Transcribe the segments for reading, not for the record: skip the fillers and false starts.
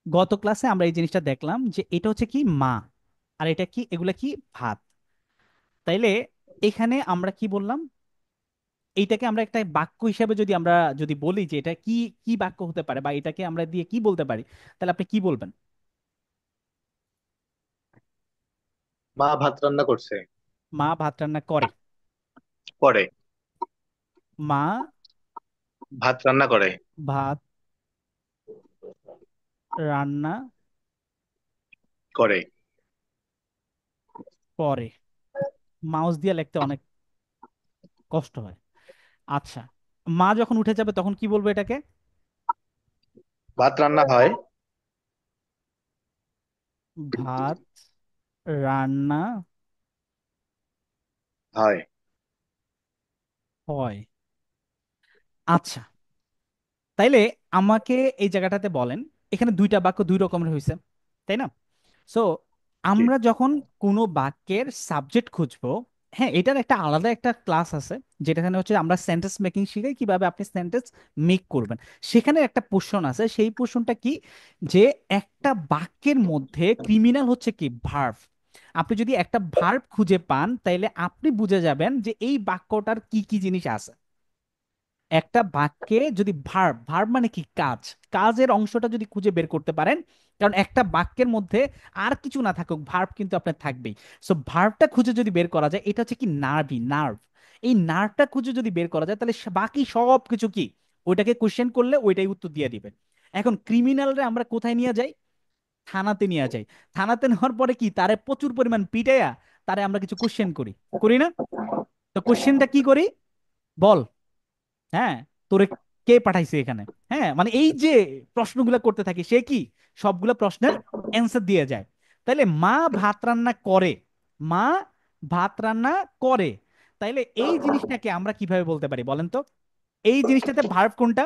গত ক্লাসে আমরা এই জিনিসটা দেখলাম যে এটা হচ্ছে কি মা, আর এটা কি, এগুলা কি ভাত। তাইলে এখানে আমরা কি বললাম, এইটাকে আমরা একটা বাক্য হিসাবে যদি আমরা যদি বলি যে এটা কি, কি বাক্য হতে পারে বা এটাকে আমরা দিয়ে কি বলতে পারি, তাহলে আপনি কি বলবেন? মা ভাত রান্না করছে। মা ভাত রান্না করে। করে। মা ভাত রান্না করে। ভাত রান্না করে। করে। মাউস দিয়ে লিখতে অনেক কষ্ট হয়। আচ্ছা, মা যখন উঠে যাবে তখন কি বলবো এটাকে? ভাত রান্না হয়। ভাত রান্না হয়। হয়। আচ্ছা, তাইলে আমাকে এই জায়গাটাতে বলেন, এখানে দুইটা বাক্য দুই রকমের হয়েছে, তাই না? সো জি। আমরা যখন কোনো বাক্যের সাবজেক্ট খুঁজবো, হ্যাঁ, এটার একটা আলাদা একটা ক্লাস আছে, যেটাখানে হচ্ছে আমরা সেন্টেন্স মেকিং শিখাই, কিভাবে আপনি সেন্টেন্স মেক করবেন। সেখানে একটা পোর্শন আছে, সেই পোর্শনটা কি, যে একটা বাক্যের মধ্যে ক্রিমিনাল হচ্ছে কি ভার্ব। আপনি যদি একটা ভার্ব খুঁজে পান তাইলে আপনি বুঝে যাবেন যে এই বাক্যটার কি কি জিনিস আছে। একটা বাক্যে যদি ভার্ব, ভার্ব মানে কি কাজ, কাজের অংশটা যদি খুঁজে বের করতে পারেন, কারণ একটা বাক্যের মধ্যে আর কিছু না থাকুক ভার্ব কিন্তু আপনার থাকবেই। সো ভার্বটা খুঁজে যদি বের করা যায়, এটা হচ্ছে কি নার্ভি নার্ভ। এই নার্ভটা খুঁজে যদি বের করা যায় তাহলে বাকি সব কিছু কি, ওইটাকে কোশ্চেন করলে ওইটাই উত্তর দিয়ে দিবে। এখন ক্রিমিনালরে আমরা কোথায় নিয়ে যাই? থানাতে নিয়ে যাই। থানাতে নেওয়ার পরে কি, তারে প্রচুর পরিমাণ পিটাইয়া তারে আমরা কিছু কোশ্চেন করি, করি না? তো কোশ্চেনটা কি করি, বল। হ্যাঁ, তোরে কে পাঠাইছে এখানে? হ্যাঁ, মানে এই যে প্রশ্নগুলো করতে থাকি, সে কি সবগুলো প্রশ্নের অ্যান্সার দিয়ে যায়। তাইলে মা ভাত রান্না করে, মা ভাত রান্না করে। তাইলে এই জিনিসটাকে আমরা কিভাবে বলতে পারি বলেন তো? এই জিনিসটাতে ভার্ব কোনটা,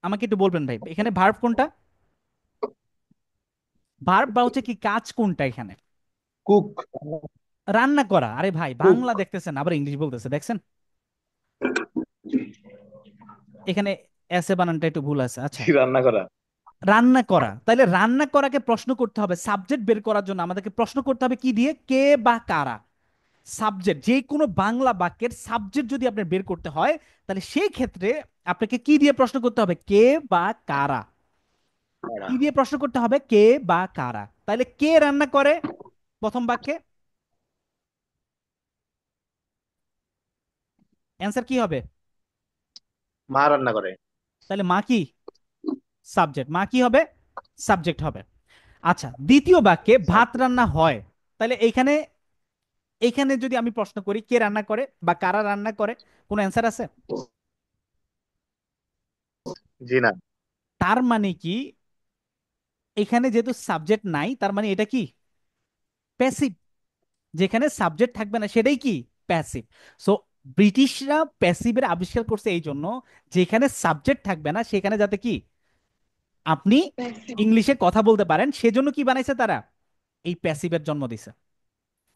আমাকে একটু বলবেন ভাই, এখানে ভার্ব কোনটা? ভার্ব বা হচ্ছে কি কাজ কোনটা এখানে? কুক। রান্না করা। আরে ভাই, কুক। বাংলা দেখতেছেন আবার ইংলিশ বলতেছে, দেখছেন? এখানে এসে বানানটা একটু ভুল আছে। আচ্ছা, জি, রান্না করা। রান্না করা। তাইলে রান্না করাকে প্রশ্ন করতে হবে, সাবজেক্ট বের করার জন্য আমাদেরকে প্রশ্ন করতে হবে কি দিয়ে, কে বা কারা। সাবজেক্ট, যে কোনো বাংলা বাক্যের সাবজেক্ট যদি আপনার বের করতে হয়, তাহলে সেই ক্ষেত্রে আপনাকে কি দিয়ে প্রশ্ন করতে হবে, কে বা কারা। করা। কি দিয়ে প্রশ্ন করতে হবে, কে বা কারা। তাইলে কে রান্না করে প্রথম বাক্যে, অ্যান্সার কি হবে? মা রান্না করে। তাহলে মা কি সাবজেক্ট, মা কি হবে সাবজেক্ট হবে। আচ্ছা, দ্বিতীয় বাক্যে ভাত সাবজেক্ট। রান্না হয়। তাহলে এইখানে, এইখানে যদি আমি প্রশ্ন করি কে রান্না করে বা কারা রান্না করে, কোনো অ্যান্সার আছে? জি না। তার মানে কি, এখানে যেহেতু সাবজেক্ট নাই তার মানে এটা কি প্যাসিভ। যেখানে সাবজেক্ট থাকবে না সেটাই কি প্যাসিভ। সো ব্রিটিশরা প্যাসিভের আবিষ্কার করছে এই জন্য, যেখানে সাবজেক্ট থাকবে না সেখানে যাতে কি আপনি ইংলিশে কথা বলতে পারেন, সেজন্য কি বানাইছে তারা, এই প্যাসিভের জন্ম দিছে।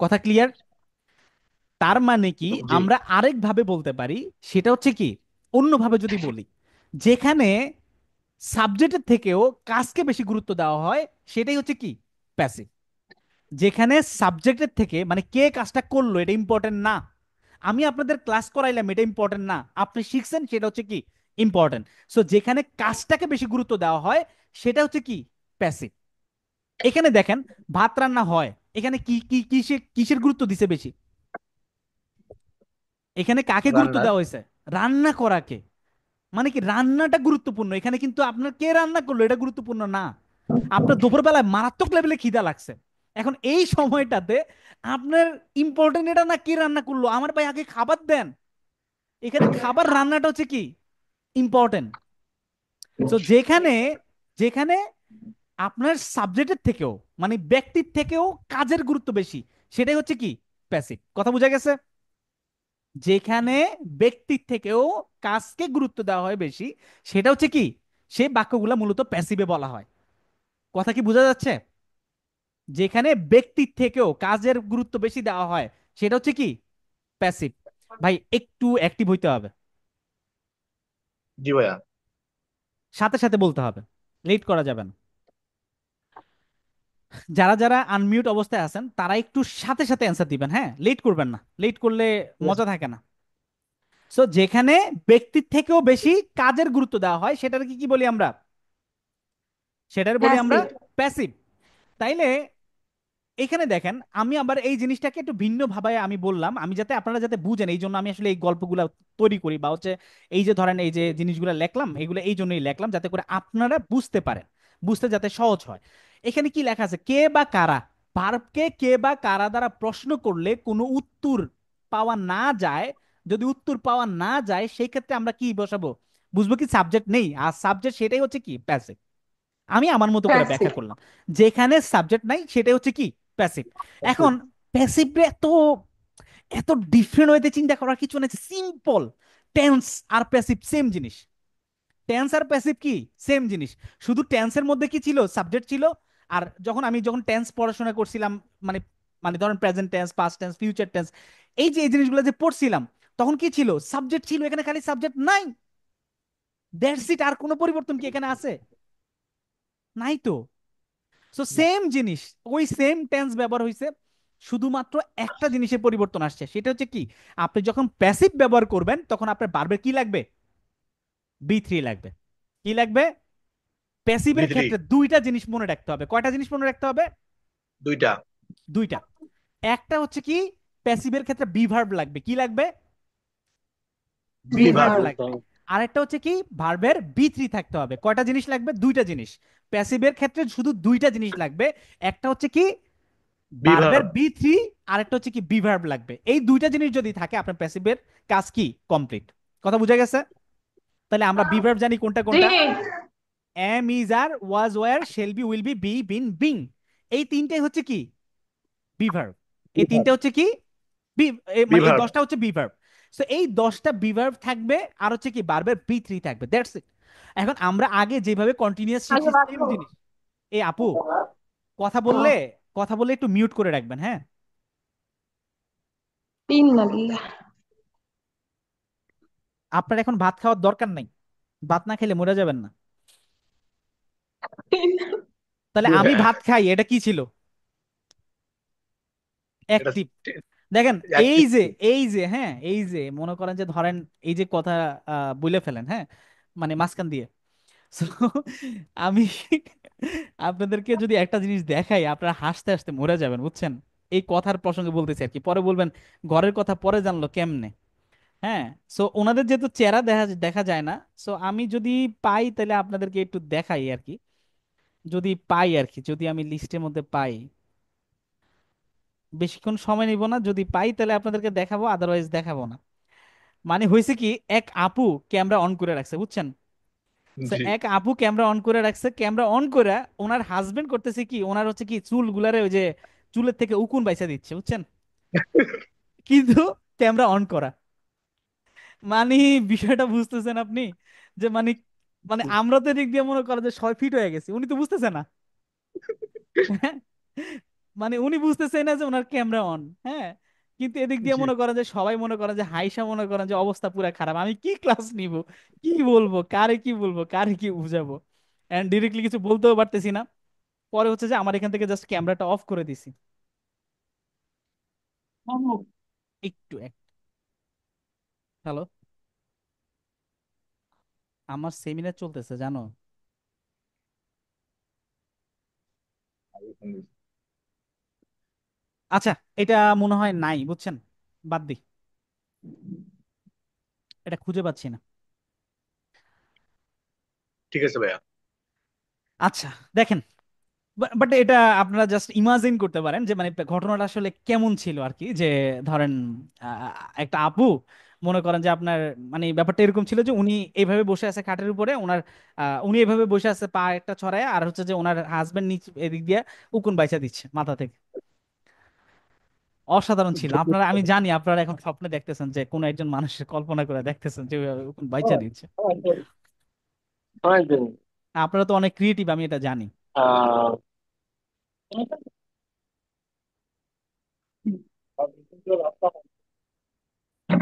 কথা ক্লিয়ার? তার মানে কি, জি। আমরা আরেক ভাবে বলতে পারি, সেটা হচ্ছে কি, অন্যভাবে যদি বলি, যেখানে সাবজেক্টের থেকেও কাজকে বেশি গুরুত্ব দেওয়া হয়, সেটাই হচ্ছে কি প্যাসিভ। যেখানে সাবজেক্টের থেকে মানে কে কাজটা করলো এটা ইম্পর্টেন্ট না, আমি আপনাদের ক্লাস করাইলাম এটা ইম্পর্টেন্ট না, আপনি শিখছেন সেটা হচ্ছে কি ইম্পর্টেন্ট। সো যেখানে কাজটাকে বেশি গুরুত্ব দেওয়া হয় সেটা হচ্ছে কি প্যাসিভ। এখানে দেখেন, ভাত রান্না হয়, এখানে কি কি কিসের কিসের গুরুত্ব দিছে বেশি? এখানে কাকে গুরুত্ব রান্নার। দেওয়া হয়েছে? রান্না করাকে। মানে কি রান্নাটা গুরুত্বপূর্ণ, এখানে কিন্তু আপনার কে রান্না করলো এটা গুরুত্বপূর্ণ না। আপনার দুপুরবেলায় মারাত্মক লেভেলে খিদা লাগছে, এখন এই সময়টাতে আপনার ইম্পর্টেন্ট এটা না কে রান্না করলো, আমার ভাই আগে খাবার দেন। এখানে খাবার রান্নাটা হচ্ছে কি ইম্পর্টেন্ট। তো যেখানে, যেখানে আপনার সাবজেক্টের থেকেও মানে ব্যক্তির থেকেও কাজের গুরুত্ব বেশি, সেটাই হচ্ছে কি প্যাসিভ। কথা বোঝা গেছে? যেখানে ব্যক্তির থেকেও কাজকে গুরুত্ব দেওয়া হয় বেশি, সেটা হচ্ছে কি, সেই বাক্যগুলো মূলত প্যাসিভে বলা হয়। কথা কি বোঝা যাচ্ছে? যেখানে ব্যক্তির থেকেও কাজের গুরুত্ব বেশি দেওয়া হয় সেটা হচ্ছে কি প্যাসিভ। ভাই একটু অ্যাক্টিভ হইতে হবে। জি ভাইয়া। সাথে সাথে বলতে হবে, লেট করা যাবে না। যারা যারা আনমিউট অবস্থায় আছেন তারা একটু সাথে সাথে অ্যান্সার দিবেন, হ্যাঁ, লেট করবেন না, লেট করলে মজা থাকে না। সো যেখানে ব্যক্তির থেকেও বেশি কাজের গুরুত্ব দেওয়া হয় সেটার কি কি বলি আমরা? সেটার বলি আমরা প্যাসিভ। প্যাসিভ। তাইলে এখানে দেখেন, আমি আবার এই জিনিসটাকে একটু ভিন্ন ভাবে আমি বললাম, আমি যাতে আপনারা যাতে বুঝেন, এই জন্য আমি আসলে এই গল্পগুলো তৈরি করি, বা হচ্ছে এই যে ধরেন এই যে জিনিসগুলো লেখলাম, এগুলো এই জন্যই লেখলাম যাতে করে আপনারা বুঝতে পারেন, বুঝতে যাতে সহজ হয়। এখানে কি লেখা আছে? কে বা কারা। ভার্বকে কে বা কারা দ্বারা প্রশ্ন করলে কোনো উত্তর পাওয়া না যায়, যদি উত্তর পাওয়া না যায় সেই ক্ষেত্রে আমরা কি বসাবো? বুঝবো কি সাবজেক্ট নেই, আর সাবজেক্ট সেটাই হচ্ছে কি প্যাসিভ। আমি আমার মতো করে প্যাসিভ। ব্যাখ্যা করলাম। যেখানে সাবজেক্ট নাই সেটাই হচ্ছে কি প্যাসিভ। এখন প্যাসিভ এত এত ডিফারেন্ট ওয়েতে চিন্তা করার কিছু নেই, সিম্পল। টেন্স আর প্যাসিভ সেম জিনিস। টেন্স আর প্যাসিভ কি সেম জিনিস। শুধু টেন্সের মধ্যে কি ছিল? সাবজেক্ট ছিল। আর যখন টেন্স পড়াশোনা করছিলাম, মানে মানে ধরেন present tense, past tense, future tense, এই যে এই জিনিসগুলো যে পড়ছিলাম, তখন কি ছিল? সাবজেক্ট ছিল। এখানে খালি সাবজেক্ট নাই, দ্যাটস ইট। আর কোনো পরিবর্তন কি এখানে আছে? নাই তো। সো সেম জিনিস, ওই সেম টেন্স ব্যবহার হয়েছে, শুধুমাত্র একটা জিনিসের পরিবর্তন আসছে, সেটা হচ্ছে কি, আপনি যখন প্যাসিভ ব্যবহার করবেন তখন আপনার ভার্বের কি লাগবে? বি থ্রি লাগবে। কি লাগবে? প্যাসিভের বি3। ক্ষেত্রে দুইটা জিনিস মনে রাখতে হবে। কয়টা জিনিস মনে রাখতে হবে? দুইটা। দুইটা। একটা হচ্ছে কি, প্যাসিভের ক্ষেত্রে বিভার্ব লাগবে। কি লাগবে? বিভার্ব বিভার। বিভার। লাগবে। আরেকটা হচ্ছে কি, ভার্বের বি থ্রি থাকতে হবে। কয়টা জিনিস লাগবে? দুইটা জিনিস। প্যাসিভের ক্ষেত্রে শুধু দুইটা জিনিস লাগবে। একটা হচ্ছে কি বিভার। ভার্বের বি থ্রি, আরেকটা হচ্ছে কি বিভার্ব লাগবে। এই দুইটা জিনিস যদি থাকে আপনার প্যাসিভের কাজ কি কমপ্লিট। কথা বুঝা গেছে? তাহলে আমরা বিভার্ব জানি কোনটা জি। কোনটা? Am, is, are, was, were, shall be, will be, be, been, being. এই তিনটাই হচ্ছে কি বিভার্ব। এই বিভার। তিনটা হচ্ছে কি মানে এই বিভার। 10টা হচ্ছে বিভার্ব। সো এই 10টা বিভার্ব থাকবে, আর হচ্ছে কি ভার্বের বি থ্রি থাকবে, দ্যাটস ইট। এখন আমরা আগে যেভাবে কন্টিনিউয়াস আগে শিখছি সেম রাখো। জিনিস। এই আপু, কথা বললে কথা বললে একটু মিউট করে রাখবেন, হ্যাঁ। ইন্নালিল্লাহ। আপনার এখন ভাত খাওয়ার দরকার নাই, ভাত না খেলে মরে যাবেন না। তাহলে আমি ভাত খাই, এটা কি ছিল? এটা অ্যাক্টিভ। দেখেন, এই active যে ছিল। এই যে হ্যাঁ, এই যে মনে করেন যে ধরেন এই যে কথা বলে ফেলেন, হ্যাঁ, মানে মাঝখান দিয়ে। So, আমি আপনাদেরকে যদি একটা জিনিস দেখাই, আপনারা হাসতে হাসতে মরে যাবেন, বুঝছেন? এই কথার প্রসঙ্গে বলতেছি আর কি, পরে বলবেন ঘরের কথা পরে জানলো কেমনে। হ্যাঁ। সো ওনাদের যেহেতু চেহারা দেখা দেখা যায় না, সো আমি যদি পাই তাহলে আপনাদেরকে একটু দেখাই আর কি। যদি পাই আর কি, যদি আমি লিস্টের মধ্যে পাই, বেশিক্ষণ সময় নিব না, যদি পাই তাহলে আপনাদেরকে দেখাবো, আদারওয়াইজ দেখাবো না। মানে হয়েছে কি, এক আপু ক্যামেরা অন করে রাখছে, বুঝছেন? So, জি। এক আপু ক্যামেরা অন করে রাখছে, ক্যামেরা অন করে ওনার হাজবেন্ড করতেছে কি, ওনার হচ্ছে কি চুল গুলারে ওই যে চুলের থেকে উকুন বাইসা দিচ্ছে, বুঝছেন? কিন্তু ক্যামেরা অন করা। মানে বিষয়টা বুঝতেছেন আপনি? যে মানে মানে আমরা তো এদিক দিয়ে মনে করেন যে 6 ফিট হয়ে গেছি, উনি তো বুঝতেছে না। মানে উনি বুঝতেছে না যে ওনার ক্যামেরা অন, হ্যাঁ। কিন্তু এদিক দিয়ে জি। মনে করেন যে সবাই মনে করেন যে হাইসা, মনে করেন যে অবস্থা পুরো খারাপ, আমি কি ক্লাস নিব, কি বলবো, কারে কি বলবো, কারে কি বুঝাবো, এন্ড ডিরেক্টলি কিছু বলতেও পারতেছি না। পরে হচ্ছে যে আমার এখান থেকে জাস্ট ক্যামেরাটা অফ করে দিছি। একটু হ্যালো, আমার সেমিনার চলতেছে জানো। আচ্ছা, এটা মনে হয় নাই, বুঝছেন? বাদ দি, এটা খুঁজে পাচ্ছি না। ঠিক আছে ভাইয়া। আচ্ছা, দেখেন, বাট এটা আপনারা জাস্ট ইমাজিন করতে পারেন যে মানে ঘটনাটা আসলে কেমন ছিল আর কি। যে ধরেন একটা আপু, মনে করেন যে আপনার মানে ব্যাপারটা এরকম ছিল যে উনি এইভাবে বসে আছে খাটের উপরে, ওনার উনি এইভাবে বসে আছে পা একটা ছড়ায়, আর হচ্ছে যে ওনার হাজবেন্ড নিচ এদিক দিয়ে উকুন বাইচা দিচ্ছে মাথা থেকে। অসাধারণ ছিল। আপনারা, আমি জানি আপনারা এখন স্বপ্নে দেখতেছেন যে কোন একজন মানুষের কল্পনা করে দেখতেছেন যে ওইভাবে উকুন বাইচা দিচ্ছে। অনেকদিন। আপনারা তো অনেক ক্রিয়েটিভ, আমি এটা জানি। আহ,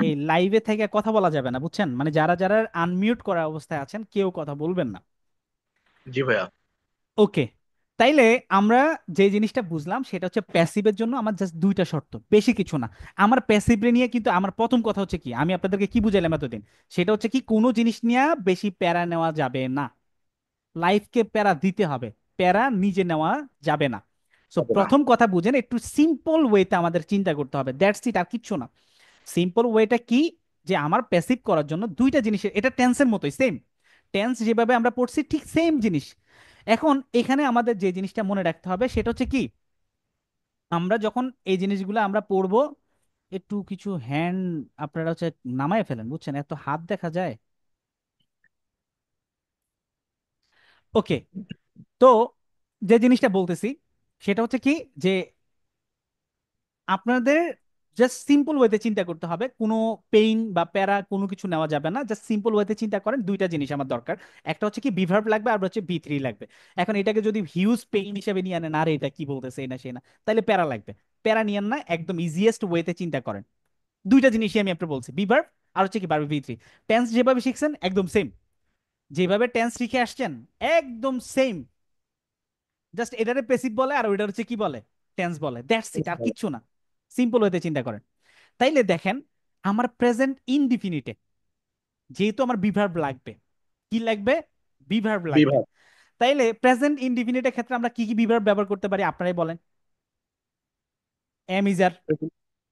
এই লাইভে থেকে কথা বলা যাবে না, বুঝছেন? মানে যারা যারা আনমিউট করা অবস্থায় আছেন কেউ কথা বলবেন না। জি ভাইয়া। ওকে, তাইলে আমরা যে জিনিসটা বুঝলাম সেটা হচ্ছে প্যাসিভের জন্য আমার জাস্ট দুইটা শর্ত, বেশি কিছু না। আমার প্যাসিভ নিয়ে কিন্তু আমার প্রথম কথা হচ্ছে কি, আমি আপনাদেরকে কি বুঝাইলাম এতদিন, সেটা হচ্ছে কি কোনো জিনিস নিয়ে বেশি প্যারা নেওয়া যাবে না। লাইফকে প্যারা দিতে হবে, প্যারা নিজে নেওয়া যাবে না। সো হবে না। প্রথম কথা বুঝেন, একটু সিম্পল ওয়েতে আমাদের চিন্তা করতে হবে, দ্যাটস ইট, আর কিচ্ছু না। সিম্পল ওয়েটা কি, যে আমার প্যাসিভ করার জন্য দুইটা জিনিসের, এটা টেন্সের মতোই সেম, টেন্স যেভাবে আমরা পড়ছি ঠিক সেম জিনিস। এখন এখানে আমাদের যে জিনিসটা মনে রাখতে হবে সেটা হচ্ছে কি, আমরা যখন এই জিনিসগুলো আমরা পড়বো, একটু কিছু হ্যান্ড আপনারা হচ্ছে নামায় ফেলেন, বুঝছেন, এত হাত দেখা যায়। ওকে, তো যে জিনিসটা বলতেছি সেটা হচ্ছে কি, যে আপনাদের জাস্ট সিম্পল ওয়েতে চিন্তা করতে হবে, কোনো পেইন বা প্যারা কোনো কিছু নেওয়া যাবে না, জাস্ট সিম্পল ওয়েতে চিন্তা করেন। দুইটা জিনিস আমার দরকার, একটা হচ্ছে কি বিভার্ব লাগবে, আর হচ্ছে বি3 লাগবে। এখন এটাকে যদি হিউজ পেইন হিসেবে নিয়ে আনেন, আরে এটা কি বলতেছে এই না সেই না, তাহলে প্যারা লাগবে। প্যারা নিয়েন না, একদম ইজিয়েস্ট ওয়েতে চিন্তা করেন। দুইটা জিনিসই আমি আপনাকে বলছি, বিভার্ব আর হচ্ছে কি ভার্ব বি3। টেন্স যেভাবে শিখছেন একদম সেম, যেভাবে টেন্স শিখে আসছেন একদম সেম, জাস্ট এটারে পেসিভ বলে আর ওইটার হচ্ছে কি বলে, টেন্স বলে, দ্যাটস ইট, আর কিচ্ছু না। সিম্পল ওয়েতে চিন্তা করেন। তাইলে দেখেন, আমার প্রেজেন্ট ইনডিফিনিটে যেহেতু আমার বিভার্ব লাগবে, কি লাগবে, বিভার্ব লাগবে। বিভাগ। তাইলে প্রেজেন্ট ইনডিফিনিটের ক্ষেত্রে আমরা কি কি বিভার্ব ব্যবহার করতে পারি আপনারাই বলেন। M ইজার,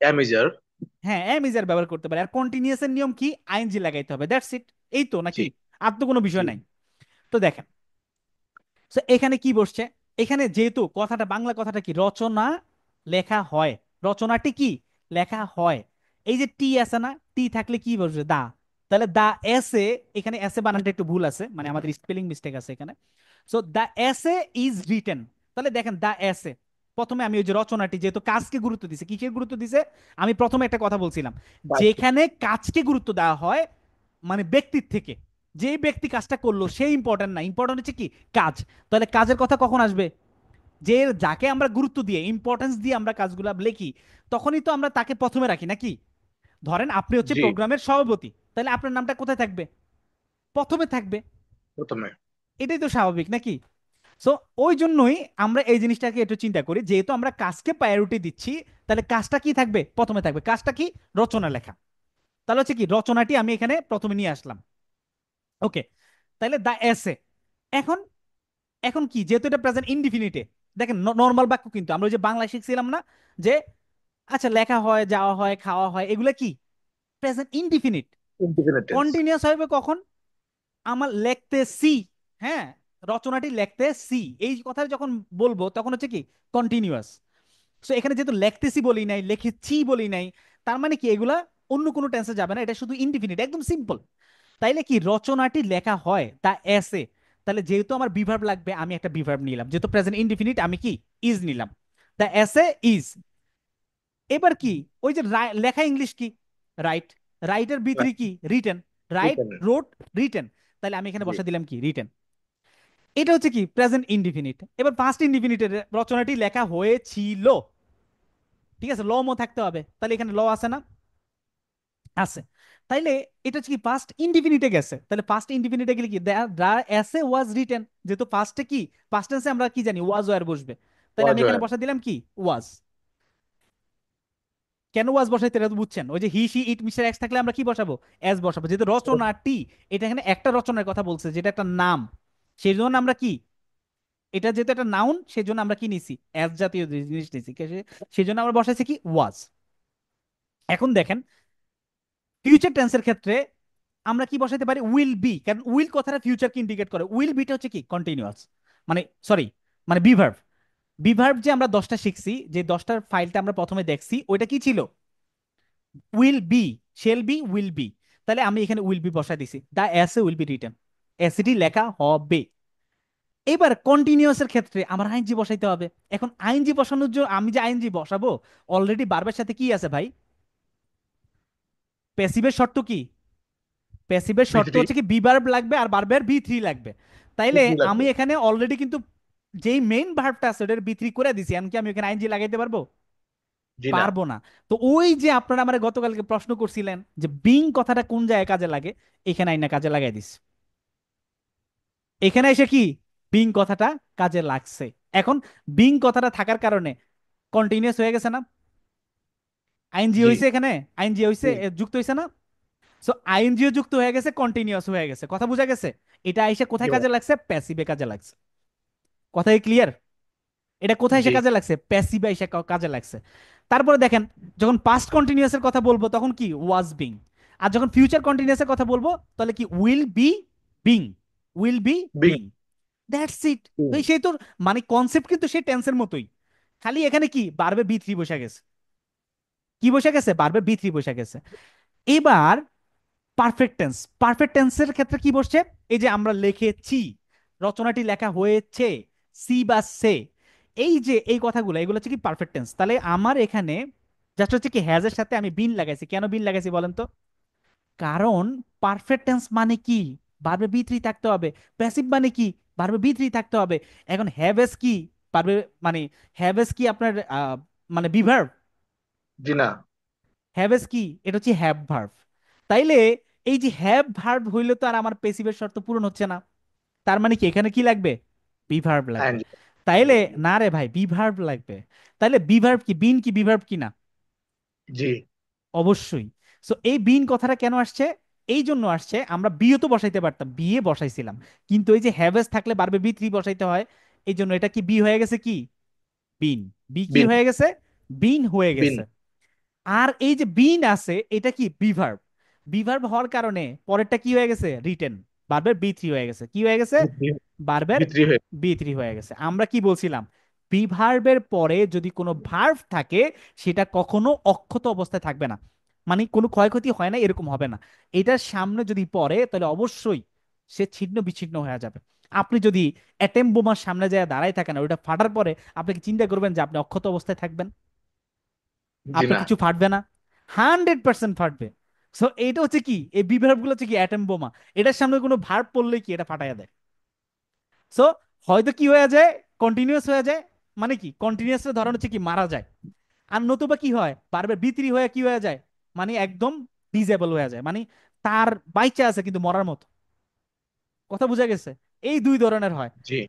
am is are. হ্যাঁ এম ইজার ব্যবহার করতে পারি। আর কন্টিনিউয়াস এর নিয়ম কি, আইএনজি লাগাইতে হবে, দ্যাটস ইট। এই তো জি। নাকি, আর তো কোনো জি। বিষয় নাই। তো দেখেন, তো এখানে কি বসছে, এখানে যেহেতু কথাটা বাংলা কথাটা কি, রচনা লেখা হয়, রচনাটি কি লেখা হয়। এই যে টি আছে না, টি থাকলে কি বসবে, দা। তাহলে দা এসে, এখানে এসে বানানটা একটু ভুল আছে, মানে আমাদের স্পেলিং মিস্টেক আছে এখানে। সো দা এসে ইজ রিটেন। তাহলে দেখেন দা এসে, প্রথমে আমি ওই যে রচনাটি, যেহেতু কাজকে গুরুত্ব দিছে, কিসের গুরুত্ব দিছে, আমি প্রথমে একটা কথা বলছিলাম, পাঁচটি। যেখানে কাজকে গুরুত্ব দেওয়া হয়, মানে ব্যক্তির থেকে, যে ব্যক্তি কাজটা করলো সে ইম্পর্টেন্ট না, ইম্পর্টেন্ট হচ্ছে কি কাজ। তাহলে কাজের কথা কখন আসবে, যে যাকে আমরা গুরুত্ব দিয়ে ইম্পর্টেন্স দিয়ে আমরা কাজগুলা লিখি, তখনই তো আমরা তাকে প্রথমে রাখি নাকি। ধরেন আপনি হচ্ছে জি। প্রোগ্রামের সভাপতি, তাহলে আপনার নামটা কোথায় থাকবে, প্রথমে থাকবে। প্রথমে। এটাই তো স্বাভাবিক নাকি। সো ওই জন্যই আমরা এই জিনিসটাকে একটু চিন্তা করি, যেহেতু আমরা কাজকে প্রায়োরিটি দিচ্ছি, তাহলে কাজটা কি থাকবে, প্রথমে থাকবে। কাজটা কি, রচনা লেখা। তাহলে হচ্ছে কি, রচনাটি আমি এখানে প্রথমে নিয়ে আসলাম। ওকে, তাহলে দা এসে। এখন, এখন কি, যেহেতু এটা প্রেজেন্ট ইনডিফিনিটে, দেখেন নর্মাল বাক্য কিন্তু আমরা ওই যে বাংলায় শিখছিলাম না, যে আচ্ছা লেখা হয়, যাওয়া হয়, খাওয়া হয়, এগুলো কি present indefinite. Indefinite tense. Continuous হবে কখন, আমার লিখতেছি, হ্যাঁ, রচনাটি লিখতেছি, এই কথা যখন বলবো তখন হচ্ছে কি কন্টিনিউয়াস। সো এখানে যেহেতু লিখতেছি বলি নাই, লিখেছি বলি নাই, তার মানে কি এগুলা অন্য কোনো টেন্সে যাবে না, এটা শুধু ইনডিফিনিট, একদম সিম্পল। তাইলে কি রচনাটি লেখা হয় তা এসে, তাহলে যেহেতু আমার বিভার্ব লাগবে আমি একটা বিভার্ব নিলাম, যেহেতু প্রেজেন্ট ইনডিফিনিট আমি কি ইজ নিলাম, দ্য এসে ইজ। এবার কি, ওই যে লেখা ইংলিশ কি, রাইট, রাইটের বি3 কি, রিটেন, রাইট রিটেন। রোট রিটেন। তাহলে আমি এখানে জি। বসা দিলাম কি রিটেন। এটা হচ্ছে কি প্রেজেন্ট ইনডিফিনিট। এবার পাস্ট ইনডিফিনিটের, রচনাটি লেখা হয়েছিল, ঠিক আছে, ল মো থাকতে হবে, তাহলে এখানে ল আছে না, আছে। তাইলে এটা হচ্ছে কি পাস্ট ইনডিফিনিটে গেছে, তাহলে পাস্ট ইনডিফিনিটে গেলে কি, দা এসে ওয়াজ রিটেন, যেহেতু পাস্টে কি, পাস্ট টেন্সে আমরা কি জানি ওয়াজ ওয়ার বসবে, তাহলে ওয়াজ আমি এখানে ওয়্যার। বসা দিলাম কি ওয়াজ। কেন ওয়াজ বসাইতে, এটা তো বুঝছেন, ওই যে he she it mister x থাকলে আমরা কি বসাবো, এস বসাবো, যেহেতু রচনাটি, এটা এখানে একটা রচনার কথা বলছে যেটা একটা নাম, সেই জন্য আমরা কি, এটা যেহেতু একটা নাউন সেই জন্য আমরা কি নিছি, এস জাতীয় জিনিস নিছি, সেই জন্য আমরা বসাইছি কি ওয়াজ। এখন দেখেন, ফিউচার টেন্সের ক্ষেত্রে আমরা কি বসাইতে পারি, উইল বি, কারণ উইল কথাটা ফিউচারকে ইন্ডিকেট করে, উইল বিটা হচ্ছে কি কন্টিনিউয়াস, মানে সরি, মানে বিভার্ব। বিভার্ব যে আমরা 10টা শিখছি, যে 10টার ফাইলটা আমরা প্রথমে দেখছি, ওইটা কি ছিল, will be, shell be, will B. তাহলে আমি এখানে উইল বি বসাই দিছি, দা এস উইল বি রিটেন, এসিটি লেখা হবে। এবার কন্টিনিউয়াস এর ক্ষেত্রে আমার আইএনজি বসাইতে হবে। এখন আইএনজি বসানোর জন্য আমি যে আইএনজি বসাবো, অলরেডি বারবার সাথে কি আছে ভাই, প্যাসিভের শর্ত কি, প্যাসিভের শর্ত বি3। হচ্ছে কি বিভার্ব লাগবে আর ভার্বের বি3 লাগবে। তাইলে বি3 লাগবে। আমি এখানে অলরেডি কিন্তু যেই মেইন ভার্বটা আছে ওটার বি3 করে দিছি, এমনকি আমি এখানে আইএনজি লাগাইতে পারবো, জি না। পারবো না। তো ওই যে আপনারা আমার গতকালকে প্রশ্ন করছিলেন যে বিং কথাটা কোন জায়গায় কাজে লাগে, এখানে আইনা কাজে লাগাই দিস। এখানে এসে কি বিং কথাটা কাজে লাগছে। এখন বিং কথাটা থাকার কারণে কন্টিনিউয়াস হয়ে গেছে না? আইএনজি জি। হয়েছে এখানে, আইএনজি হয়েছে, জি। যুক্ত হয়েছে না? সো আইএনজিও যুক্ত হয়ে গেছে, কন্টিনিউয়াস হয়ে গেছে, কথা বোঝা গেছে? এটা এসে জি কোথায় ভাইয়া। কাজে লাগছে? প্যাসিভে কাজে লাগছে। কথাই ক্লিয়ার? এটা কোথায় এসে জি। কাজে লাগছে? প্যাসিভে এসে কাজে লাগছে। তারপরে দেখেন, যখন পাস্ট কন্টিনিউয়াস এর কথা বলবো তখন কি ওয়াজ বিং, আর যখন ফিউচার কন্টিনিউয়াস এর কথা বলবো তাহলে কি will be being, will be big. Being. That's it. সেই তো, মানে কনসেপ্ট কিন্তু সেই টেন্সের মতোই, খালি এখানে কি বারবে বি থ্রি বসে গেছে। কি বসে গেছে? বারবে বি থ্রি বসে গেছে। এবার পারফেক্ট টেন্স, পারফেক্ট টেন্সের ক্ষেত্রে কি বসছে? এই যে আমরা লিখেছি, রচনাটি লেখা হয়েছে, সি বা সে, এই যে এই কথাগুলো এগুলো হচ্ছে কি পারফেক্ট টেন্স। তাহলে আমার এখানে জাস্ট হচ্ছে কি হ্যাজ এর সাথে আমি বিন লাগাইছি। কেন বিন লাগাইছি বলেন তো? কারণ পারফেক্ট টেন্স মানে কি ভার্বে বি থ্রি থাকতে হবে, প্যাসিভ মানে কি ভার্বে বি থ্রি থাকতে হবে। এখন হ্যাভ এস কি পারবে, মানে হ্যাভ এস কি আপনার মানে বিভার্ব? জি না। হ্যাভ এস কি? এটা হচ্ছে হ্যাভ ভার্ব। তাইলে এই যে হ্যাভ ভার্ব হইলে তো আর আমার পেসিভের শর্ত পূরণ হচ্ছে না। তার মানে কি এখানে কি লাগবে? বিভার্ব লাগবে। আইএনজি। তাইলে না রে ভাই, বিভার্ব লাগবে। তাইলে বিভার্ব কি, বিন কি বিভার্ব কি না? জি। অবশ্যই। সো এই বিন কথাটা কেন আসছে? এই জন্য আসছে, আমরা বিয়ে তো বসাইতে পারতাম, বিয়ে বসাইছিলাম, কিন্তু এই যে হ্যাভেস থাকলে বারবে বি থ্রি বসাইতে হয়, এই জন্য এটা কি বি হয়ে গেছে কি বিন। বি কি বিন। হয়ে গেছে? বিন হয়ে বিন। গেছে। আর এই যে বিন আছে এটা কি বিভার্ব। বিভার্ব হওয়ার কারণে পরেরটা কি হয়ে গেছে? রিটেন, বারবার বি থ্রি হয়ে গেছে। কি হয়ে গেছে? বারবার বিত্রি হয়ে। বি থ্রি হয়ে গেছে। আমরা কি বলছিলাম? বিভার্বের পরে যদি কোনো ভার্ব থাকে সেটা কখনো অক্ষত অবস্থায় থাকবে না, মানে কোনো ক্ষয়ক্ষতি হয় না এরকম হবে না। এটার সামনে যদি পড়ে তাহলে অবশ্যই সে ছিন্ন বিচ্ছিন্ন হয়ে যাবে। আপনি যদি অ্যাটেম বোমার সামনে যায় দাঁড়ায় থাকেন আর ওটা ফাটার পরে আপনি কি চিন্তা করবেন যে আপনি অক্ষত অবস্থায় থাকবেন? জি আপনার না। কিছু ফাটবে না? 100% ফাটবে। সো এটা হচ্ছে কি, এই বিভার্ব গুলো হচ্ছে কি অ্যাটম বোমা, এটার সামনে কোনো ভার্ব পড়লে কি এটা ফাটাইয়া দেয়। সো হয়তো কি হয়ে যায়, কন্টিনিউয়াস হয়ে যায়, মানে কি কন্টিনিউয়াস এর ধরন হচ্ছে কি মারা যায়। আর নতুবা কি হয়, বারবার বিক্রি হয়ে কি হয়ে যায়, মানে একদম ডিজেবল হয়ে যায়, মানে তার বাইচা আছে কিন্তু মরার মতো। কথা বুঝা গেছে? এই দুই ধরনের হয়। জি।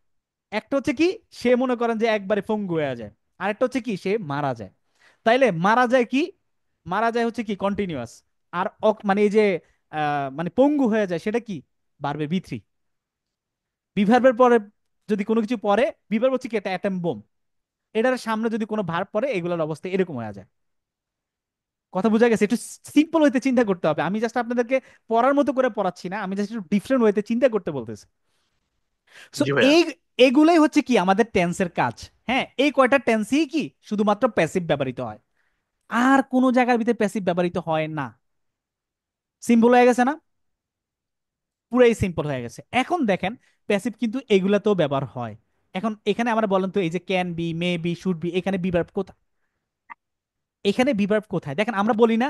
একটা হচ্ছে কি সে মনে করেন যে একবারে পঙ্গু হয়ে যায়, আরেকটা হচ্ছে কি সে মারা যায়। তাইলে মারা যায় কি, মারা যায় হচ্ছে কি কন্টিনিউয়াস। আর মানে এই যে মানে পঙ্গু হয়ে যায় সেটা কি বারবে বি থ্রি। বিভার্বের পরে যদি কোনো কিছু পড়ে, বিভার্ব হচ্ছে কি এটা অ্যাটম বোম, এটার সামনে যদি কোনো ভার্ব পড়ে এগুলোর অবস্থা এরকম হয়ে যায়। কথা বোঝা গেছে? একটু সিম্পল হইতে চিন্তা করতে হবে। আমি জাস্ট আপনাদেরকে পড়ার মতো করে পড়াচ্ছি না, আমি জাস্ট একটু ডিফারেন্ট ওয়েতে চিন্তা করতে বলতেছি। সো জি ভাইয়া। এই এগুলাই হচ্ছে কি আমাদের টেন্সের কাজ। হ্যাঁ, এই কয়টা টেন্সই কি শুধুমাত্র প্যাসিভ ব্যবহৃত হয়, আর কোনো জায়গার ভিতরে প্যাসিভ ব্যবহৃত হয় না। সিম্পল হয়ে গেছে না? পুরাই সিম্পল হয়ে গেছে। এখন দেখেন প্যাসিভ কিন্তু এগুলাতেও ব্যবহার হয়। এখন এখানে আমরা বলেন তো, এই যে can be, may be, should be, এখানে বিভার্ব কোথায়? এখানে বিভার্ব কোথায়? দেখেন আমরা বলি না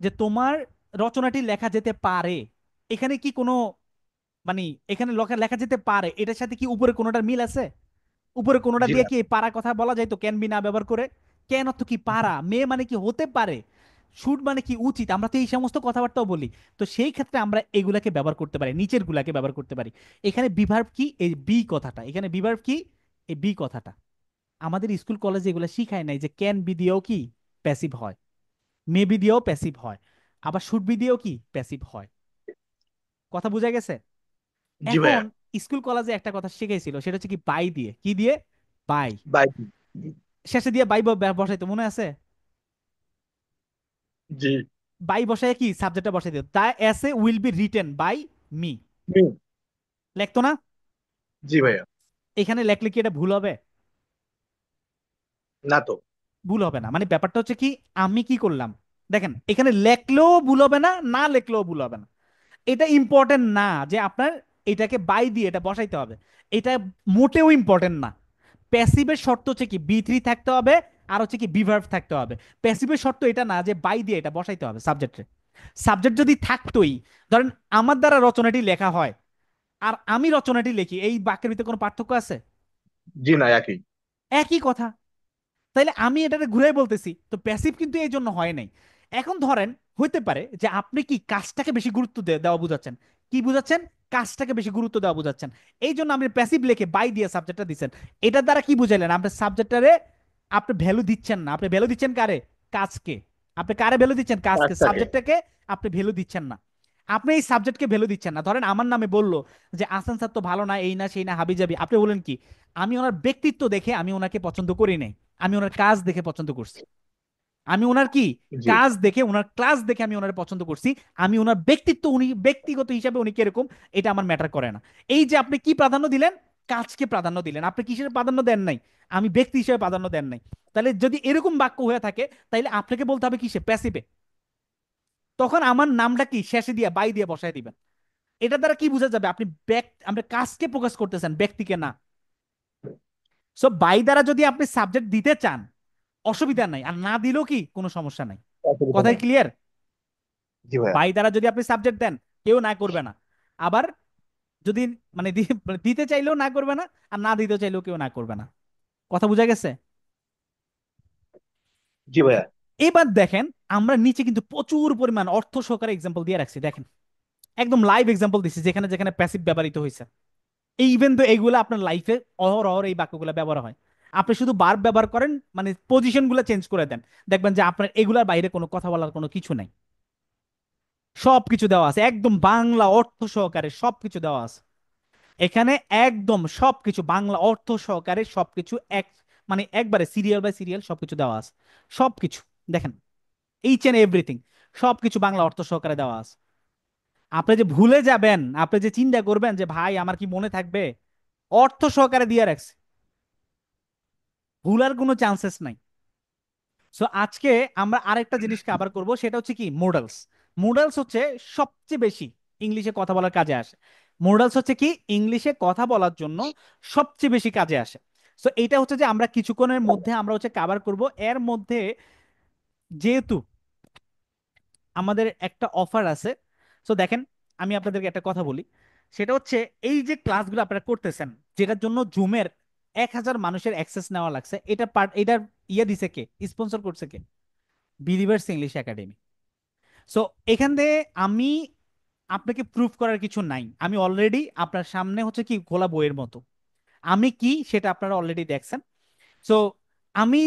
যে তোমার রচনাটি লেখা যেতে পারে, এখানে কি কোনো, মানে এখানে লেখা লেখা যেতে পারে এটার সাথে কি উপরে কোনোটার মিল আছে? উপরে কোনোটা জি দিয়ে না। কি পারা কথা বলা যায়? তো ক্যান বি না ব্যবহার করে। ক্যান অর্থ কি পারা, মে মানে কি হতে পারে, শুড মানে কি উচিত, আমরা তো এই সমস্ত কথাবার্তাও বলি। তো সেই ক্ষেত্রে আমরা এগুলাকে ব্যবহার করতে পারি, নিচের গুলাকে ব্যবহার করতে পারি। এখানে বিভার্ব কি, এই বি কথাটা, এখানে বিভার্ব কি এই বি কথাটা। আমাদের স্কুল কলেজে এগুলো শিখায় নাই যে ক্যান বি দিয়েও কি প্যাসিভ হয়, মে বি দিয়েও প্যাসিভ হয়, আবার শুড বি দিয়েও কি প্যাসিভ হয়। কথা বোঝা গেছে? জি এখন ভাইয়া। স্কুল কলেজে একটা কথা শিখাইছিল, সেটা হচ্ছে কি বাই দিয়ে, কি দিয়ে? বাই। বাই। শেষে দিয়ে বাই বসাইতো, মনে আছে? জি। বাই বসায় কি সাবজেক্টটা বসাই দিত, তা এসে will be written by me, me. লেখতো না? জি ভাইয়া। এখানে লেখলে কি এটা ভুল হবে? না তো। ভুল হবে না। মানে ব্যাপারটা হচ্ছে কি, আমি কি করলাম, দেখেন এখানে লেখলেও ভুল হবে না, না লেখলেও ভুল হবে না। এটা ইম্পর্টেন্ট না যে আপনার এটাকে বাই দিয়ে এটা বসাইতে হবে, এটা মোটেও ইম্পর্টেন্ট না। প্যাসিভের শর্ত হচ্ছে কি বি থ্রি থাকতে হবে, আর হচ্ছে কি বিভার্ভ থাকতে হবে। প্যাসিভের শর্ত এটা না যে বাই দিয়ে এটা বসাইতে হবে সাবজেক্টে। সাবজেক্ট যদি থাকতোই, ধরেন আমার দ্বারা রচনাটি লেখা হয় আর আমি রচনাটি লিখি, এই বাক্যের ভিতরে কোনো পার্থক্য আছে? জি না, একই। একই কথা। তাইলে আমি এটাকে ঘুরে বলতেছি, তো প্যাসিভ কিন্তু এই জন্য হয় নাই। এখন ধরেন হইতে পারে যে আপনি কি কাজটাকে বেশি গুরুত্ব দেওয়া বুঝাচ্ছেন, কি বুঝাচ্ছেন? কাজটাকে বেশি গুরুত্ব দেওয়া বুঝাচ্ছেন। এই জন্য আপনি প্যাসিভ লিখে বাই দিয়ে সাবজেক্টটা দিচ্ছেন। এটার দ্বারা কি বুঝাইলেন? আপনি সাবজেক্টটারে আপনি ভ্যালু দিচ্ছেন না, আপনি ভ্যালু দিচ্ছেন কারে? কাজকে। আপনি কারে ভ্যালু দিচ্ছেন? কাজকে। কাজটাকে। সাবজেক্টটাকে আপনি ভ্যালু দিচ্ছেন না। আপনি এই সাবজেক্টকে ভ্যালু দিচ্ছেন না। ধরেন আমার নামে বললো যে আসান স্যার তো ভালো না, এই না সেই না হাবি যাবি, আপনি বলেন কি? আমি ওনার ব্যক্তিত্ব দেখে আমি ওনাকে পছন্দ করি নাই, আমি ওনার কাজ দেখে পছন্দ করছি। আমি ওনার কি জি। কাজ দেখে, ওনার ক্লাস দেখে আমি ওনার পছন্দ করছি। আমি ওনার ব্যক্তিত্ব, উনি ব্যক্তিগত হিসাবে উনি কিরকম, এটা আমার ম্যাটার করে না। এই যে আপনি কি প্রাধান্য দিলেন? কাজকে প্রাধান্য দিলেন। আপনি কিসের প্রাধান্য দেন নাই? আমি ব্যক্তি হিসেবে প্রাধান্য দেন নাই। তাহলে যদি এরকম বাক্য হয়ে থাকে, তাহলে আপনাকে বলতে হবে কিসে? প্যাসিভে। তখন আমার নামটা কি শেষে দিয়ে বাই দিয়ে বসায় দিবেন। এটা দ্বারা কি বোঝা যাবে? আপনি আপনি কাজকে প্রকাশ করতেছেন, ব্যক্তিকে না। সো বাই দ্বারা যদি আপনি সাবজেক্ট দিতে চান, অসুবিধা নাই, আর না দিলেও কি কোনো সমস্যা নাই। অসুবিধা কথাই নেই। ক্লিয়ার? জি ভাইয়া। বাই দ্বারা যদি আপনি সাবজেক্ট দেন, কেউ না করবে না। আবার যদি মানে দিতে চাইলেও না করবে না, আর না দিতে চাইলেও কেউ না করবে না। কথা বোঝা গেছে? জি ভাইয়া। এবার দেখেন, আমরা নিচে কিন্তু প্রচুর পরিমাণ অর্থ সহকারে এক্সাম্পল দিয়ে রাখছি। দেখেন, একদম লাইভ এক্সাম্পল দিচ্ছি যেখানে যেখানে প্যাসিভ ব্যবহৃত হয়েছে। এই ইভেন তো এইগুলো আপনার লাইফে অহরহ এই বাক্যগুলো ব্যবহার হয়। আপনি শুধু বার্ব ব্যবহার করেন, মানে পজিশন গুলো চেঞ্জ করে দেন, দেখবেন যে আপনার এগুলার বাইরে কোনো কথা বলার কোনো কিছু নাই। সবকিছু দেওয়া আছে, একদম বাংলা অর্থ সহকারে সবকিছু দেওয়া আছে এখানে। একদম সবকিছু বাংলা অর্থ সহকারে সবকিছু মানে একবারে সিরিয়াল বাই সিরিয়াল সবকিছু দেওয়া আছে। সবকিছু দেখেন, এইচ এন্ড এভরিথিং, সবকিছু বাংলা অর্থ সহকারে দেওয়া আছে। আপনি যে ভুলে যাবেন, আপনি যে চিন্তা করবেন যে ভাই আমার কি মনে থাকবে, অর্থ সহকারে দিয়ে রাখছে, ভুলার কোনো চান্সেস নাই। সো আজকে আমরা আরেকটা জিনিস কভার করব, সেটা হচ্ছে কি মোডালস। মোডালস হচ্ছে সবচেয়ে বেশি ইংলিশে কথা বলার কাজে আসে। মোডালস হচ্ছে কি ইংলিশে কথা বলার জন্য সবচেয়ে বেশি কাজে আসে। সো এটা হচ্ছে যে আমরা কিছুক্ষণের মধ্যে আমরা হচ্ছে কভার করব। এর মধ্যে যেহেতু আমাদের একটা অফার আছে, সো দেখেন, আমি আপনাদেরকে একটা কথা বলি। সেটা হচ্ছে এই যে ক্লাসগুলো আপনারা করতেছেন, যেটার জন্য জুমের 1,000 মানুষের অ্যাক্সেস নেওয়া লাগছে, এটা পার্ট, এটার ইয়ে দিছে কে? স্পন্সর করছে কে? Believers English academy. সো এখান থেকে আমি আপনাকে প্রুফ করার কিছু নাই, আমি অলরেডি আপনার সামনে হচ্ছে কি খোলা বইয়ের মতো। আমি কি সেটা আপনারা অলরেডি দেখছেন। সো আমি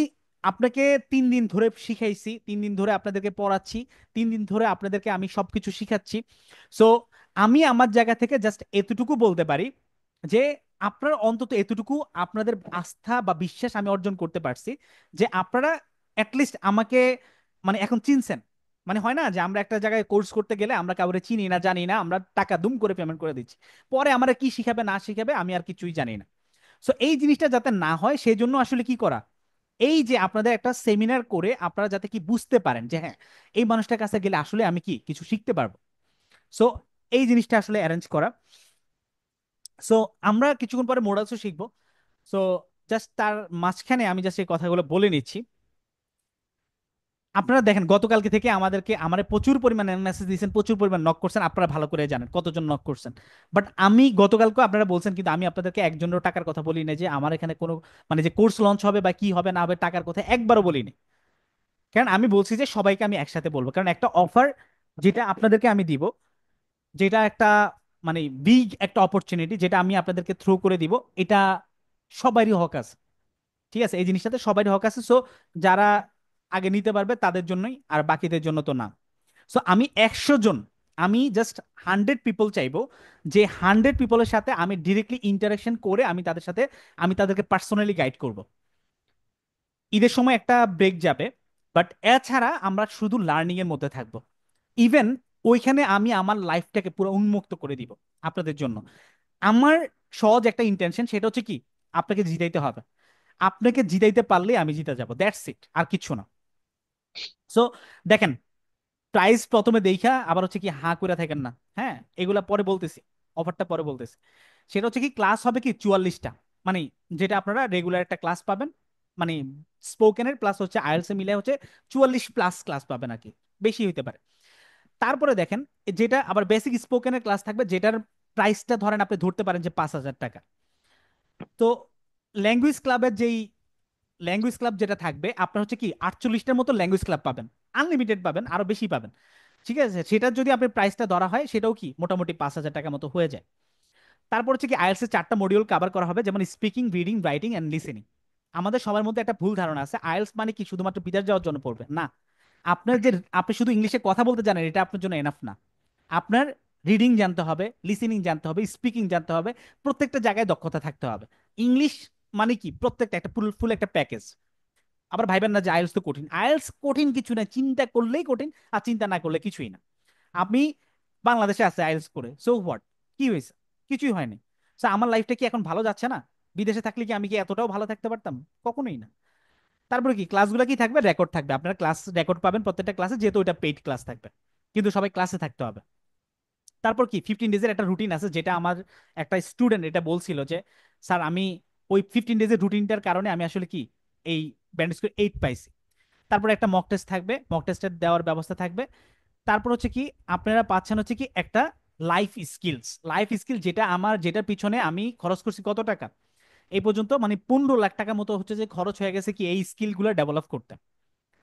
আপনাকে 3 দিন ধরে শিখাইছি, 3 দিন ধরে আপনাদেরকে পড়াচ্ছি, 3 দিন ধরে আপনাদেরকে আমি সবকিছু শিখাচ্ছি। সো আমি আমার জায়গা থেকে জাস্ট এতটুকু বলতে পারি যে আপনার অন্তত এতটুকু আপনাদের আস্থা বা বিশ্বাস আমি অর্জন করতে পারছি যে আপনারা অ্যাটলিস্ট আমাকে মানে এখন চিনছেন। মানে হয় না যে আমরা একটা জায়গায় কোর্স করতে গেলে আমরা কাউরে চিনি না জানি না, আমরা টাকা দুম করে পেমেন্ট করে দিচ্ছি, পরে আমরা কি শিখাবে না শিখাবে আমি আর কিছুই জানি না। সো এই জিনিসটা যাতে না হয় সেই জন্য আসলে কি করা, এই যে আপনাদের একটা সেমিনার করে আপনারা যাতে কি বুঝতে পারেন যে হ্যাঁ, এই মানুষটার কাছে গেলে আসলে আমি কি কিছু শিখতে পারবো। সো এই জিনিসটা আসলে অ্যারেঞ্জ করা। সো আমরা কিছুক্ষণ পরে মোডালসও শিখবো। সো জাস্ট তার মাঝখানে আমি জাস্ট এই কথাগুলো বলে নিচ্ছি। আপনারা দেখেন গতকালকে থেকে আমাদেরকে আমারে প্রচুর পরিমাণে মেসেজ দিয়েছেন, প্রচুর পরিমাণ নক করছেন, আপনারা ভালো করে জানেন কতজন নক করছেন। বাট আমি গতকালকে আপনারা বলছেন, কিন্তু আমি আপনাদেরকে একজনের টাকার কথা বলি না, যে আমার এখানে কোনো মানে যে কোর্স লঞ্চ হবে বা কি হবে না হবে টাকার কথা একবারও বলিনি। কারণ আমি বলছি যে সবাইকে আমি একসাথে বলবো, কারণ একটা অফার যেটা আপনাদেরকে আমি দিব, যেটা একটা মানে বিগ একটা অপরচুনিটি যেটা আমি আপনাদেরকে থ্রো করে দিব, এটা সবারই হক আছে। ঠিক আছে, এই জিনিসটাতে সবারই হক আছে। সো যারা আগে নিতে পারবে তাদের জন্যই, আর বাকিদের জন্য তো না। সো আমি 100 জন, আমি জাস্ট 100 পিপল চাইবো, যে 100 পিপলের সাথে আমি ডিরেক্টলি ইন্টারাকশন করে আমি তাদের সাথে আমি তাদেরকে পার্সোনালি গাইড করব। ঈদের সময় একটা ব্রেক যাবে, বাট এছাড়া আমরা শুধু লার্নিং এর মধ্যে থাকবো। ইভেন ওইখানে আমি আমার লাইফটাকে পুরো উন্মুক্ত করে দিব আপনাদের জন্য। আমার সহজ একটা ইন্টেনশন, সেটা হচ্ছে কি আপনাকে জিতাইতে হবে। আপনাকে জিতাইতে পারলে আমি জিতে যাব, দ্যাটস ইট, আর কিচ্ছু না। সো দেখেন, প্রাইস প্রথমে দেখা আবার হচ্ছে কি হাঁ করে থাকেন না। হ্যাঁ, এগুলা পরে বলতেছি, অফারটা পরে বলতেছি। সেটা হচ্ছে কি ক্লাস হবে কি 44টা, মানে যেটা আপনারা রেগুলার একটা ক্লাস পাবেন, মানে স্পোকেনের প্লাস হচ্ছে আইএলটিএস মিলে হচ্ছে 44+ ক্লাস পাবেন আর কি, বেশি হইতে পারে। তারপরে দেখেন, যেটা আবার বেসিক স্পোকেনের ক্লাস থাকবে, যেটার প্রাইসটা ধরেন আপনি ধরতে পারেন যে 5,000 টাকা। তো ল্যাঙ্গুয়েজ ক্লাবের যেই ল্যাঙ্গুয়েজ ক্লাব যেটা থাকবে, আপনার হচ্ছে কি 48টার মতো ল্যাঙ্গুয়েজ ক্লাব পাবেন, আনলিমিটেড পাবেন, আরো বেশি পাবেন। ঠিক আছে, সেটার যদি আপনি প্রাইসটা ধরা হয় সেটাও কি মোটামুটি 5,000 টাকা মতো হয়ে যায়। তারপর হচ্ছে কি আইএলটিএস এর 4টা মডিউল কভার করা হবে, যেমন speaking, reading, writing and listening. আমাদের সবার মধ্যে একটা ভুল ধারণা আছে আইএলটিএস মানে কি শুধুমাত্র বিদেশ যাওয়ার জন্য পড়বে, না। আপনার যে আপনি শুধু ইংলিশে কথা বলতে জানেন এটা আপনার জন্য এনাফ না। আপনার রিডিং জানতে হবে, লিসেনিং জানতে হবে, স্পিকিং জানতে হবে, প্রত্যেকটা জায়গায় দক্ষতা থাকতে হবে। ইংলিশ মানে কি প্রত্যেকটা একটা ফুল ফুল একটা প্যাকেজ। আবার ভাইবেন না যে আইএলটিএস তো কঠিন, আইএলটিএস কঠিন কিছু না, চিন্তা করলেই কঠিন, আর চিন্তা না করলে কিছুই না। আপনি বাংলাদেশে আছে আইএলটিএস করে, সো হোয়াট, কি হয়েছে? কিছুই হয়নি। So, আমার লাইফটা কি এখন ভালো যাচ্ছে না? বিদেশে থাকলে কি আমি কি এতটাও ভালো থাকতে পারতাম? কখনোই না। তারপরে কি ক্লাসগুলো কি থাকবে, রেকর্ড থাকবে, আপনারা ক্লাস রেকর্ড পাবেন প্রত্যেকটা ক্লাসে, যেহেতু ওটা পেইড ক্লাস থাকবে, কিন্তু সবাই ক্লাসে থাকতে হবে। তারপর কি 15 ডেজের একটা রুটিন আছে, যেটা আমার একটা স্টুডেন্ট এটা বলছিল যে স্যার আমি ওই 15 ডেজের রুটিনটার কারণে আমি আসলে কি এই ব্যান্ড স্কোর 8 পাইছি। তারপর একটা মক টেস্ট থাকবে, মক টেস্টের দেওয়ার ব্যবস্থা থাকবে। তারপর হচ্ছে কি আপনারা পাচ্ছেন হচ্ছে কি একটা লাইফ স্কিল, যেটা আমার যেটার পিছনে আমি খরচ করছি কত টাকা এই পর্যন্ত, মানে 15 লাখ টাকা মতো হচ্ছে যে খরচ হয়ে গেছে কি এই স্কিলগুলো ডেভেলপ করতে।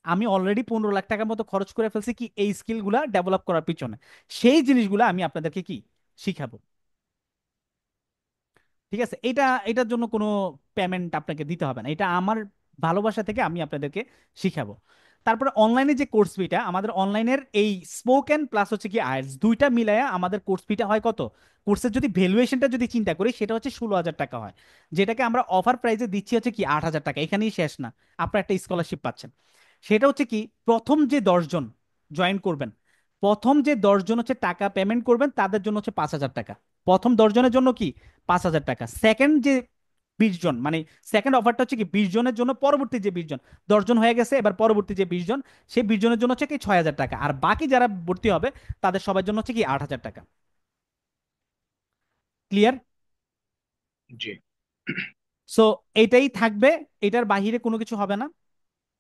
আমি অলরেডি 15 লাখ টাকা মতো খরচ করে ফেলছি কি এই স্কিলগুলা ডেভেলপ করার পিছনে। সেই জিনিসগুলো আমি আপনাদেরকে কি শিখাবো। ঠিক আছে, এটার জন্য কোনো পেমেন্ট আপনাকে দিতে হবে না, এটা আমার ভালোবাসা থেকে আমি আপনাদেরকে শিখাবো। তারপরে অনলাইনে যে কোর্স ফিটা, আমাদের অনলাইনের এই স্পোকেন প্লাস হচ্ছে কি আইএলটিএস দুইটা মিলায়া আমাদের কোর্স ফিটা হয় কত? কোর্সের যদি ভ্যালুয়েশনটা যদি চিন্তা করি সেটা হচ্ছে 16,000 টাকা হয়, যেটাকে আমরা অফার প্রাইসে দিচ্ছি হচ্ছে কি 8,000 টাকা। এখানেই শেষ না, আপনারা একটা স্কলারশিপ পাচ্ছেন। সেটা হচ্ছে কি প্রথম যে 10 জন জয়েন করবেন, প্রথম যে 10 জন হচ্ছে টাকা পেমেন্ট করবেন তাদের জন্য হচ্ছে 5,000 টাকা। প্রথম 10 জনের জন্য কি 5,000 টাকা। সেকেন্ড যে 20 জন, মানে সেকেন্ড অফারটা হচ্ছে কি 20 জনের জন্য, পরবর্তী যে 20 জন, 10 জন হয়ে গেছে, এবার পরবর্তী যে 20 জন, সেই 20 জনের জন্য হচ্ছে কি 6,000 টাকা, আর বাকি যারা ভর্তি হবে তাদের সবার জন্য হচ্ছে কি 8,000 টাকা। ক্লিয়ার? জি। সো এটাই থাকবে, এটার বাহিরে কোনো কিছু হবে না।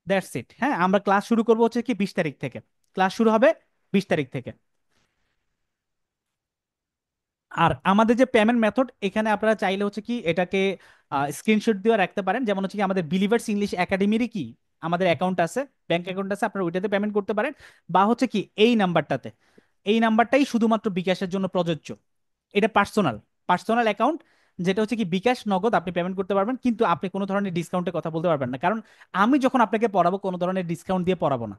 That's it. হ্যাঁ, আমরা ক্লাস শুরু করবো হচ্ছে কি 20 তারিখ থেকে, ক্লাস শুরু হবে 20 তারিখ থেকে। আর আমাদের যে পেমেন্ট মেথড, এখানে আপনারা চাইলে হচ্ছে কি এটাকে স্ক্রিনশট দিয়ে রাখতে পারেন, যেমন হচ্ছে কি আমাদের বিলিভার্স ইংলিশ একাডেমিরই কি আমাদের অ্যাকাউন্ট আছে, ব্যাংক অ্যাকাউন্ট আছে, আপনারা ওইটাতে পেমেন্ট করতে পারেন। বা হচ্ছে কি এই নাম্বারটাতে, এই নাম্বারটাই শুধুমাত্র বিকাশের জন্য প্রযোজ্য। এটা পার্সোনাল পার্সোনাল অ্যাকাউন্ট, যেটা হচ্ছে কি বিকাশ নগদ আপনি পেমেন্ট করতে পারবেন, কিন্তু আপনি কোনো ধরনের ডিসকাউন্টের কথা বলতে পারবেন না, কারণ আমি যখন আপনাকে পড়াবো কোনো ধরনের ডিসকাউন্ট দিয়ে পড়াবো না।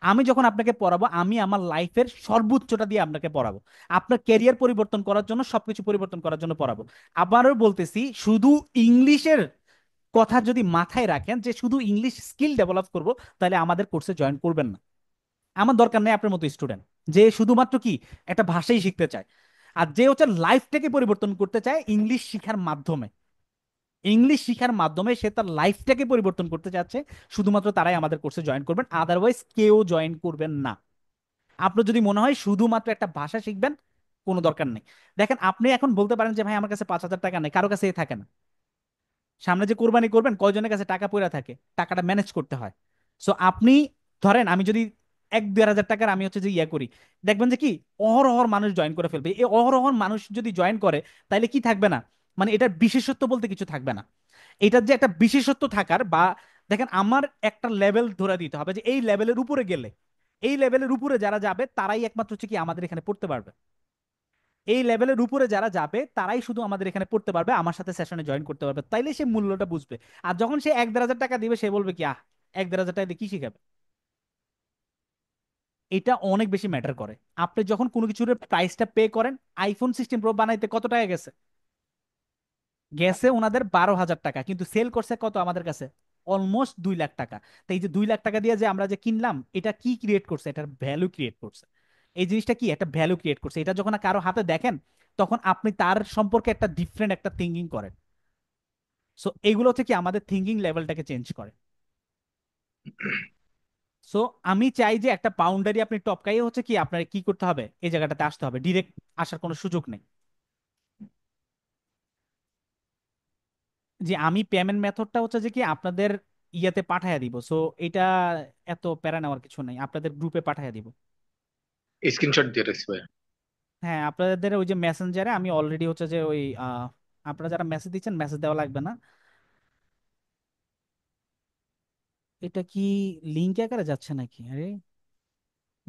আমি যখন আপনাকে পড়াবো আমি আমার লাইফের সর্বোচ্চটা দিয়ে আপনাকে পড়াবো। আপনার ক্যারিয়ার পরিবর্তন করার জন্য, সবকিছু পরিবর্তন করার জন্য পড়াবো। আবারও বলতেছি, শুধু ইংলিশের কথা যদি মাথায় রাখেন যে শুধু ইংলিশ স্কিল ডেভেলপ করব, তাহলে আমাদের কোর্সে জয়েন করবেন না। আমার দরকার নেই আপনার মতো স্টুডেন্ট যে শুধুমাত্র কি একটা ভাষাই শিখতে চায়, আর যে হচ্ছে লাইফটাকে পরিবর্তন করতে চায় ইংলিশ শিখার মাধ্যমে। ইংলিশ শিখার মাধ্যমে সে তার লাইফটাকে পরিবর্তন করতে চাচ্ছে, শুধুমাত্র তারাই আমাদের কোর্সে জয়েন করবেন, আদারওয়াইজ কেউ জয়েন করবেন না। আপনার যদি মনে হয় শুধুমাত্র একটা ভাষা শিখবেন, কোনো দরকার নেই। দেখেন, আপনি এখন বলতে পারেন যে ভাই আমার কাছে 5,000 টাকা নেই, কারো কাছে থাকে না। সামনে যে কোরবানি করবেন কয়জনের কাছে টাকা পড়ে থাকে, টাকাটা ম্যানেজ করতে হয়। সো আপনি ধরেন আমি যদি 1-2 হাজার টাকার আমি হচ্ছে যে ইয়া করি, দেখবেন যে কি অহরহ মানুষ জয়েন করে ফেলবে। এই অহরহ মানুষ যদি জয়েন করে তাহলে কি থাকবে না, মানে এটার বিশেষত্ব বলতে কিছু থাকবে না। এটার যে একটা বিশেষত্ব থাকার বা, দেখেন আমার একটা লেভেল ধরে দিতে হবে যে এই লেভেলের উপরে গেলে, এই লেভেলের উপরে যারা যাবে তারাই একমাত্র হচ্ছে কি আমাদের এখানে পড়তে পারবে। এই লেভেলের উপরে যারা যাবে তারাই শুধু আমাদের এখানে পড়তে পারবে, আমার সাথে সেশনে জয়েন করতে পারবে, তাইলে সে মূল্যটা বুঝবে। আর যখন সে 1-1.5 হাজার টাকা দিবে সে বলবে কি 1-1.5 হাজার টাকা দিয়ে কি শিখাবে। এটা অনেক বেশি ম্যাটার করে। আপনি যখন কোনো কিছুর প্রাইসটা পে করেন, আইফোন 16 প্রো বানাইতে কত টাকা গেছে? গেছে ওনাদের 12,000 টাকা, কিন্তু সেল করছে কত আমাদের কাছে? অলমোস্ট 2 লাখ টাকা। তো এই যে 2 লাখ টাকা দিয়ে যে আমরা যে কিনলাম, এটা কি ক্রিয়েট করছে? এটার ভ্যালু ক্রিয়েট করছে। এই জিনিসটা কি একটা ভ্যালু ক্রিয়েট করছে, এটা যখন কারো হাতে দেখেন তখন আপনি তার সম্পর্কে একটা ডিফারেন্ট একটা থিঙ্কিং করেন। সো এগুলো হচ্ছে কি আমাদের থিঙ্কিং লেভেলটাকে চেঞ্জ করে। সো আমি চাই যে একটা বাউন্ডারি আপনি টপকাইয়ে হচ্ছে কি আপনার কি করতে হবে, এই জায়গাটাতে আসতে হবে, ডিরেক্ট আসার কোনো সুযোগ নেই। যে আমি পেমেন্ট মেথডটা হচ্ছে যে কি আপনাদের ইয়াতে পাঠাইয়া দিব, সো এটা এত প্যারা নেওয়ার কিছু নেই, আপনাদের গ্রুপে পাঠাইয়া দিব। স্ক্রিনশট দিয়ে রাখছি ভাইয়া। হ্যাঁ, আপনাদের ওই যে মেসেঞ্জারে আমি অলরেডি হচ্ছে যে ওই আপনারা যারা মেসেজ দিচ্ছেন মেসেজ দেওয়া লাগবে না। এটা কি লিঙ্ক আকারে যাচ্ছে নাকি? আরে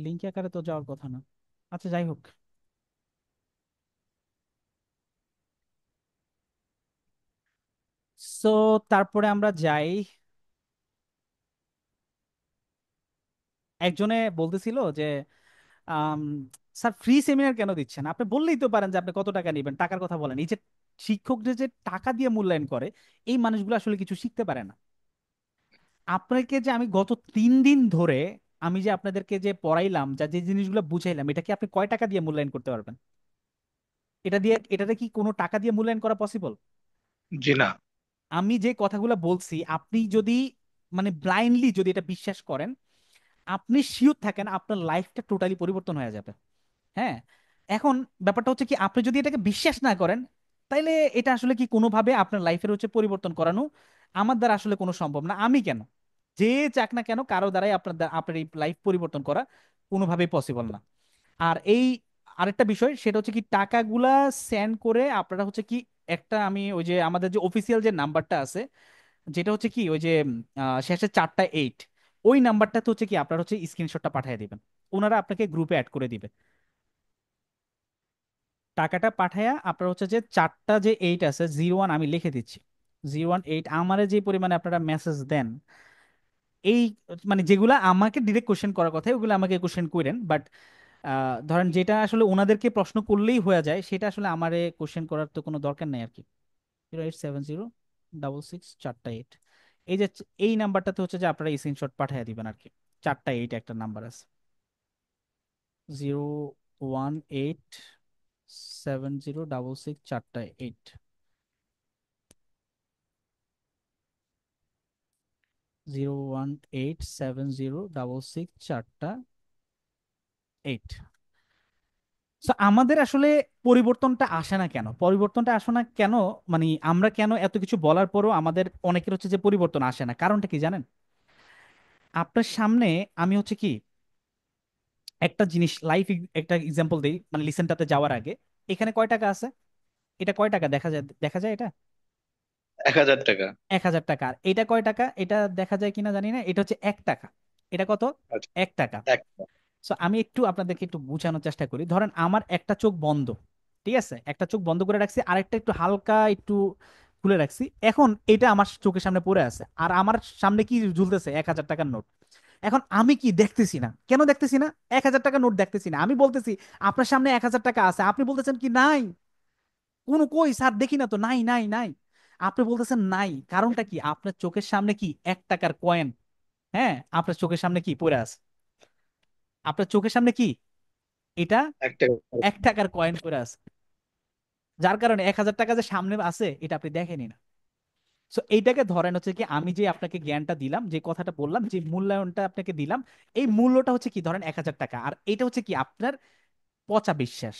লিঙ্ক আকারে তো যাওয়ার কথা না। আচ্ছা, যাই হোক। সো তারপরে আমরা যাই। একজনে বলতেছিল যে আম, স্যার ফ্রি সেমিনার কেন দিচ্ছেন? আপনি বললেই তো পারেন যে আপনি কত টাকা নেবেন, টাকার কথা বলেন। এই যে শিক্ষকদের যে টাকা দিয়ে মূল্যায়ন করে, এই মানুষগুলো আসলে কিছু শিখতে পারে না। আপনাকে যে আমি গত 3 দিন ধরে আমি যে আপনাদেরকে যে পড়াইলাম, যা যে জিনিসগুলো বুঝাইলাম, এটা কি আপনি কয় টাকা দিয়ে মূল্যায়ন করতে পারবেন? এটা দিয়ে, এটাতে কি কোনো টাকা দিয়ে মূল্যায়ন করা পসিবল? জি না। আমি যে কথাগুলো বলছি, আপনি যদি মানে ব্লাইন্ডলি যদি এটা বিশ্বাস করেন, আপনি শিওর থাকেন আপনার লাইফটা টোটালি পরিবর্তন হয়ে যাবে। হ্যাঁ। এখন ব্যাপারটা হচ্ছে কি, আপনি যদি এটাকে বিশ্বাস না করেন, তাইলে এটা আসলে কি কোনোভাবে আপনার লাইফের হচ্ছে পরিবর্তন করানো আমার দ্বারা আসলে কোনো সম্ভব না। আমি কেন, যে চাক না কেন, কারো দ্বারাই আপনার এই লাইফ পরিবর্তন করা কোনোভাবেই পসিবল না। আর এই আরেকটা বিষয়, সেটা হচ্ছে কি, টাকাগুলা সেন্ড করে আপনারা হচ্ছে কি, একটা আমি ওই যে আমাদের যে অফিসিয়াল যে নাম্বারটা আছে, যেটা হচ্ছে কি ওই যে শেষে 4টা 8, ওই নাম্বারটাতে হচ্ছে কি আপনার হচ্ছে স্ক্রিনশটটা পাঠিয়ে দিবেন। ওনারা আপনাকে গ্রুপে অ্যাড করে দিবে। টাকাটা পাঠায়া আপনার হচ্ছে যে 4টা যে 8 আছে, 01, আমি লিখে দিচ্ছি, 01 8, আমারে যে পরিমাণে আপনারা মেসেজ দেন, এই মানে যেগুলা আমাকে ডিরেক্ট কোশ্চেন করার কথা ওগুলো আমাকে কোশ্চেন করেন, বাট ধরেন যেটা আসলে ওনাদেরকে প্রশ্ন করলেই হয়ে যায়, সেটা আসলে আমারে কোশ্চেন করার তো কোনো দরকার নেই আর কি। 0870664 8, এই যে এই নাম্বারটাতে হচ্ছে যে আপনারা স্ক্রিনশট পাঠিয়ে দিবেন আর কি। 4টা 8 একটা নাম্বার আছে, 0187066 4টা 8, 0187066 4টা 8। তো আমাদের আসলে পরিবর্তনটা আসে না কেন, পরিবর্তনটা আসে না কেন, মানে আমরা কেন এত কিছু বলার পরও আমাদের অনেকের হচ্ছে যে পরিবর্তন আসে না, কারণটা কি জানেন? আপনার সামনে আমি হচ্ছে কি একটা জিনিস লাইফ, একটা এক্সাম্পল দিই, মানে লিসেনটাতে যাওয়ার আগে। এখানে কয় টাকা আছে? এটা কয় টাকা দেখা যায়, দেখা যায় এটা 1,000 টাকা। 1000 টাকা। আর এটা কয় টাকা, এটা দেখা যায় কিনা জানি না, এটা হচ্ছে 1 টাকা। এটা কত? আচ্ছা। 1 টাকা। একটা। সো আমি একটু আপনাদেরকে একটু বোঝানোর চেষ্টা করি। ধরেন আমার একটা চোখ বন্ধ, ঠিক আছে, একটা চোখ বন্ধ করে রাখছি, আরেকটা একটু হালকা একটু খুলে রাখছি। এখন এটা আমার চোখের সামনে পড়ে আছে, আর আমার সামনে কি ঝুলতেছে? 1000 টাকার নোট। এখন আমি কি দেখতেছি না? কেন দেখতেছি না? 1000 টাকার নোট দেখতেছি না। আমি বলতেছি আপনার সামনে 1000 টাকা আছে, আপনি বলতেছেন কি নাই। কোন কই স্যার, দেখি না তো, নাই নাই নাই। আপনি বলতেছেন নাই, কারণটা কি? আপনার চোখের সামনে কি 1 টাকার কয়েন? হ্যাঁ, আপনার চোখের সামনে কি পড়ে আছে? আপনার চোখের সামনে কি এটা? একটা। 1 টাকার কয়েন পড়ে আছে। যার কারণে 1000 টাকা যে সামনে আছে এটা আপনি দেখেনি না। সো এইটাকে ধরেন হচ্ছে কি, আমি যে আপনাকে জ্ঞানটা দিলাম, যে কথাটা বললাম, যে মূল্যায়নটা আপনাকে দিলাম, এই মূল্যটা হচ্ছে কি, ধরেন 1000 টাকা, আর এটা হচ্ছে কি আপনার পচা বিশ্বাস।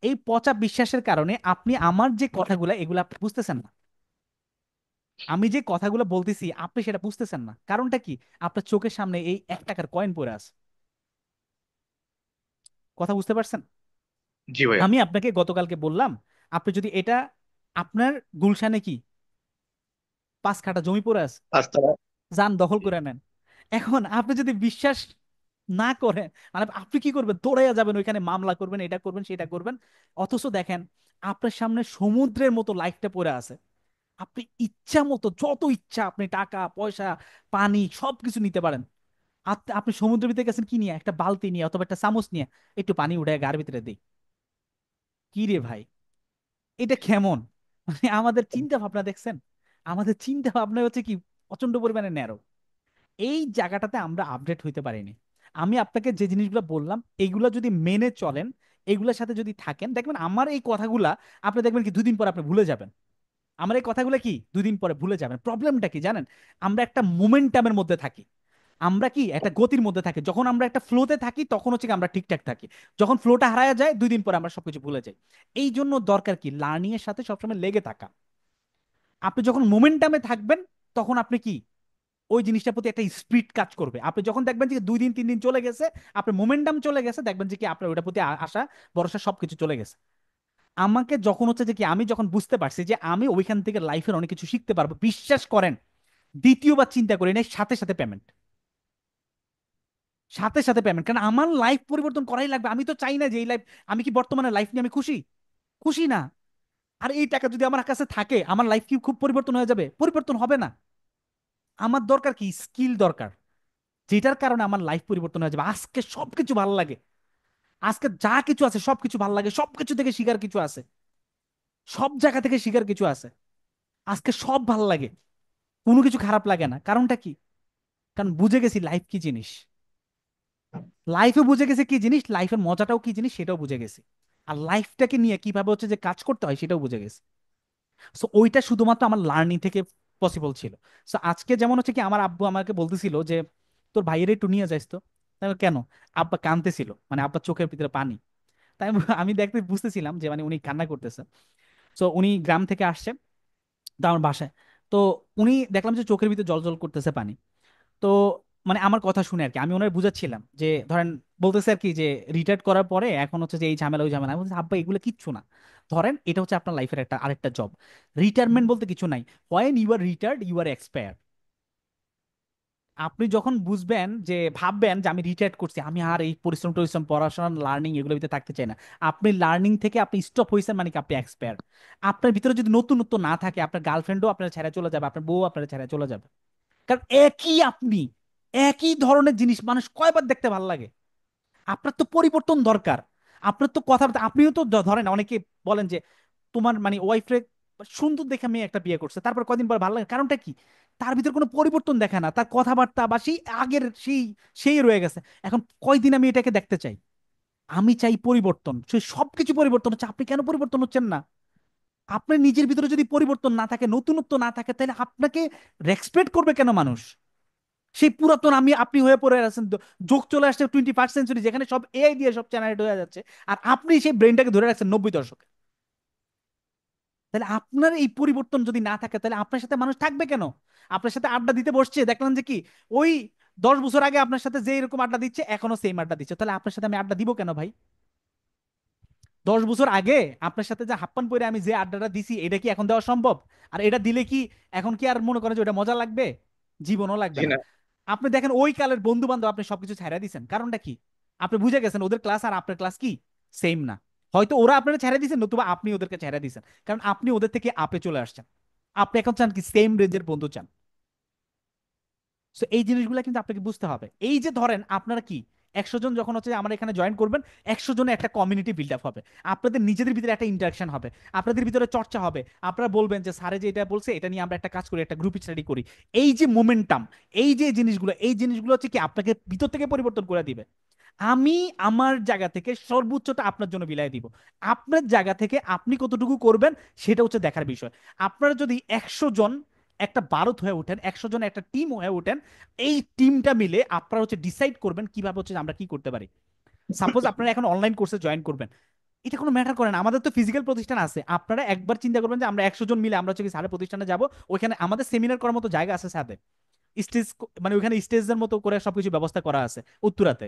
এই পচা বিশ্বাসের কারণে আপনি আমার যে কথাগুলো, এগুলো আপনি বুঝতেছেন না। আমি যে কথাগুলো বলতেছি আপনি সেটা বুঝতেছেন না, কারণটা কি? আপনার চোখের সামনে এই 1 টাকার কয়েন পড়ে আছে। কথা বুঝতে পারছেন? জি ভাইয়া। আমি আপনাকে গতকালকে বললাম, আপনি যদি এটা, আপনার গুলশানে কি 5 কাঠা জমি পড়ে আছে, পাঁচতলা। যান দখল করে নেন। এখন আপনি যদি বিশ্বাস না করেন, মানে আপনি কি করবেন? দৌড়াইয়া যাবেন ওইখানে, মামলা করবেন, এটা করবেন, সেটা করবেন। অথচ দেখেন আপনার সামনে সমুদ্রের মতো লাইফটা পড়ে আছে। আপনি ইচ্ছা মতো, যত ইচ্ছা আপনি টাকা পয়সা পানি সবকিছু নিতে পারেন। আপনি সমুদ্রের ভিতরে গেছেন কি নিয়ে? একটা বালতি নিয়ে অথবা একটা চামচ নিয়ে, একটু পানি উঠে গার ভিতরে দিই। কি রে ভাই, এটা কেমন? মানে আমাদের চিন্তা ভাবনা দেখছেন? আমাদের চিন্তা ভাবনা হচ্ছে কি প্রচন্ড পরিমাণে ন্যারো। এই জায়গাটাতে আমরা আপডেট হইতে পারিনি। আমি আপনাকে যে জিনিসগুলো বললাম, এইগুলা যদি মেনে চলেন, এইগুলোর সাথে যদি থাকেন, দেখবেন আমার এই কথাগুলা আপনি দেখবেন কি 2 দিন পর আপনি ভুলে যাবেন। আমার এই কথাগুলো কি 2 দিন পরে ভুলে যাবেন। প্রবলেমটা কি জানেন? আমরা একটা মোমেন্টামের মধ্যে থাকি, আমরা কি একটা গতির মধ্যে থাকি। যখন আমরা একটা ফ্লোতে থাকি তখন হচ্ছে কি আমরা ঠিকঠাক থাকি। যখন ফ্লোটা হারায় যায় 2 দিন পরে আমরা সবকিছু ভুলে যাই। এই জন্য দরকার কি লার্নিং এর সাথে সবসময় লেগে থাকা। আপনি যখন মোমেন্টামে থাকবেন, তখন আপনি কি ওই জিনিসটার প্রতি একটা স্পিড কাজ করবে। আপনি যখন দেখবেন যে 2 দিন 3 দিন চলে গেছে, আপনার মোমেন্টাম চলে গেছে, দেখবেন যে কি আপনার ওটার প্রতি আশা ভরসা সবকিছু চলে গেছে। আমাকে যখন হচ্ছে যে কি, আমি যখন বুঝতে পারছি যে আমি ওইখান থেকে লাইফের অনেক কিছু শিখতে পারবো, বিশ্বাস করেন দ্বিতীয়বার চিন্তা করি নাই, সাথে সাথে পেমেন্ট। সাথে সাথে পেমেন্ট, কারণ আমার লাইফ পরিবর্তন করাই লাগবে। আমি তো চাই না যে এই লাইফ, আমি কি বর্তমানে লাইফ নিয়ে আমি খুশি? খুশি না। আর এই টাকা যদি আমার কাছে থাকে, আমার লাইফ কি খুব পরিবর্তন হয়ে যাবে? পরিবর্তন হবে না। আমার দরকার কি? স্কিল দরকার, যেটার কারণে আমার লাইফ পরিবর্তন হয়ে যাবে। আজকে সবকিছু ভালো লাগে, আজকে যা কিছু আছে সবকিছু ভালো লাগে, সবকিছু থেকে শিখার কিছু আছে, সব জায়গা থেকে শিখার কিছু আছে। আজকে সব ভালো লাগে, কোনো কিছু খারাপ লাগে না। কারণটা কি? কারণ বুঝে গেছি লাইফ কি জিনিস। লাইফে বুঝে গেছে কি জিনিস, লাইফের মজাটাও কি জিনিস সেটাও বুঝে গেছি। আর লাইফটাকে নিয়ে কিভাবে হচ্ছে যে কাজ করতে হয় সেটাও বুঝে গেছি। সো ওইটা শুধুমাত্র আমার লার্নিং থেকে পসিবল ছিল। সো আজকে যেমন হচ্ছে কি, আমার আব্বু আমাকে বলতেছিল যে তোর ভাইয়ের একটু নিয়ে যাইস তো। তাই আমি বললাম, কেন? আব্বা কাঁদতেছিল, মানে আব্বার চোখের ভিতরে পানি। তাই আমি দেখতে বুঝতেছিলাম যে মানে উনি কান্না করতেছে। সো উনি গ্রাম থেকে আসছে তো আমার বাসায়। তো উনি দেখলাম যে চোখের ভিতরে জল জল করতেছে পানি। তো মানে আমার কথা শুনে আর কি আমি ওনার বুঝাচ্ছিলাম যে ধরেন, বলতেছে আর কি যে রিটায়ার্ড করার পরে এখন হচ্ছে যে এই ঝামেলা ওই ঝামেলা। আমি বলছি, আব্বা এগুলো কিচ্ছু না। ধরেন এটা হচ্ছে আপনার লাইফের একটা আরেকটা জব। রিটায়ারমেন্ট বলতে কিছু নাই। When you are retired you are expire. আপনি যখন বুঝবেন যে ভাববেন যে আমি রিটায়ার্ড করছি, আমি আর এই পরিশ্রম টরিশ্রম পড়াশোনা লার্নিং এগুলোর ভিতরে থাকতে চাই না। আপনি লার্নিং থেকে আপনি স্টপ হয়েছেন, মানে কি আপনি এক্সপায়ার। আপনার ভিতরে যদি নতুনত্ব না থাকে, আপনার গার্লফ্রেন্ডও আপনার ছেড়ে চলে যাবে, আপনার বউ আপনার ছেড়ে চলে যাবে। কারণ একই আপনি, একই ধরনের জিনিস মানুষ কয়বার দেখতে ভালো লাগে? আপনার তো পরিবর্তন দরকার। আপনার তো কথাবার্তা, আপনিও তো ধরেন অনেকে বলেন যে তোমার মানে ওয়াইফরে সুন্দর দেখে মেয়ে একটা বিয়ে করছে, তারপর কয়দিন পর ভালো লাগে, কারণটা কি? তার ভিতর কোনো পরিবর্তন দেখা না, তার কথাবার্তা বা সেই আগের সেই সেই রয়ে গেছে। এখন কয়দিন আমি এটাকে দেখতে চাই? আমি চাই পরিবর্তন, সেই সবকিছু পরিবর্তন হচ্ছে, আপনি কেন পরিবর্তন হচ্ছেন না? আপনার নিজের ভিতরে যদি পরিবর্তন না থাকে, নতুনত্ব না থাকে, তাহলে আপনাকে রেসপেক্ট করবে কেন মানুষ? সেই পুরাতন আমি আপনি হয়ে পড়ে আছেন তো। যোগ চলে আসছে 21st সেঞ্চুরি, যেখানে সব এআই দিয়ে সব জেনারেট হয়ে যাচ্ছে। আর আপনি সেই ব্রেনটাকে ধরে রাখছেন 90 দশকে। তাহলে আপনার এই পরিবর্তন যদি না থাকে, তাহলে আপনার সাথে মানুষ থাকবে কেন? আপনার সাথে আড্ডা দিতে বসছে, দেখলেন যে কি ওই 10 বছর আগে আপনার সাথে যে এরকম আড্ডা দিচ্ছে এখনো সেম আড্ডা দিচ্ছে, তাহলে আপনার সাথে আমি আড্ডা দিব কেন ভাই? 10 বছর আগে আপনার সাথে যে হাপ্পান পরে আমি যে আড্ডাটা দিছি, এটা কি এখন দেওয়া সম্ভব? আর এটা দিলে কি এখন কি আর মনে করেন যে ওটা মজা লাগবে? জীবনও লাগবে জি না। না। আপনি দেখেন ওই কালের বন্ধু বান্ধব আপনি সবকিছু ছেড়ে দিছেন, কারণটা কি? আপনি বুঝে গেছেন ওদের ক্লাস আর আপনার ক্লাস কি সেম না। হয়তো ওরা আপনারা ছেড়ে দিয়েছেন, নতুবা আপনি ওদেরকে ছেড়ে দিয়েছেন, কারণ আপনি ওদের থেকে আপে চলে আসছেন। আপনি এখন চান কি সেম রেঞ্জের বন্ধু চান। সো এই জিনিসগুলো কিন্তু আপনাকে বুঝতে হবে। এই যে ধরেন আপনারা কি 100 জন যখন হচ্ছে আমার এখানে জয়েন করবেন, 100 জনের একটা কমিউনিটি বিল্ড আপ হবে। আপনাদের নিজেদের ভিতরে একটা ইন্টারাকশন হবে, আপনাদের ভিতরে চর্চা হবে। আপনারা বলবেন যে স্যারে যে এটা বলছে এটা নিয়ে আমরা একটা কাজ করি, একটা গ্রুপ স্টাডি করি। এই যে মোমেন্টাম, এই যে জিনিসগুলো, এই জিনিসগুলো হচ্ছে কি আপনাকে ভিতর থেকে পরিবর্তন করে দিবে। আমি আমার জায়গা থেকে সর্বোচ্চটা আপনার জন্য বিলাই দিব। আপনার জায়গা থেকে আপনি কতটুকু করবেন সেটা হচ্ছে দেখার বিষয়। আপনারা যদি 100 জন একটা বারত হয়ে ওঠেন, 100 জন একটা টিম হয়ে ওঠেন, এই টিমটা মিলে আপনারা হচ্ছে ডিসাইড করবেন কিভাবে হচ্ছে আমরা কি করতে পারি। সাপোজ আপনারা এখন অনলাইন কোর্সে জয়েন করবেন, এটা কোনো ম্যাটার করে না, আমাদের তো ফিজিক্যাল প্রতিষ্ঠান আছে। আপনারা একবার চিন্তা করবেন যে আমরা 100 জন মিলে আমরা হচ্ছে কি স্যারের প্রতিষ্ঠানে যাব, ওইখানে আমাদের সেমিনার করার মতো জায়গা আছে সাথে, স্টেজ, মানে ওইখানে স্টেজের মতো করে সবকিছু ব্যবস্থা করা আছে উত্তরাতে।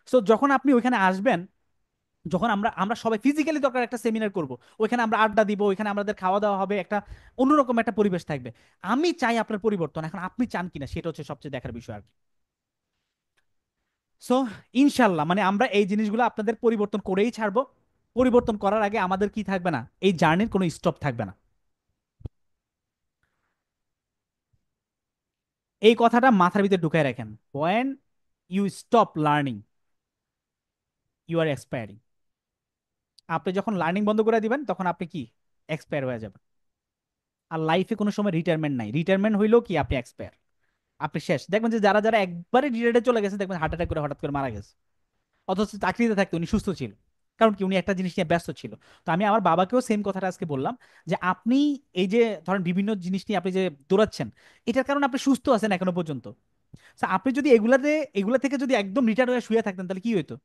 সো যখন আপনি ওইখানে আসবেন, যখন আমরা আমরা সবাই ফিজিক্যালি দরকার একটা সেমিনার করব, ওইখানে আমরা আড্ডা দিব, ওইখানে আমাদের খাওয়া দাওয়া হবে, একটা অন্যরকম একটা পরিবেশ থাকবে। আমি চাই আপনার পরিবর্তন, এখন আপনি চান কিনা সেটা হচ্ছে সবচেয়ে দেখার বিষয় আর কি। সো ইনশাল্লাহ মানে আমরা এই জিনিসগুলো আপনাদের পরিবর্তন করেই ছাড়বো। পরিবর্তন করার আগে আমাদের কি থাকবে না, এই জার্নির কোনো স্টপ থাকবে না। এই কথাটা মাথার ভিতরে ঢুকাই রাখেন। when you stop learning you are expiring। আপনি যখন লার্নিং বন্ধ করে দিবেন তখন আপনি কি এক্সপায়ার হয়ে যাবেন। আর লাইফে কোনো সময় রিটায়ারমেন্ট নাই, রিটায়ারমেন্ট হইলেও কি আপনি এক্সপায়ার, আপনি শেষ। দেখবেন যে যারা যারা একবারে রিটায়ার্ডে চলে গেছে, দেখবেন হার্ট অ্যাটাক করে হঠাৎ করে মারা গেছে, অথচ চাকরিতে থাকতে উনি সুস্থ ছিল। কারণ কি? উনি একটা জিনিস নিয়ে ব্যস্ত ছিল। তো আমি আমার বাবাকেও সেম কথাটা আজকে বললাম, যে আপনি এই যে ধরেন বিভিন্ন জিনিস নিয়ে আপনি যে দৌড়াচ্ছেন, এটার কারণে আপনি সুস্থ আছেন এখনো পর্যন্ত। তো আপনি যদি এগুলা থেকে যদি একদম রিটায়ার হয়ে শুয়ে থাকতেন, তাহলে কি হইতো?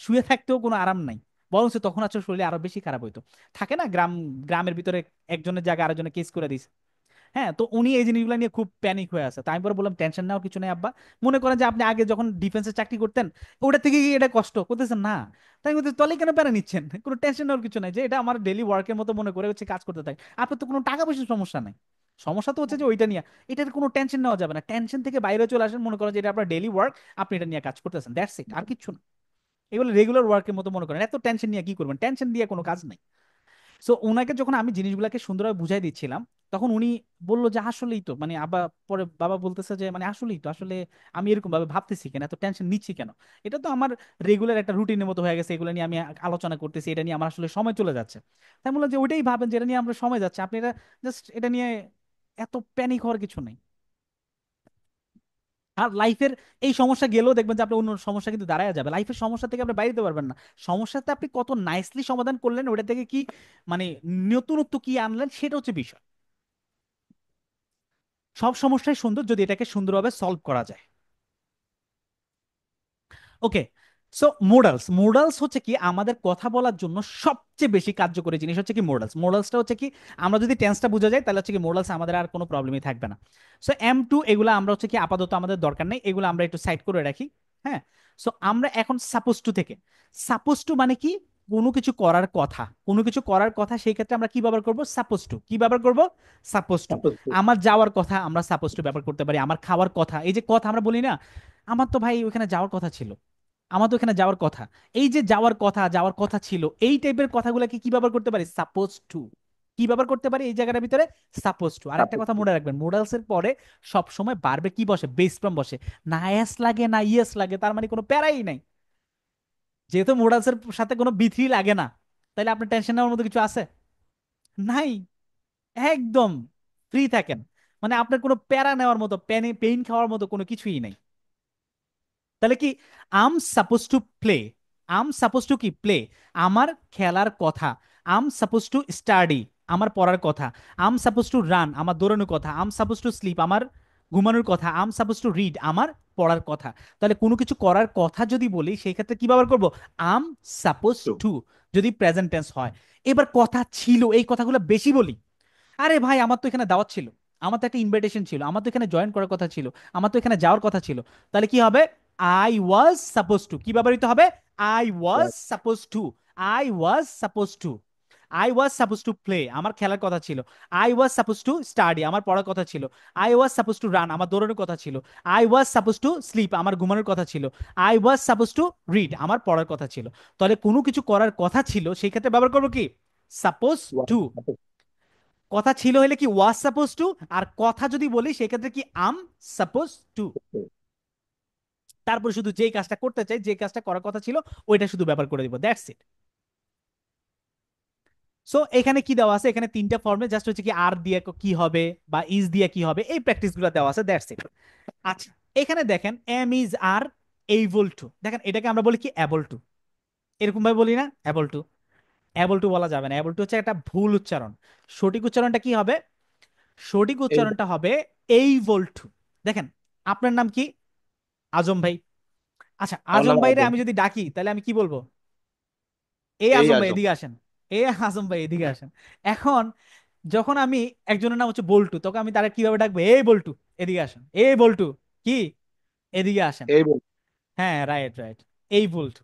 শুয়ে থাকতেও কোনো আরাম নাই, বরং তখন আসলে শরীরে আরো বেশি খারাপ হইতো। থাকে না গ্রামের ভিতরে একজনের জায়গায় আরেকজনের কেস করে দিছে। হ্যাঁ, তো উনি এই জিনিসগুলো নিয়ে খুব প্যানিক হয়ে আছে। তাই আমি পরে বললাম টেনশন নাও কিছু নেই আব্বা। মনে করেন যে আপনি আগে যখন ডিফেন্সে চাকরি করতেন, ওটা থেকে কি এটা কষ্ট করতেছেন না? তাই বলতে তলে কেন প্যারা নিচ্ছেন? কোনো টেনশন নেওয়ার কিছু নাই, যে এটা আমার ডেলি ওয়ার্কের মতো মনে করে হচ্ছে কাজ করতে থাকি। আপনার তো কোনো টাকা পয়সার সমস্যা নাই। সমস্যা তো হচ্ছে যে ওইটা নিয়ে, এটার কোনো টেনশন নেওয়া যাবে না, টেনশন থেকে বাইরে চলে আসেন, মনে করেন যে এটা আপনার ডেইলি ওয়ার্ক, আপনি এটা নিয়ে কাজ করতেছেন, দ্যাটস ইট, আর কিচ্ছু না। এগুলো রেগুলার ওয়ার্কের মতো মনে করেন, এত টেনশন নিয়ে কি করবেন, টেনশন দিয়ে কোনো কাজ নাই। সো ওনাকে যখন আমি জিনিসগুলোকে সুন্দরভাবে বুঝাই দিচ্ছিলাম, তখন উনি বললো যে আসলেই তো, মানে আবার পরে বাবা বলতেছে যে মানে আসলেই তো, আসলে আমি এরকম ভাবে ভাবতেছি কেন, এত টেনশন নিচ্ছি কেন, এটা তো আমার রেগুলার একটা রুটিনের মতো হয়ে গেছে, এগুলো নিয়ে আমি আলোচনা করতেছি, এটা নিয়ে আমার আসলে সময় চলে যাচ্ছে। তাই বললাম যে ওইটাই ভাবেন, যেটা নিয়ে আমরা সময় যাচ্ছে, আপনি এটা জাস্ট এটা নিয়ে এত প্যানিক হওয়ার কিছু নেই। আর লাইফের এই সমস্যা গেলেও দেখবেন যে আপনার অন্য সমস্যা কিন্তু দাঁড়ায় যাবে, লাইফের সমস্যা থেকে আপনি বাইরে যেতে পারবেন না। সমস্যাতে আপনি কত নাইসলি সমাধান করলেন, ওটা থেকে কি মানে নতুনত্ব কি আনলেন, সেটা হচ্ছে বিষয়। সব সমস্যাই সুন্দর যদি এটাকে সুন্দরভাবে সলভ করা যায়। ওকে। সো মোডালস, মোডালস হচ্ছে কি আমাদের কথা বলার জন্য সবচেয়ে বেশি কার্যকরী জিনিস হচ্ছে কি মোডালস। মোডালসটা হচ্ছে কি, আমরা যদি টেন্সটা বোঝা যায় তাহলে হচ্ছে কি মোডালস আমাদের আর কোনো প্রবলেমই থাকবে না। সো M2 এগুলো আমরা হচ্ছে কি আপাতত আমাদের দরকার নেই, এগুলো আমরা একটু সাইড করে রাখি। হ্যাঁ। সো আমরা এখন সাপোজ টু থেকে, সাপোজ টু মানে কি, কোনো কিছু করার কথা, কোনো কিছু করার কথা, সেই ক্ষেত্রে আমরা কি ব্যবহার করব, সাপোজ টু। কি ব্যবহার করব, সাপোজ টু। Suppose two. আমার যাওয়ার কথা আমরা সাপোজ টু ব্যবহার করতে পারি, আমার খাওয়ার কথা, এই যে কথা আমরা বলি না, আমার তো ভাই ওখানে যাওয়ার কথা ছিল, আমার তো এখানে যাওয়ার কথা, এই যে যাওয়ার কথা, যাওয়ার কথা ছিল, এই টাইপের কথাগুলোকে কি ব্যবহার করতে পারি, সাপোজ টু। কি ব্যবহার করতে পারি এই জায়গাটার ভিতরে, সাপোজ টু। আর একটা সাপোজ কথা টু। মনে রাখবেন, মোডালস এর পরে সব সময় বারবে কি বসে, বেস ফর্ম বসে। না এস লাগে না ইয়েস লাগে, তার মানে কোনো প্যারাই নাই। যেহেতু মোডালস এর সাথে কোনো বি3 লাগে না, তাহলে আপনার টেনশন নেওয়ার মতো কিছু আছে? নাই। একদম ফ্রি থাকেন, মানে আপনার কোনো প্যারা নেওয়ার মতো, পেইন খাওয়ার মতো কোনো কিছুই নাই। তাহলে কি, I'm suppose to play, I'm suppose to কি প্লে, আমার খেলার কথা, আম সাপোজ টু স্টাডি, আমার পড়ার কথা, আম সাপোজ টু রান, আমার দৌড়ানোর কথা, আম সাপোজ টু স্লিপ, আমার ঘুমানোর কথা, আম সাপোজ টু রিড, আমার পড়ার কথা। তাহলে কোনো কিছু করার কথা যদি বলি সেই ক্ষেত্রে কি ব্যবহার করব, আম সাপোজ টু। টু, যদি প্রেজেন্ট টেন্স হয়। এবার কথা ছিল, এই কথাগুলো বেশি বলি, আরে ভাই আমার তো এখানে দাওয়াত ছিল, আমার তো একটা ইনভাইটেশন ছিল, আমার তো এখানে জয়েন করার কথা ছিল, আমার তো এখানে যাওয়ার কথা ছিল। তাহলে কি হবে, আই ওয়াজ সাপোজ টু, কি ব্যবহৃত হবে, I was suppose two, I was suppose two. I was suppose to play, আমার খেলার কথা ছিল। I was suppose to study, আমার পড়ার কথা ছিল। I was suppose to run, আমার দৌড়ানোর কথা ছিল। I was suppose to sleep, আমার ঘুমানোর কথা ছিল। I was suppose to read, আমার পড়ার কথা ছিল। তাহলে কোনো কিছু করার কথা ছিল, সেই ক্ষেত্রে ব্যবহার করবো কি, সাপোজ টু। কথা ছিল হলে কি ওয়াজ সাপোজ টু, আর কথা যদি বলি সেক্ষেত্রে কি আম সাপোজ টু। তারপরে শুধু যেই কাজটা করতে চাই, যে কাজটা করার কথা ছিল, ওইটা শুধু ব্যবহার করে দিব, দ্যাটস ইট। সো এখানে কি দেওয়া আছে, এখানে তিনটা ফর্মে, জাস্ট হচ্ছে কি আর দিয়ে কি হবে বা ইজ দিয়ে কি হবে, এই প্র্যাকটিস গুলো দেওয়া আছে, দ্যাটস ইট। আচ্ছা, এখানে দেখেন am is are able to, দেখেন এটাকে আমরা বলি কি অ্যাবল টু, এরকম ভাবে বলি না, অ্যাবল টু। অ্যাবল টু বলা যাবে না, অ্যাবল টু হচ্ছে একটা ভুল উচ্চারণ। সঠিক উচ্চারণটা কি হবে, সঠিক এই উচ্চারণটা হবে এই ভোল্টু। দেখেন, আপনার নাম কি, আজম ভাই। আচ্ছা, আমার আজম নাম ভাইরে আজম। আমি যদি ডাকি তাহলে আমি কি বলবো, এই এই আজম ভাই আজম। এদিকে আসেন, এই আজম ভাই এদিকে আসেন। এখন যখন আমি, একজনের নাম হচ্ছে বল্টু, তখন আমি তারা কিভাবে ডাকবো, এই বল্টু এদিকে আসেন, এই বল্টু, কি এদিকে আসেন। এই বল। হ্যাঁ, রাইট রাইট, এই বল্টু।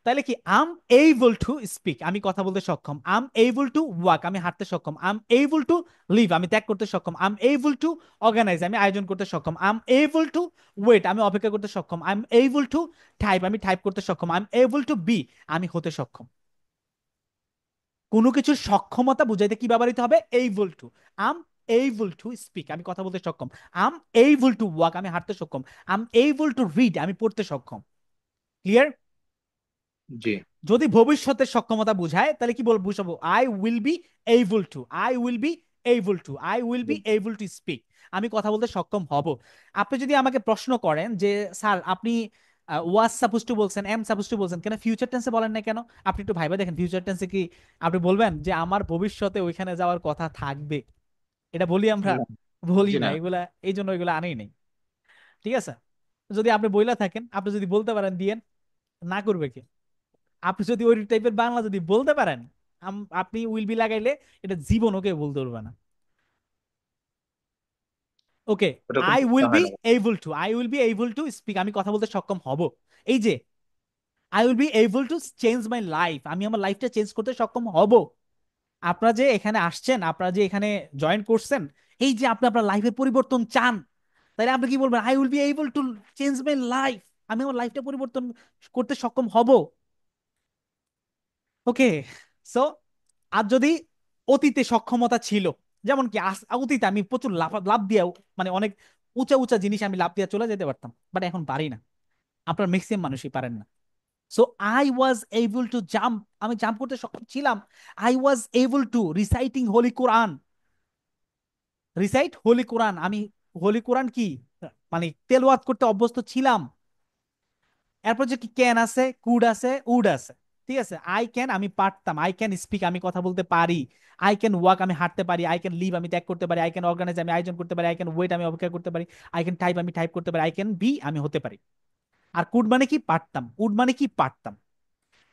তাহলে কি আম এইবল টু স্পিক, আমি কথা বলতে সক্ষম। আম এইবল টু ওয়াক, আমি হাঁটতে সক্ষম। আম এইবল টু লিভ, আমি ত্যাগ করতে সক্ষম। আম এইবল টু অর্গানাইজ, আমি আয়োজন করতে সক্ষম। আম এইবল টু ওয়েট, আমি অপেক্ষা করতে সক্ষম। I am able to type, আমি টাইপ করতে সক্ষম। I am able to be, আমি হতে সক্ষম। কোনো কিছুর সক্ষমতা বুঝাইতে কি ব্যবহৃত হবে, able to. Am able to speak, আমি কথা বলতে সক্ষম। আম এইবল টু ওয়াক, আমি হাঁটতে সক্ষম। আম এইবল টু রিড, আমি পড়তে সক্ষম। ক্লিয়ার? জি। যদি ভবিষ্যতের সক্ষমতা বুঝায় তাহলে কি বুঝাবো, I will be able two, I will be able two, I will be able to speak, আমি কথা বলতে সক্ষম হব। আপনি যদি আমাকে প্রশ্ন করেন যে স্যার আপনি ওয়াজ সাপোজ টু বলছেন, এম সাপোজ টু বলছেন, কেন ফিউচার টেন্সে বলেন না কেন, আপনি একটু ভাইবা দেখেন, ফিউচার টেন্সে কি আপনি বলবেন যে আমার ভবিষ্যতে ওইখানে যাওয়ার কথা থাকবে, এটা বলি আমরা? না। বলি জি না না। এগুলা, এই জন্য এগুলা আনেই নেই। ঠিক আছে? যদি আপনি বইলা থাকেন, আপনি যদি বলতে পারেন দিয়েন, না করবে কি? আপনি যদি ওই টাইপের বাংলা যদি বলতে পারেন, আপনি উইল বি লাগাইলে এটা জীবন ওকে বলতে পারবে না। ওকে। ওটা কোনো আই সমস্যা উইল বি হয় না। Able to, I will be able to speak, আমি কথা বলতে সক্ষম হব। এই যে I will be able to change my life, আমি আমার লাইফটা চেঞ্জ করতে সক্ষম হব। আপনারা যে এখানে আসছেন, আপনারা যে এখানে জয়েন করছেন, এই যে আপনি আপনার লাইফের পরিবর্তন চান, তাহলে আপনি কি বলবেন? I will be able to change my life. আমি আমার লাইফটা পরিবর্তন করতে সক্ষম হব। ওকে। সো আর যদি অতীতে সক্ষমতা ছিল, যেমন কি অতীতে আমি প্রচুর লাফ লাফ দিয়ে, মানে অনেক উঁচা উঁচা জিনিস আমি লাফ দিয়ে চলে যেতে পারতাম, বাট এখন পারি না। আপনার ম্যাক্সিমাম মানুষই পারেন না। So I was able to jump, আমি জাম্প করতে সক্ষম ছিলাম। I was able to reciting holy Quran, recite holy Quran, আমি হোলি কোরআন কি মানে তেলাওয়াত করতে অভ্যস্ত ছিলাম। এরপর যে কি ক্যান আছে, কুড আছে, উড আছে। ঠিক আছে, আই ক্যান আমি পারতাম, আই ক্যান স্পিক আমি কথা বলতে পারি, আই ক্যান ওয়াক আমি হাঁটতে পারি, আই ক্যান লিভ আমি ত্যাগ করতে পারি, আই ক্যান অর্গানাইজ আমি আয়োজন করতে পারি, আই ক্যান ওয়েট আমি অপেক্ষা করতে পারি, আই ক্যান টাইপ আমি টাইপ করতে পারি, আই ক্যান বি আমি হতে পারি। আর কুড মানে কি পারতাম, উড মানে কি পারতাম।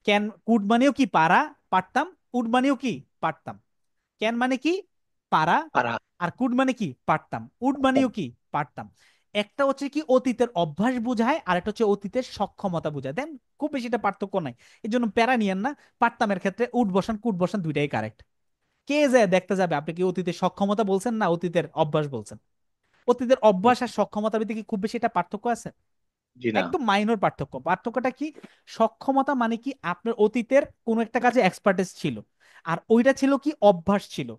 ক্যান কুড মানেও কি পারা, পারতাম। উড মানেও কি পারতাম। ক্যান মানে কি পারা, পারা। আর কুড মানে কি পারতাম। উড মানেও কি পারতাম। একটা হচ্ছে কি অতীতের অভ্যাস বোঝায়, আর একটা হচ্ছে অতীতের সক্ষমতা বোঝায়। দেন খুব বেশি এটা পার্থক্য নাই, এই জন্য প্যারা নিয়েন না। পারতামের ক্ষেত্রে উড বসান কুড বসান, দুইটাই কারেক্ট। কে যায় দেখতে যাবে আপনি কি অতীতের সক্ষমতা বলছেন না অতীতের অভ্যাস বলছেন? অতীতের অভ্যাস আর সক্ষমতার ভিতরে কি খুব বেশি এটা পার্থক্য আছে? জি না। একদম মাইনর পার্থক্য। পার্থক্যটা কি? সক্ষমতা মানে কি আপনার অতীতের কোন একটা কাজে এক্সপার্টিস ছিল, আর ওইটা ছিল কি অভ্যাস ছিল।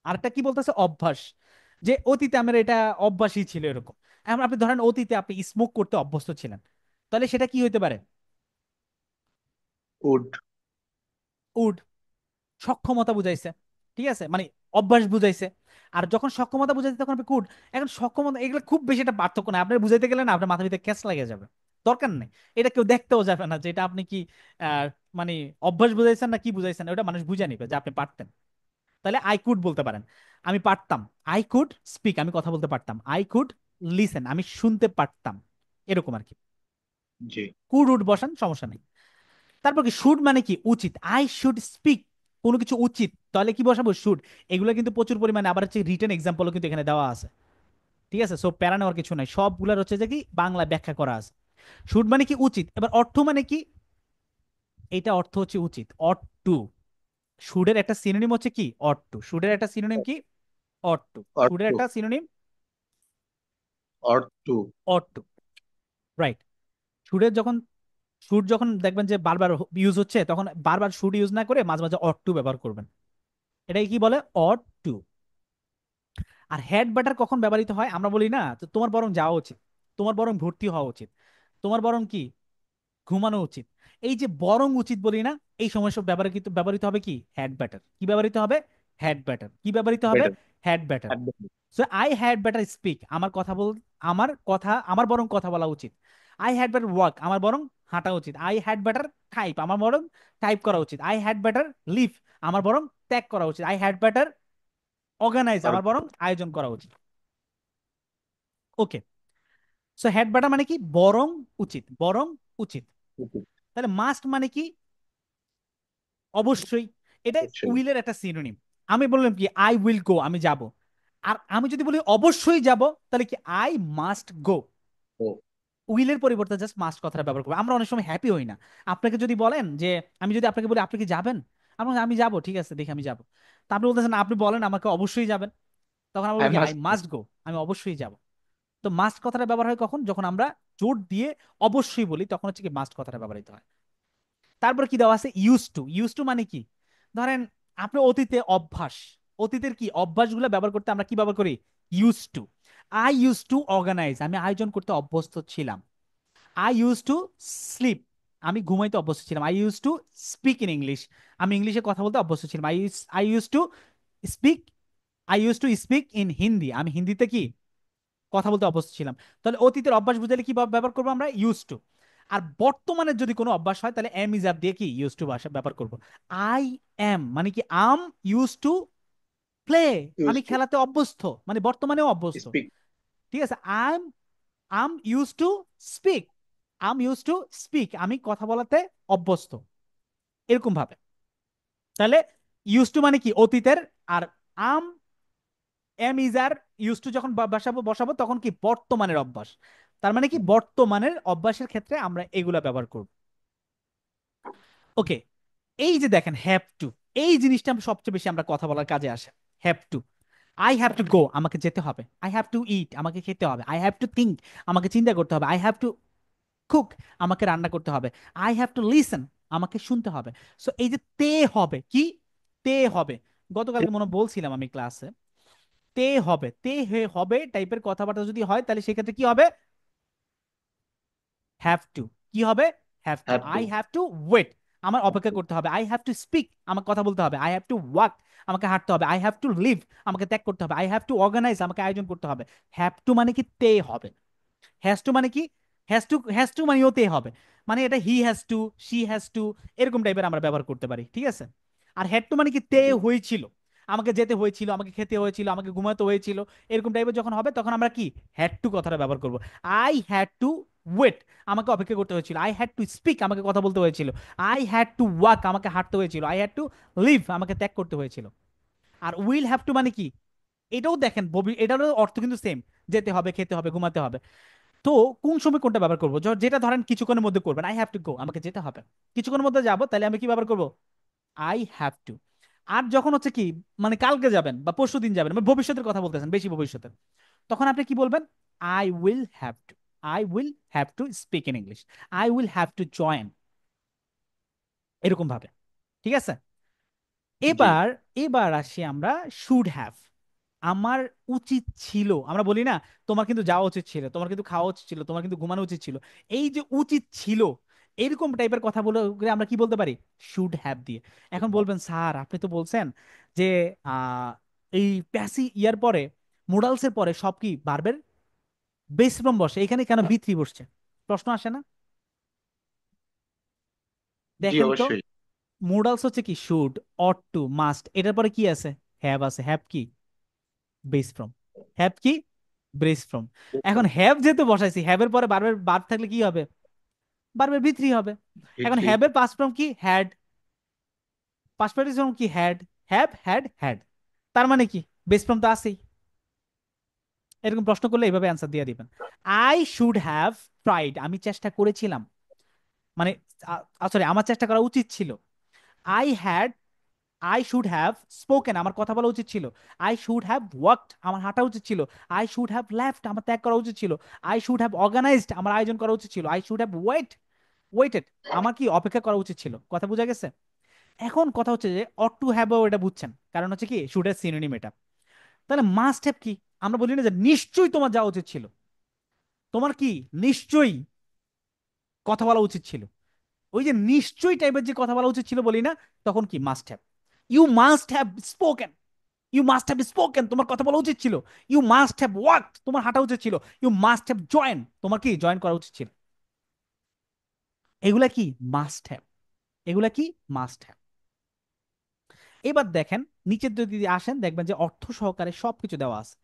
আরটা কি বলতেছে? অভ্যাস। যে অতীতে আমার এটা অভ্যাসই ছিল এরকম। এখন আপনি ধরেন অতীতে আপনি স্মোক করতে অভ্যস্ত ছিলেন, তাহলে সেটা কি হইতে পারে? উড। উড। সক্ষমতা বুঝাইছে, ঠিক আছে, মানে অভ্যাস বুঝাইছে। আর যখন সক্ষমতা বুঝাইছে তখন আপনি কুড। এখন সক্ষমতা এগুলো খুব বেশি একটা পার্থক্য না, আপনার বুঝাইতে গেলে না আপনার মাথার ভিতরে ক্যাচ লাগে যাবে। দরকার নেই, এটা কেউ দেখতেও যাবে না যে এটা আপনি কি আহ মানে অভ্যাস বুঝাইছেন না কি বুঝাইছেন, ওটা মানুষ বুঝে নিবে যে আপনি পারতেন। তাহলে আই কুড বলতে পারেন, আমি পারতাম। আই কুড স্পিক আমি কথা বলতে পারতাম, আই কুড লিসেন আমি শুনতে পারতাম, এরকম আর কি। জি। কুড উড বসান, সমস্যা নেই। তারপর কি শুড মানে কি উচিত, আই শুড স্পিক, কোনো কিছু উচিত, তাহলে কি বসাবো? শুড। এগুলো কিন্তু প্রচুর পরিমাণে আবার হচ্ছে রিটেন এক্সাম্পলও কিন্তু এখানে দেওয়া আছে। ঠিক আছে, সো প্যারা নেওয়ার কিছু নাই, সবগুলোর হচ্ছে যে কি বাংলা ব্যাখ্যা করা আছে। শুড মানে কি উচিত, এবার অর্থ মানে কি? এইটা অর্থ হচ্ছে উচিত, অট টু। শুডের একটা সিনোনিম হচ্ছে কি? Ought to. শুডের একটা সিনোনিম কি? Ought to. শুডের অর্থ। একটা সিনোনিম অর্থ। Ought to. রাইট। শুডের যখন শুড যখন দেখবেন যে বারবার ইউজ হচ্ছে, তখন বারবার শুড ইউজ না করে মাঝে মাঝে অট টু ব্যবহার করবেন। এটাকে কি বলে? Ought to. আর হেড বাটার কখন ব্যবহৃত হয়? আমরা বলি না তো তোমার বরং যাওয়া উচিত, তোমার বরং ভর্তি হওয়া উচিত, তোমার বরং কি ঘুমানো উচিত। এই যে বরং উচিত বলি না, এই সময় সব ব্যবহৃত ব্যবহৃত হবে কি? Head batter. কি ব্যবহৃত হবে? Head batter. কি ব্যবহৃত হবে? Better. Head batter. So I had better speak, আমার কথা বল, আমার কথা, আমার বরং কথা বলা উচিত। আই হ্যাড বেটার ওয়ার্ক, আমার বরং হাঁটা উচিত। আই হ্যাড বেটার টাইপ, আমার বরং টাইপ করা উচিত। আই হ্যাড বেটার লিভ, আমার বরং ত্যাগ করা উচিত। আই হ্যাড বেটার অর্গানাইজ, আমার বরং আয়োজন করা উচিত। ওকে। সো হ্যাড বেটার মানে কি? বরং উচিত, বরং উচিত। তাহলে মাস্ট মানে কি? অবশ্যই। এটা অবশ্যই। উইলের একটা সিনোনিম। আমি বললাম কি আই উইল গো, আমি যাব। আর আমি যদি বলি অবশ্যই যাব, তাহলে কি? I must go. ও। উইলের পরিবর্তে জাস্ট মাস্ট কথাটা ব্যবহার করবো। আমরা অনেক সময় হ্যাপি হই না। আপনাকে যদি বলেন যে, আমি যদি আপনাকে বলি আপনি কি যাবেন, আমরা বলি, আমি যাবো, ঠিক আছে দেখি আমি যাবো। তা আপনি বলতেছেন আপনি বলেন আমাকে অবশ্যই যাবেন, তখন আমরা আই বলি কি আই মাস্ট। মাস্ট গো, আমি অবশ্যই যাব। তো মাস্ট কথাটা ব্যবহার হয় কখন? যখন আমরা জোর দিয়ে অবশ্যই বলি, তখন হচ্ছে কি মাস্ট কথাটা ব্যবহৃত হয়। তারপর কি দেওয়া আছে? Use to. ইউজ টু মানে কি? ধরেন আপনি অতীতে অভ্যাস, অতীতের কি অভ্যাসগুলো ব্যবহার করতে আমরা কি ব্যবহার করি? Use to. I use to organize, আমি আয়োজন করতে অভ্যস্ত ছিলাম। আই ইউজ টু স্লিপ, আমি ঘুমাইতে অভ্যস্ত ছিলাম। I use to speak in English, আমি ইংলিশে কথা বলতে অভ্যস্ত ছিলাম। I use to speak, I use to speak in Hindi, আমি হিন্দিতে কি কথা বলতে অভ্যস্ত ছিলাম। তাহলে অতীতের অভ্যাস বুঝাইলে কি ব্যবহার করবো আমরা? Use to. আর বর্তমানের যদি কোনো অভ্যাস হয়, তাহলে এম ইজ আর দিয়ে কি ইউজ টু ভাষা ব্যবহার করবো। আই এম মানে কি? I'm use to play, use আমি টু খেলাতে অভ্যস্ত, মানে বর্তমানেও অভ্যস্ত। স্পিক। ঠিক আছে। I'm I'm use to speak, I'm use to speak, আমি কথা বলাতে অভ্যস্ত, এরকম ভাবে। তাহলে ইউজ টু মানে কি? অতীতের। আর I'm am is are use to যখন বসাবো বসাবো তখন কি? বর্তমানের অভ্যাস। তার মানে কি বর্তমানের অভ্যাসের ক্ষেত্রে আমরা এগুলা ব্যবহার করব। ওকে। এই যে দেখেন হ্যাভ টু, এই জিনিসটা সবচেয়ে বেশি আমরা কথা বলার কাজে আসে। Have to. I have to go, আমাকে যেতে হবে। আই হ্যাভ টু ইট, আমাকে খেতে হবে। আই হ্যাভ টু থিঙ্ক, আমাকে চিন্তা করতে হবে। আই হ্যাভ টু কুক, আমাকে রান্না করতে হবে। আই হ্যাভ টু লিসেন, আমাকে শুনতে হবে। সো এই যে তে হবে কি, তে হবে, গতকালকে মনে হয় বলছিলাম আমি ক্লাসে, তে হবে, তে হবে টাইপের কথাবার্তা যদি হয় তাহলে সেক্ষেত্রে কি হবে? Have to. কি হবে? Have to. Have to. I have to wait, আমার অপেক্ষা করতে হবে। আই হ্যাভ টু স্পিক, আমাকে কথা বলতে হবে। আই হ্যাভ টু ওয়াক, আমাকে হাঁটতে হবে। আই হ্যাভ টু লিভ, আমাকে ত্যাগ করতে হবে। আই হ্যাভ টু অর্গানাইজ, আমাকে আয়োজন করতে হবে। হ্যাভ টু মানে কি তে হবে। হ্যাজ টু মানে কি, হ্যাজ টু মানে ওতে হবে। মানে এটা he has to, she has to, এরকম টাইপের আমরা ব্যবহার করতে পারি, ঠিক আছে? আর হ্যাড টু মানে কি তে জি। হয়েছিল, আমাকে যেতে হয়েছিল, আমাকে খেতে হয়েছিল, আমাকে ঘুমাতে হয়েছিল, এরকম টাইপের যখন হবে তখন আমরা কি হ্যাড টু কথাটা ব্যবহার করব। আই হ্যাড টু ওয়েট, আমাকে অপেক্ষা করতে হয়েছিল। আই হ্যাড টু স্পিক, আমাকে কথা বলতে হয়েছিল। আই হ্যাড টু ওয়াক, আমাকে হাঁটতে হয়েছিল। আই হ্যাড টু লিভ, আমাকে ত্যাগ করতে হয়েছিল। আর উইল হ্যাভ টু মানে কি, এটাও দেখেন এটারও অর্থ কিন্তু সেম, যেতে হবে, খেতে হবে, ঘুমাতে হবে। তো কোন সময় কোনটা ব্যবহার করবো? যেটা ধরেন কিছুক্ষণের মধ্যে করবেন, আই হ্যাভ টু গো, আমাকে যেতে হবে, কিছুক্ষণের মধ্যে যাবো, তাহলে আমি কি ব্যবহার করবো? I have two. আর যখন হচ্ছে কি, মানে কালকে যাবেন বা পরশু দিন যাবেন, মানে ভবিষ্যতের কথা বলতেছেন, বেশি ভবিষ্যতের, তখন আপনি কি বলবেন? I will have to, I will have to speak in English, I will have to join, এরকম ভাবে, ঠিক আছে? জি। এবার এবার আসি আমরা শুড হ্যাভ। আমার উচিত ছিল, আমরা বলি না, তোমার কিন্তু যাওয়া উচিত ছিল, তোমার কিন্তু খাওয়া উচিত ছিল, তোমার কিন্তু ঘুমানো উচিত ছিল। এই যে উচিত ছিল, এরকম টাইপের কথা বলে আমরা কি বলতে পারি? শুড হ্যাভ দিয়ে। এখন বলবেন স্যার আপনি তো বলছেন যে আহ এই প্যাসি ইয়ার পরে, মোডালসের পরে সব কি ভার্বের বেস ফর্ম বসে, এখানে কেন বি থ্রি বসছে? প্রশ্ন আসে না? জি দেখেন তো, অবশ্যই। মোডালস হচ্ছে কি শুড, অট টু, মাস্ট, এটার পরে কি আছে? হ্যাভ আছে। হ্যাভ কি? Base form. হ্যাভ কি? Base form. এখন হ্যাভ যেহেতু বসাইছি, হ্যাভের পরে বারবার বার থাকলে কি হবে? বারবার বি থ্রি হবে। এখন ভিত্রি। হ্যাভের পাস্ট ফর্ম কি? হ্যাড। পাস্ট পার্টিসিপল কি? হ্যাড। Have, had, had. তার মানে কি বেস ফর্ম তো আছেই। এরকম প্রশ্ন করলে এইভাবে অ্যান্সার দিয়ে দিবেন। আই শুড হ্যাভ ট্রাইড, আমি চেষ্টা করেছিলাম, মানে সরি, আমার চেষ্টা করা উচিত ছিল। I had, I should have spoken, আমার কথা বলা উচিত ছিল। আই শুড হ্যাভ ওয়ার্কড, আমার হাঁটা উচিত ছিল। আই শুড হ্যাভ লেফট, আমার ত্যাগ করা উচিত ছিল। আই শুড হ্যাভ অর্গানাইজড, আমার আয়োজন করা উচিত ছিল। আই শুড হ্যাভ ওয়েটেড, আমার কি অপেক্ষা করা উচিত ছিল। কথা বোঝা গেছে? এখন কথা হচ্ছে যে অট টু হ্যাভ, এটা বুঝছেন, কারণ হচ্ছে কি শুড এর সিনোনিম এটা। তাহলে মাস্ট হ্যাভ কি? আমরা বলি না যে নিশ্চয়ই তোমার যাওয়া উচিত ছিল, তোমার কি নিশ্চয়ই কথা বলা উচিত ছিল। ওই যে নিশ্চয়ই টাইপের যে কথা বলা উচিত ছিল বলি না, তখন কি must have. You must have spoken, you must have spoken, তোমার কথা বলা উচিত ছিল। ইউ মাস্ট হ্যাভ ওয়ার্কড, তোমার হাঁটা উচিত ছিল। ইউ মাস্ট হ্যাভ জয়েন, তোমার কি জয়েন করা উচিত ছিল। এগুলা কি মাস্ট হ্যাভ, এগুলা কি মাস্ট হ্যাভ। এবার দেখেন, নিচের যদি আসেন দেখবেন যে অর্থ সহকারে সবকিছু দেওয়া আছে,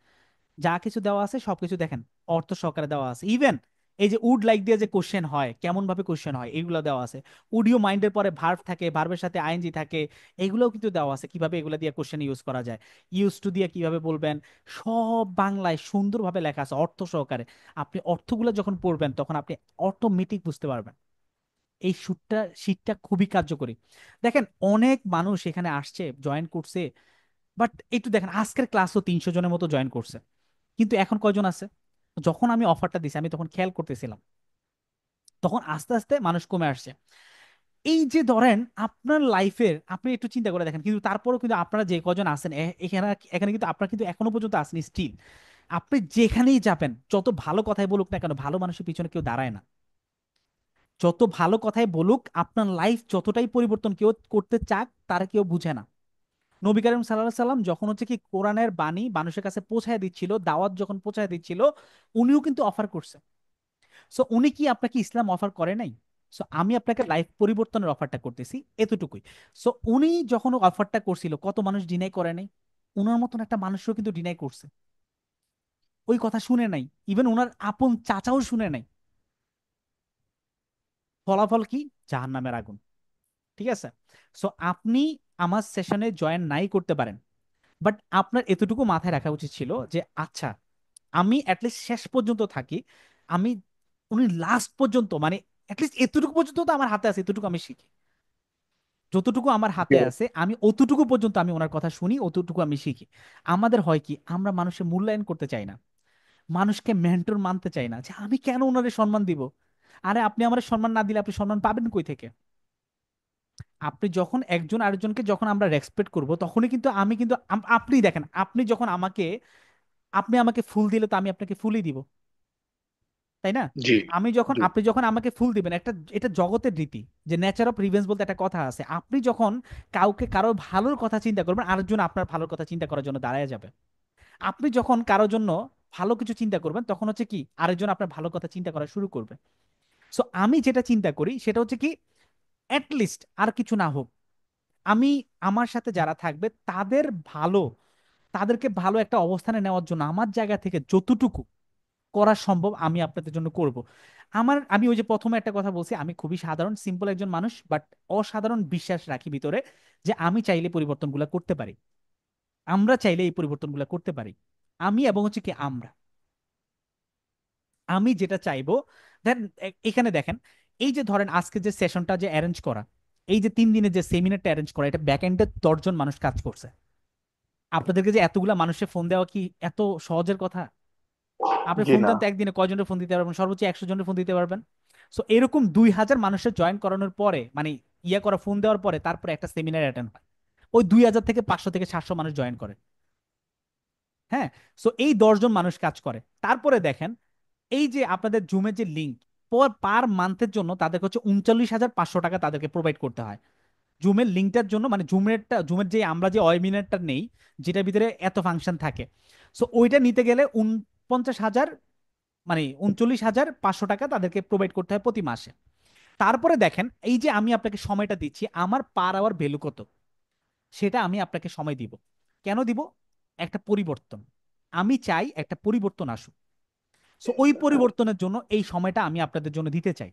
যা কিছু দেওয়া আছে সবকিছু দেখেন অর্থ সহকারে দেওয়া আছে। ইভেন এই যে উড লাইক দিয়ে যে কোশ্চেন হয়, কেমন ভাবে কোশ্চেন হয়, এগুলো দেওয়া আছে। উডিও মাইন্ডের পরে ভার্ব থাকে, ভার্বের সাথে আইএনজি থাকে, এগুলোও কিন্তু দেওয়া আছে কিভাবে এগুলো দিয়ে কোশ্চেন ইউজ করা যায়। ইউজ টু দিয়ে কিভাবে বলবেন, সব বাংলায় সুন্দরভাবে লেখা আছে অর্থ সহকারে। আপনি অর্থগুলো যখন পড়বেন তখন আপনি অটোমেটিক বুঝতে পারবেন। এই শীটটা খুবই কার্যকরী। দেখেন অনেক মানুষ এখানে আসছে, জয়েন করছে, বাট একটু দেখেন আজকের ক্লাসও 300 জনের মতো জয়েন করছে, কিন্তু এখন কয়জন আছে? যখন আমি অফারটা দিছি আমি তখন খেয়াল করতেছিলাম, তখন আস্তে আস্তে মানুষ কমে আসছে। এই যে ধরেন আপনার লাইফের, আপনি একটু চিন্তা করে দেখেন, কিন্তু তারপরেও কিন্তু আপনারা যে কজন আছেন এখানে এখানে কিন্তু আপনারা কিন্তু এখনো পর্যন্ত আছেন স্টিল। আপনি যেখানেই যাবেন, যত ভালো কথাই বলুক না কেন, ভালো মানুষের পিছনে কেউ দাঁড়ায় না। যত ভালো কথাই বলুক, আপনার লাইফ যতটাই পরিবর্তন কেউ করতে চাক, তারা কেউ বুঝে না। নবী করিম সাল্লাল্লাহু আলাইহি সাল্লাম যখন হচ্ছে কি কোরআনের বাণী মানুষের কাছে পৌঁছায় দিচ্ছিল, দাওয়াত যখন পৌঁছায় দিচ্ছিল, উনিও কিন্তু অফার করছে। সো উনি কি আপনাকে ইসলাম অফার করে নাই? সো আমি আপনাকে লাইফ পরিবর্তনের অফারটা করতেছি, এতটুকুই। সো উনি যখন অফারটা করছিল কত মানুষ ডিনাই করে নাই? উনার মতন একটা মানুষও কিন্তু ডিনাই করছে, ওই কথা শুনে নাই। ইভেন ওনার আপন চাচাও শুনে নাই। ফলাফল কি? জাহান্নামের আগুন। ঠিক আছে? সো আপনি আমার সেশনে জয়েন নাই করতে পারেন, বাট আপনার এতটুকু মাথায় রাখা উচিত ছিল যে আচ্ছা, আমি অ্যাটলিস্ট শেষ পর্যন্ত থাকি, আমি উনি লাস্ট পর্যন্ত, মানে অ্যাটলিস্ট এতটুকু পর্যন্ত তো আমার হাতে আছে, এতটুকু আমি শিখি। যতটুকু আমার জি হাতে ভাই। আছে আমি অতটুকু পর্যন্ত আমি ওনার কথা শুনি, অতটুকু আমি শিখি। আমাদের হয় কি, আমরা মানুষের মূল্যায়ন করতে চাই না, মানুষকে মেন্টর মানতে চাই না, যে আমি কেন ওনারে সম্মান দিব। আরে আপনি আমার সম্মান না দিলে আপনি সম্মান পাবেন কই থেকে? আপনি যখন একজন আরেকজনকে যখন আমরা রেসপেক্ট করব তখনই কিন্তু আমি কিন্তু আপনি দেখেন, আপনি যখন আমাকে, আপনি আমাকে ফুল দিলে তো আমি আপনাকে ফুলই দিব, তাই না? জি আমি যখন, জি আপনি যখন আমাকে ফুল দিবেন, একটা এটা জগতের রীতি, যে নেচার অফ রিভেঞ্জ বলতে একটা কথা আছে, আপনি যখন কাউকে কারো ভালোর কথা চিন্তা করবেন আরেকজন আপনার ভালোর কথা চিন্তা করার জন্য দাঁড়ায় যাবে। আপনি যখন কারোর জন্য ভালো কিছু চিন্তা করবেন তখন হচ্ছে কি আরেকজন আপনার ভালো কথা চিন্তা করা শুরু করবে। সো আমি যেটা চিন্তা করি সেটা হচ্ছে কি, লিস্ট আর কিছু না হোক, আমি আমার সাথে যারা থাকবে তাদের ভালো, তাদেরকে ভালো একটা অবস্থানে নেওয়ার জন্য আমার জায়গা থেকে যতটুকু করা সম্ভব আমি আপনাদের জন্য করব। আমি ওই যে প্রথমে একটা কথা বলছি, আমি খুবই সাধারণ সিম্পল একজন মানুষ, বাট অসাধারণ বিশ্বাস রাখি ভিতরে, যে আমি চাইলে পরিবর্তনগুলো করতে পারি, আমরা চাইলে এই পরিবর্তনগুলো করতে পারি। আমি এবং হচ্ছে কি আমরা, আমি যেটা চাইবো, দেন এখানে দেখেন, এই যে ধরেন আজকে যে সেশনটা যে অ্যারেঞ্জ করা, এই যে 3 দিনের যে সেমিনারটা অ্যারেঞ্জ করা, এটা ব্যাক এন্ডে 10 জন মানুষ কাজ করছে। আপনাদেরকে যে এতগুলা মানুষের ফোন দেওয়া কি এত সহজের কথা? আপনি জি ফোন না। দেন তো একদিনে কয়জনের ফোন দিতে পারবেন? সর্বোচ্চ 100 জনের ফোন দিতে পারবেন। সো এরকম 2,000 মানুষের জয়েন করানোর পরে, মানে ইয়া করা ফোন দেওয়ার পরে তারপরে একটা সেমিনার অ্যাটেন্ড হয়, ওই 2,000 থেকে 500 থেকে 700 মানুষ জয়েন করে। হ্যাঁ। সো এই 10 জন মানুষ কাজ করে। তারপরে দেখেন, এই যে আপনাদের জুমের যে লিঙ্ক, পার মান্থের জন্য তাদেরকে হচ্ছে 39,500 টাকা তাদেরকে প্রোভাইড করতে হয় জুমের লিঙ্কটার জন্য, মানে জুমের যে আমরা যে ওয়েবিনারটা নেই, যেটার ভিতরে এত ফাংশন থাকে, সো ওইটা নিতে গেলে 49,000, মানে 39,500 টাকা তাদেরকে প্রোভাইড করতে হয় প্রতি মাসে। তারপরে দেখেন, এই যে আমি আপনাকে সময়টা দিচ্ছি, আমার পার আওয়ার ভ্যালু কত, সেটা আমি আপনাকে সময় দিব। কেন দিব? একটা পরিবর্তন, আমি চাই একটা পরিবর্তন আসুক। সো ওই পরিবর্তনের জন্য এই সময়টা আমি আপনাদের জন্য দিতে চাই।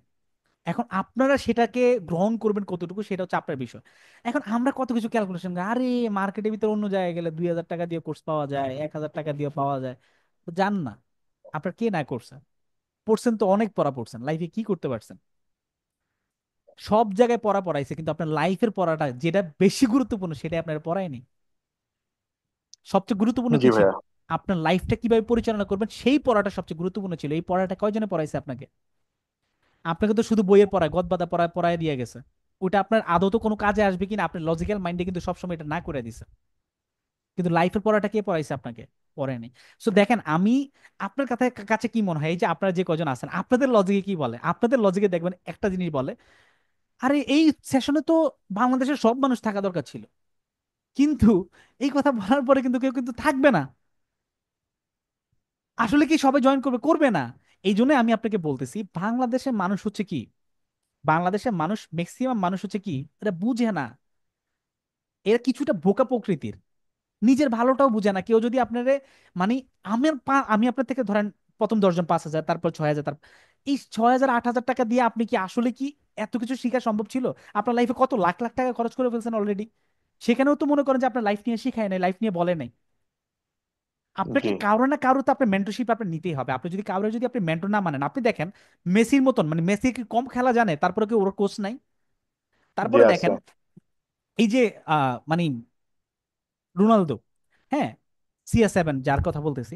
এখন আপনারা সেটাকে গ্রহণ করবেন কতটুকু সেটা হচ্ছে আপনার বিষয়। এখন আমরা কত কিছু ক্যালকুলেশন, আরে মার্কেটের ভিতরে অন্য জায়গায় গেলে 2,000 টাকা দিয়ে কোর্স পাওয়া যায়, 1,000 টাকা দিয়ে পাওয়া যায়, তো জান না। আপনার কে না করছে? পড়ছেন তো, অনেক পড়া পড়ছেন, লাইফে কি করতে পারছেন? সব জায়গায় পড়া পড়াইছে, কিন্তু আপনার লাইফের পড়াটা যেটা বেশি গুরুত্বপূর্ণ সেটা আপনার পড়ায়নি। সবচেয়ে গুরুত্বপূর্ণ জি কি ছিল? ভাইয়া। আপনার লাইফটা কিভাবে পরিচালনা করবেন সেই পড়াটা সবচেয়ে গুরুত্বপূর্ণ ছিল। এই পড়াটা কয়জনে পড়াইছে আপনাকে? আপনাকে তো শুধু বইয়ের পড়ায় গদবাদা পড়ায় পড়ায় দিয়ে গেছে। ওটা আপনার আদৌ কোনো কাজে আসবে কিনা আপনার লজিক্যাল মাইন্ডে কিন্তু সবসময় এটা না করে দিছে। কিন্তু লাইফের পড়াটা কে পড়াইছে আপনাকে? পড়েনি। সো দেখেন, আমি আপনার কাছে কাছে কি মনে হয়, এই যে আপনারা যে কজন আছেন আপনাদের লজিকে কি বলে? আপনাদের লজিকে দেখবেন একটা জিনিস বলে, আরে এই সেশনে তো বাংলাদেশের সব মানুষ থাকা দরকার ছিল, কিন্তু এই কথা বলার পরে কিন্তু কেউ কিন্তু থাকবে না। আসলে কি সবাই জয়েন করবে? করবে না। এই জন্য আমি আপনাকে বলতেছি, বাংলাদেশের মানুষ হচ্ছে কি, বাংলাদেশের মানুষ ম্যাক্সিমাম মানুষ হচ্ছে কি, এটা বুঝে না। এরা কিছুটা বোকা প্রকৃতির, নিজের ভালোটাও বুঝে না। কেউ যদি আপনারে, মানে আমি আপনার থেকে ধরেন প্রথম 10 জন 5,000, তারপর 6,000, তারপর এই 6,000 8,000 টাকা দিয়ে আপনি কি আসলে কি এত কিছু শেখা সম্ভব ছিল? আপনার লাইফে কত লাখ লাখ টাকা খরচ করে ফেলছেন অলরেডি। সেখানেও তো মনে করেন যে আপনার লাইফ নিয়ে শিখায় নাই, লাইফ নিয়ে বলে নাই। আপনাকে জি কারো না কারো তো আপনার মেন্টরশিপ আপনার নিতেই হবে। আপনি যদি কারো যদি আপনি মেন্টর না মানেন, আপনি দেখেন মেসির মতন, মানে মেসি কি কম খেলা জানে তারপরে কি ওর কোচ নাই? জি তারপরে আছে। দেখেন, এই যে মানে রোনালদো, হ্যাঁ, CR7 যার কথা বলতেছি,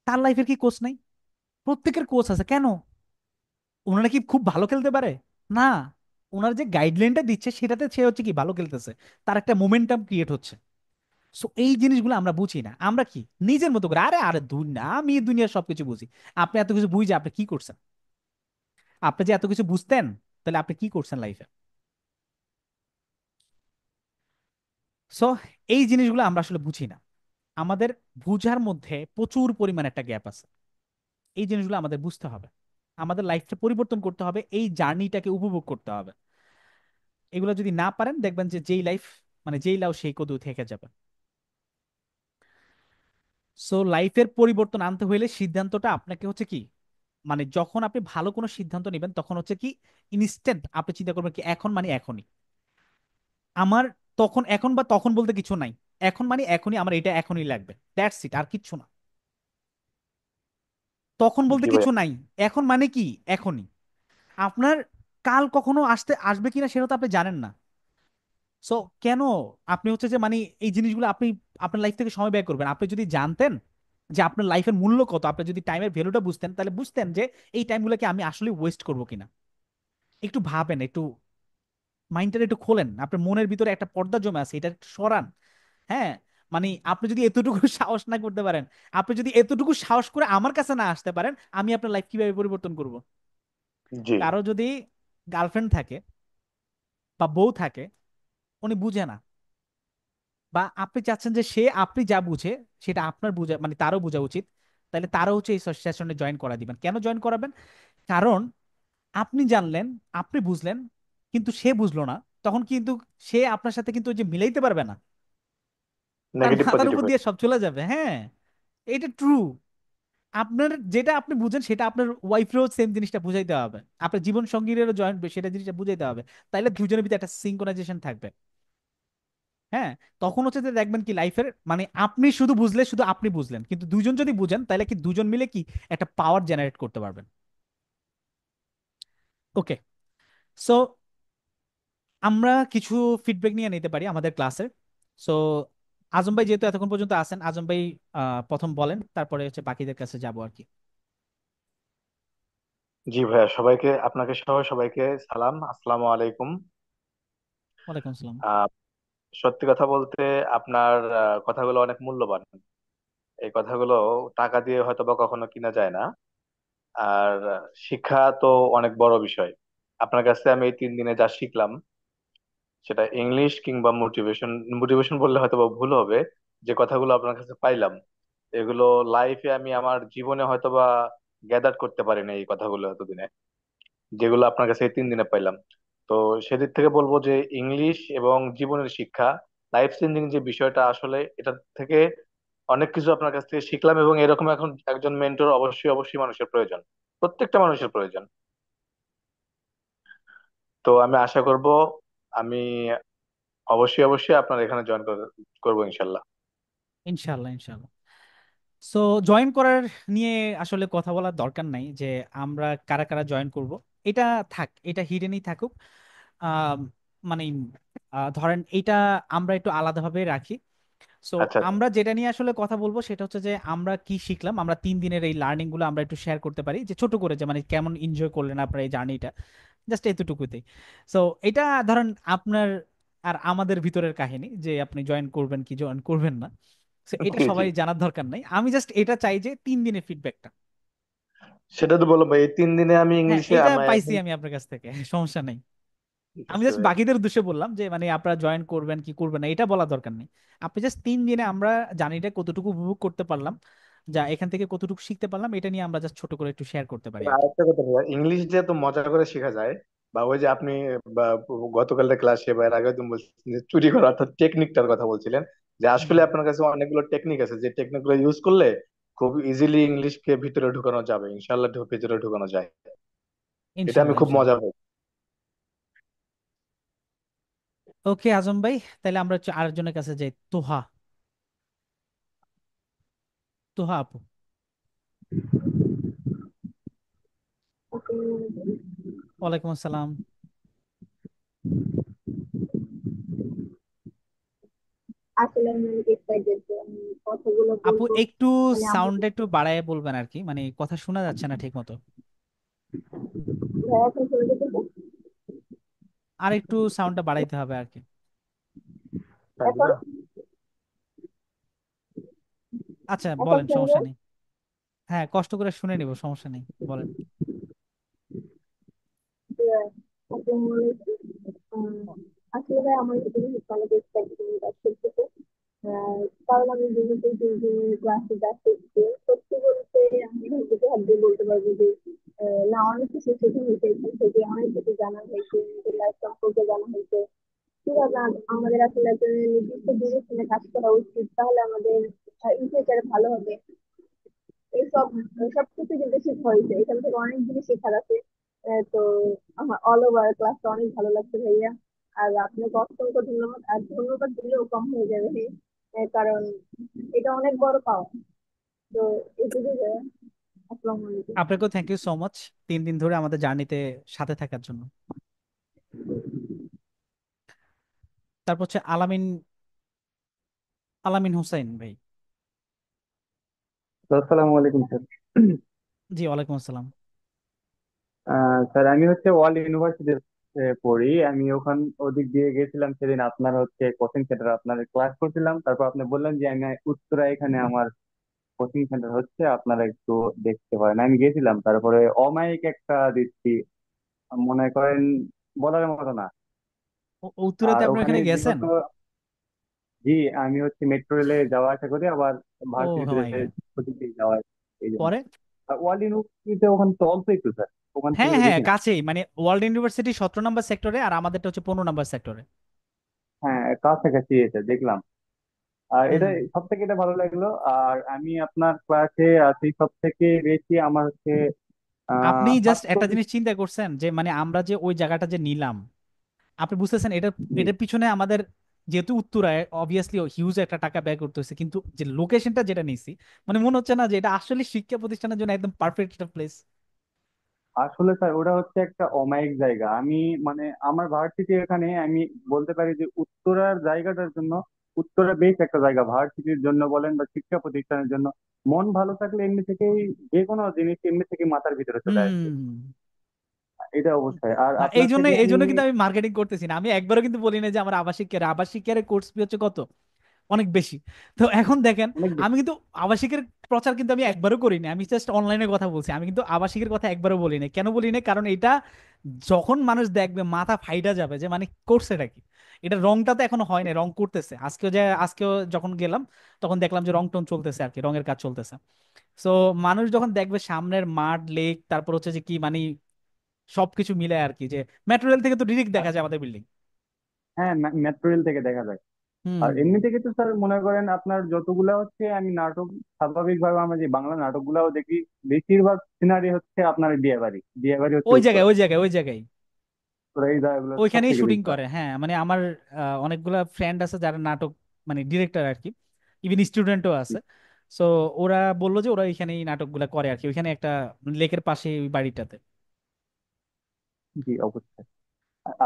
তার লাইফের কি কোচ নাই? প্রত্যেকের কোচ আছে কেন? ওনারা কি খুব ভালো খেলতে পারে? না। ওনার যে গাইডলাইনটা দিচ্ছে সেটাতে সে হচ্ছে কি ভালো খেলতেছে, তার একটা মোমেন্টাম ক্রিয়েট হচ্ছে। সো এই জিনিসগুলো আমরা বুঝি না, আমরা কি নিজের মতো করে, আরে আরে দুনিয়া, আমি এই দুনিয়ার সবকিছু বুঝি। আপনি এত কিছু বুঝে আপনি কি করছেন? আপনি যে এত কিছু বুঝতেন, তাহলে আপনি কি করছেন লাইফে? সো এই জিনিসগুলো আমরা আসলে বুঝি না। আমাদের বুঝার মধ্যে প্রচুর পরিমাণ একটা গ্যাপ আছে। এই জিনিসগুলো আমাদের বুঝতে হবে। আমাদের লাইফটা পরিবর্তন করতে হবে, এই জার্নিটাকে উপভোগ করতে হবে। এগুলো যদি না পারেন দেখবেন যে যেই লাইফ, মানে যেই লাউ সেই কদু থেকে যাবে। সো লাইফের পরিবর্তন আনতে হইলে সিদ্ধান্তটা আপনাকে হচ্ছে কি, মানে যখন আপনি ভালো কোনো সিদ্ধান্ত নেবেন তখন হচ্ছে কি ইনস্ট্যান্ট আপনি চিন্তা করবেন কি এখন মানে এখনই। আমার তখন, এখন বা তখন বলতে কিছু নাই। এখন মানে এখনই, আমার এটা এখনই লাগবে, দ্যাটস ইট, আর কিচ্ছু না। তখন বলতে জি কিছু ভাইয়া। নাই। এখন মানে কি এখনই। আপনার কাল কখনো আসবে কিনা সেটা তো আপনি জানেন না। সো কেন আপনি হচ্ছে যে মানে এই জিনিসগুলো আপনি আপনার লাইফ থেকে সময় ব্যয় করবেন? আপনি যদি জানতেন যে আপনার লাইফের মূল্য কত, আপনি যদি টাইমের ভ্যালুটা বুঝতেন, তাহলে বুঝতেন যে এই টাইমগুলোকে আমি আসলে ওয়েস্ট করবো কিনা। একটু ভাবেন, একটু মাইন্ডটা একটু খোলেন, আপনার মনের ভিতরে একটা পর্দা জমে আছে, এটা একটু সরান। হ্যাঁ, মানে আপনি যদি এতটুকু সাহস না করতে পারেন, আপনি যদি এতটুকু সাহস করে আমার কাছে না আসতে পারেন, আমি আপনার লাইফ কিভাবে পরিবর্তন করব? জি। কারো যদি গার্লফ্রেন্ড থাকে বা বউ থাকে, উনি বুঝে না, বা আপনি চাচ্ছেন যে সে আপনি যা বুঝে সেটা আপনার বুঝা মানে তারও বোঝা উচিত, তাহলে তারও হচ্ছে এই সেশনে জয়েন করা দিবেন। কেন জয়েন করাবেন? কারণ আপনি জানলেন, আপনি বুঝলেন, কিন্তু সে বুঝলো না, তখন কিন্তু সে আপনার সাথে কিন্তু ওই যে মিলাইতে পারবে না, তার নেগেটিভ মাথার পজিটিভ উপর হয়ে দিয়ে সব চলে যাবে। হ্যাঁ, এটা ট্রু। আপনার যেটা আপনি বুঝেন সেটা আপনার ওয়াইফেরও সেম জিনিসটা বুঝাইতে হবে, আপনার জীবন সঙ্গীরও জয়েন সেটা জিনিসটা বুঝাইতে হবে। তাইলে দুজনের ভিতরে একটা সিঙ্ক্রোনাইজেশন থাকবে। হ্যাঁ, তখন হচ্ছে যে দেখবেন কি লাইফের মানে আপনি শুধু বুঝলে শুধু আপনি বুঝলেন, কিন্তু দুজন যদি বুঝেন তাহলে কি দুজন মিলে কি একটা পাওয়ার জেনারেট করতে পারবেন। ওকে, সো আমরা কিছু ফিডব্যাক নিয়ে নিতে পারি আমাদের ক্লাসের। সো আজম ভাই যেহেতু এতক্ষণ পর্যন্ত আছেন, আজম ভাই প্রথম বলেন, তারপরে হচ্ছে বাকিদের কাছে যাবো আর কি। জি ভাইয়া, সবাইকে আপনাকে সহ সবাইকে সালাম, আসসালামু আলাইকুম। ওয়ালাইকুম আসসালাম। আহ সত্যি কথা বলতে আপনার কথাগুলো অনেক মূল্যবান। এই কথাগুলো টাকা দিয়ে হয়তো বা কখনো কিনা যায় না। আর শিক্ষা তো অনেক বড় বিষয়। আপনার কাছে আমি এই 3 দিনে যা শিখলাম, সেটা ইংলিশ কিংবা মোটিভেশন, মোটিভেশন বললে হয়তো বা ভুল হবে, যে কথাগুলো আপনার কাছে পাইলাম, এগুলো লাইফে আমি আমার জীবনে হয়তো বা গ্যাদার করতে পারিনি এই কথাগুলো এতদিনে, যেগুলো আপনার কাছে এই 3 দিনে পাইলাম। তো সেদিক থেকে বলবো যে ইংলিশ এবং জীবনের শিক্ষা, লাইফ চেঞ্জিং যে বিষয়টা, আসলে এটা থেকে অনেক কিছু আপনার কাছ থেকে শিখলাম। এবং এরকম এখন একজন মেন্টর অবশ্যই অবশ্যই মানুষের প্রয়োজন, প্রত্যেকটা মানুষের প্রয়োজন। তো আমি আশা করব আমি অবশ্যই অবশ্যই আপনার এখানে জয়েন করবো ইনশাল্লাহ। ইনশাল্লাহ, ইনশাল্লাহ। সো জয়েন করার নিয়ে আসলে কথা বলার দরকার নাই যে আমরা কারা কারা জয়েন করব, এটা থাক, এটা হিডেনই থাকুক। আহ, মানে ধরেন এটা আমরা একটু আলাদাভাবে রাখি। সো আচ্ছা আমরা যেটা নিয়ে আসলে কথা বলবো সেটা হচ্ছে যে আমরা কি শিখলাম, আমরা 3 দিনের এই লার্নিং গুলো আমরা একটু শেয়ার করতে পারি, যে ছোট করে, যে মানে কেমন এনজয় করলেন আপনার এই জার্নিটা, জাস্ট এতটুকুতেই। সো এটা ধরেন আপনার আর আমাদের ভিতরের কাহিনী, যে আপনি জয়েন করবেন কি জয়েন করবেন না, তো এটা জি জি। সবাই জানার দরকার নাই। আমি জাস্ট এটা চাই যে 3 দিনের ফিডব্যাকটা। সেটা তো বলবো, এই 3 দিনে আমি হ্যাঁ, ইংলিশে এটা আমার পাইছি এখন। আমি আপনার কাছ থেকে, সমস্যা নেই। ঠিক আমি আছে জাস্ট ভাইয়া। বাকিদের উদ্দেশ্যে বললাম যে মানে আপনারা জয়েন করবেন কি করবেন না এটা বলা দরকার নেই। আপনি জাস্ট 3 দিনে আমরা জার্নিটা কতটুকু উপভোগ করতে পারলাম, যা এখান থেকে কতটুকু শিখতে পারলাম, এটা নিয়ে আমরা জাস্ট ছোট করে একটু শেয়ার করতে পারি আর কি। আরেকটা কথা ভাইয়া, ইংলিশ যে তো মজা করে শেখা যায়, বা ওই যে আপনি বা গতকালের ক্লাসে বা এর আগে তুমি বলছিলেন যে চুরি করা, অর্থাৎ টেকনিকটার কথা বলছিলেন, যে হুম আসলে হুম। আপনার কাছে অনেকগুলো টেকনিক আছে, যে টেকনিক গুলো ইউজ করলে খুব ইজিলি ইংলিশকে ভিতরে ঢুকানো যাবে, ইনশাল্লাহ ভিতরে ঢুকানো যায়। এটা আমি ইনশাল্লাহ, খুব মজা ইনশাল্লাহ। পাই। ওকে আজম ভাই, তাহলে আমরা হচ্ছে আরেকজনের কাছে যাই। তোহা, তোহা আপু। ওয়ালাইকুম আসসালাম। আসলে আমি অনেক এক্সাইটেড যে আমি কথাগুলো আপু বলবো। একটু মানে আমার সাউন্ডটা একটু বাড়ায় বলবেন আর কি, মানে কথা শোনা যাচ্ছে না ঠিক মতো। ভাইয়া এখন চলে যেতে চাই। আর একটু সাউন্ডটা বাড়াইতে হবে আর কি। এখন আচ্ছা এখন বলেন, সমস্যা শুনবেন। নেই। হ্যাঁ, কষ্ট করে শুনে নিব, সমস্যা নেই, বলেন। যে আসসালামু আলাইকুম। আসলে ভাই আমার কিছু জিনিস অনেক এক্সাইটেড করতেছে। কারণ আমি বিগত 3 দিন ক্লাসে যা শিখছি, সত্যি বলতে আমি নিজেকে হাত দিয়ে বলতে পারবো যে না, অনেক কিছু শেখা হয়েছে এখান থেকে, অনেক কিছু জানা হয়েছে, নিজের লাইফ সম্পর্কে জানা হয়েছে, কিভাবে আমাদের আসলে একটা নির্দিষ্ট ডিরেকশনে কাজ করা উচিত, তাহলে আমাদের ইন ফিউচারে ভালো হবে। এইসব সব কিছু কিন্তু শেখা হয়েছে, এখান থেকে অনেক জিনিস শেখার আছে। তো আমার অল ওভার ক্লাসটা অনেক ভালো লাগছে ভাইয়া। আর আপনাকে অসংখ্য ধন্যবাদ, আর ধন্যবাদ দিলেও কম হয়ে যাবে। কারণ এটা অনেক বড় পাওয়া। তো এইটুকু ভাইয়া। আসসালামু আলাইকুম। আপনাকেও থ্যাংক ইউ সো মাচ 3 দিন ধরে আমাদের জার্নিতে সাথে থাকার জন্য। তারপর হচ্ছে আলামিন, আলামিন হোসেন ভাই। তো আসসালামু আলাইকুম স্যার। জি, ওয়ালাইকুম আসসালাম। স্যার আমি হচ্ছে ওয়ার্ল্ড ইউনিভার্সিটিতে পড়ি। আমি ওদিক দিয়ে গেছিলাম সেদিন, আপনার হচ্ছে কোচিং সেন্টার আপনার ক্লাস করছিলাম। তারপর আপনি বললেন যে আমি উত্তরা এখানে আমার কোচিং সেন্টার হচ্ছে, আপনারা একটু দেখতে পারেন। আমি গেছিলাম, তারপরে অমায়িক একটা দিচ্ছি, মনে করেন বলার মতো না। উত্তরাতে আর আপনি ওখানে ওখানে গেছেন? যেহেতু, জি, আমি হচ্ছে মেট্রো রেলে যাওয়া আসা করি, আবার ও ভার্সিটিতে মাই গড। কোচিং যাওয়া, এই জন্য। পরে? আর ওয়ার্ল্ড ইউনিভার্সিটিতে ওখানে তো অল্প একটু স্যার, ওখান হ্যাঁ থেকে হ্যাঁ, বেশি না। কাছেই, মানে ওয়ার্ল্ড ইউনিভার্সিটি 17 নম্বর সেক্টরে আর আমাদেরটা হচ্ছে 15 নম্বর সেক্টরে। হ্যাঁ, কাছাকাছি এটা দেখলাম। আর হুম এটা হুম। সব থেকে এটা ভালো লাগলো। আর আমি আপনার ক্লাসে আছি সব থেকে বেশি, আমার হচ্ছে আপনি জাস্ট একটা সাতচল্লিশ। জিনিস চিন্তা করছেন যে মানে আমরা যে ওই জায়গাটা যে নিলাম, আপনি বুঝতেছেন এটা, জি, এটার পিছনে আমাদের, যেহেতু উত্তরায় অবভিয়াসলি হিউজ একটা টাকা ব্যয় করতে হয়েছে, কিন্তু যে লোকেশনটা যেটা নিছি, মানে মনে হচ্ছে না যে এটা আসলে শিক্ষা প্রতিষ্ঠানের জন্য একদম পারফেক্ট একটা প্লেস? আসলে স্যার ওটা হচ্ছে একটা অমায়িক জায়গা। আমি মানে আমার ভার্সিটি এখানে, আমি বলতে পারি যে উত্তরার জায়গাটার জন্য উত্তরা বেশ একটা জায়গা, ভার্সিটির জন্য বলেন বা শিক্ষা প্রতিষ্ঠানের জন্য। মন ভালো থাকলে এমনি থেকেই যে কোনো জিনিস এমনি থেকে মাথার ভিতরে চলে আসবে, হুম। এটা অবশ্যই। আর না, এই আপনার জন্য থেকে এই আমি জন্য কিন্তু আমি মার্কেটিং করতেছি না, আমি একবারও কিন্তু বলি না যে আমার আবাসিক কেয়ারের কোর্স ফি হচ্ছে কত, অনেক বেশি। তো এখন দেখেন, অনেক আমি বেশি। কিন্তু আবাসিকের প্রচার কিন্তু আমি একবারও করি না, আমি জাস্ট অনলাইনে কথা বলছি, আমি কিন্তু আবাসিকের কথা একবারও বলি না। কেন বলি না? কারণ এটা যখন মানুষ দেখবে মাথা ফাইটা যাবে যে মানে করছে এটা কি। এটা রংটা তো এখনো হয় না, রং করতেছে। আজকেও যখন গেলাম তখন দেখলাম যে রং টং চলতেছে আর কি, রঙের কাজ চলতেছে। সো মানুষ যখন দেখবে সামনের মাঠ, লেক, তারপর হচ্ছে যে কি মানে সবকিছু মিলে আর কি, যে মেট্রো রেল থেকে তো ডিরেক্ট দেখা যায় আমাদের বিল্ডিং। হ্যাঁ, মেট্রো রেল থেকে দেখা যায়। আর হুম। এমনি থেকে তো স্যার মনে করেন আপনার যতগুলা হচ্ছে আমি নাটক, স্বাভাবিকভাবে আমরা যে বাংলা নাটকগুলাও দেখি, বেশিরভাগ সিনারি হচ্ছে আপনার বিয়ে বাড়ি, বিয়ে বাড়ি হচ্ছে ওই জায়গায় উত্তরা। ওই জায়গায় ওই জায়গায় উত্তরা এই জায়গাগুলো সব ওইখানেই থেকে শুটিং বেশি হয়। করে। হ্যাঁ মানে আমার অনেকগুলা ফ্রেন্ড আছে যারা নাটক, মানে ডিরেক্টর আর কি, ইভেন স্টুডেন্টও জি, আছে। সো ওরা বললো যে ওরা এখানেই নাটকগুলা করে আর কি, ওইখানে একটা লেকের পাশে ওই বাড়িটাতে। জি, অবশ্যই।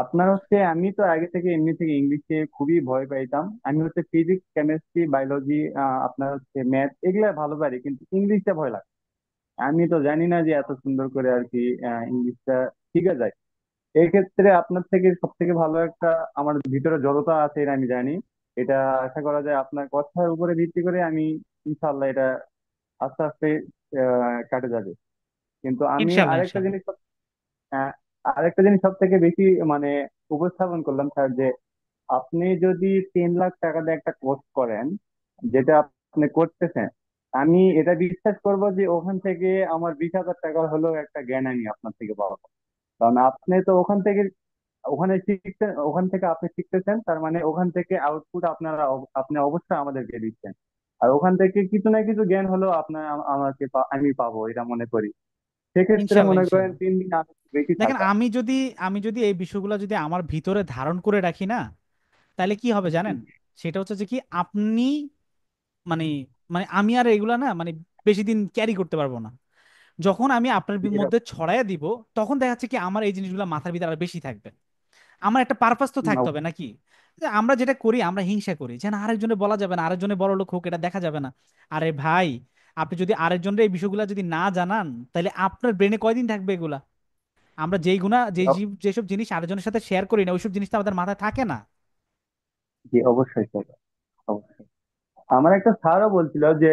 আপনার হচ্ছে আমি তো আগে থেকে এমনি থেকে ইংলিশে খুবই ভয় পাইতাম। আমি হচ্ছে ফিজিক্স, কেমিস্ট্রি, বায়োলজি, আপনার হচ্ছে ম্যাথ এগুলা ভালো পারি, কিন্তু ইংলিশটা ভয় লাগে। আমি তো জানি না যে এত সুন্দর করে আর কি ইংলিশটা শিখা যায়। এই ক্ষেত্রে আপনার থেকে সব থেকে ভালো একটা, আমার ভিতরে জড়তা আছে এটা আমি জানি। এটা আশা করা যায় আপনার কথার উপরে ভিত্তি করে আমি ইনশাল্লাহ এটা আস্তে আস্তে কাটে যাবে। কিন্তু আমি ইনশাল্লাহ আরেকটা ইনশাল্লাহ। জিনিস, আহ, আরেকটা জিনিস সব থেকে বেশি মানে উপস্থাপন করলাম স্যার, যে আপনি যদি 3 লাখ টাকা দিয়ে একটা কোর্স করেন, যেটা আপনি করতেছেন, আমি এটা বিশ্বাস করব যে ওখান থেকে আমার 20,000 টাকা হলেও একটা জ্ঞান আমি আপনার থেকে পাবো। কারণ আপনি তো ওখান থেকে ওখানে শিখতেন, ওখান থেকে আপনি শিখতেছেন, তার মানে ওখান থেকে আউটপুট আপনি অবশ্যই আমাদেরকে দিচ্ছেন। আর ওখান থেকে কিছু না কিছু জ্ঞান হলেও আপনার আমি পাবো এটা মনে করি। সেক্ষেত্রে ইনশাল্লাহ মনে করেন ইনশাল্লাহ। 3 দিন আগে বেশি দেখেন, থাকা। আমি যদি এই বিষয়গুলো যদি আমার ভিতরে ধারণ করে রাখি না, তাহলে কি হবে জানেন? সেটা হচ্ছে যে কি আপনি মানে, মানে আমি আর এগুলা না মানে বেশি দিন ক্যারি করতে পারবো না। যখন আমি আপনার এটা মধ্যে ছড়াইয়া দিব, তখন দেখা যাচ্ছে কি আমার এই জিনিসগুলো মাথার ভিতরে আর বেশি থাকবে। আমার একটা পারপাস তো থাকতে হবে নাকি? যে আমরা যেটা করি, আমরা হিংসা করি যে না আরেকজনে বলা যাবে না, আরেকজনে বড় লোক হোক, এটা দেখা যাবে না। আরে ভাই, আপনি যদি আরেকজনের এই বিষয়গুলো যদি না জানান, তাহলে আপনার ব্রেনে কয়দিন থাকবে এগুলা? আমরা যেই গুণা যেসব জিনিস আরেকজনের সাথে শেয়ার করি না, ওইসব জিনিস তো আমাদের মাথায় থাকে না। জি, অবশ্যই স্যার, অবশ্যই। আমার একটা স্যারও বলছিল যে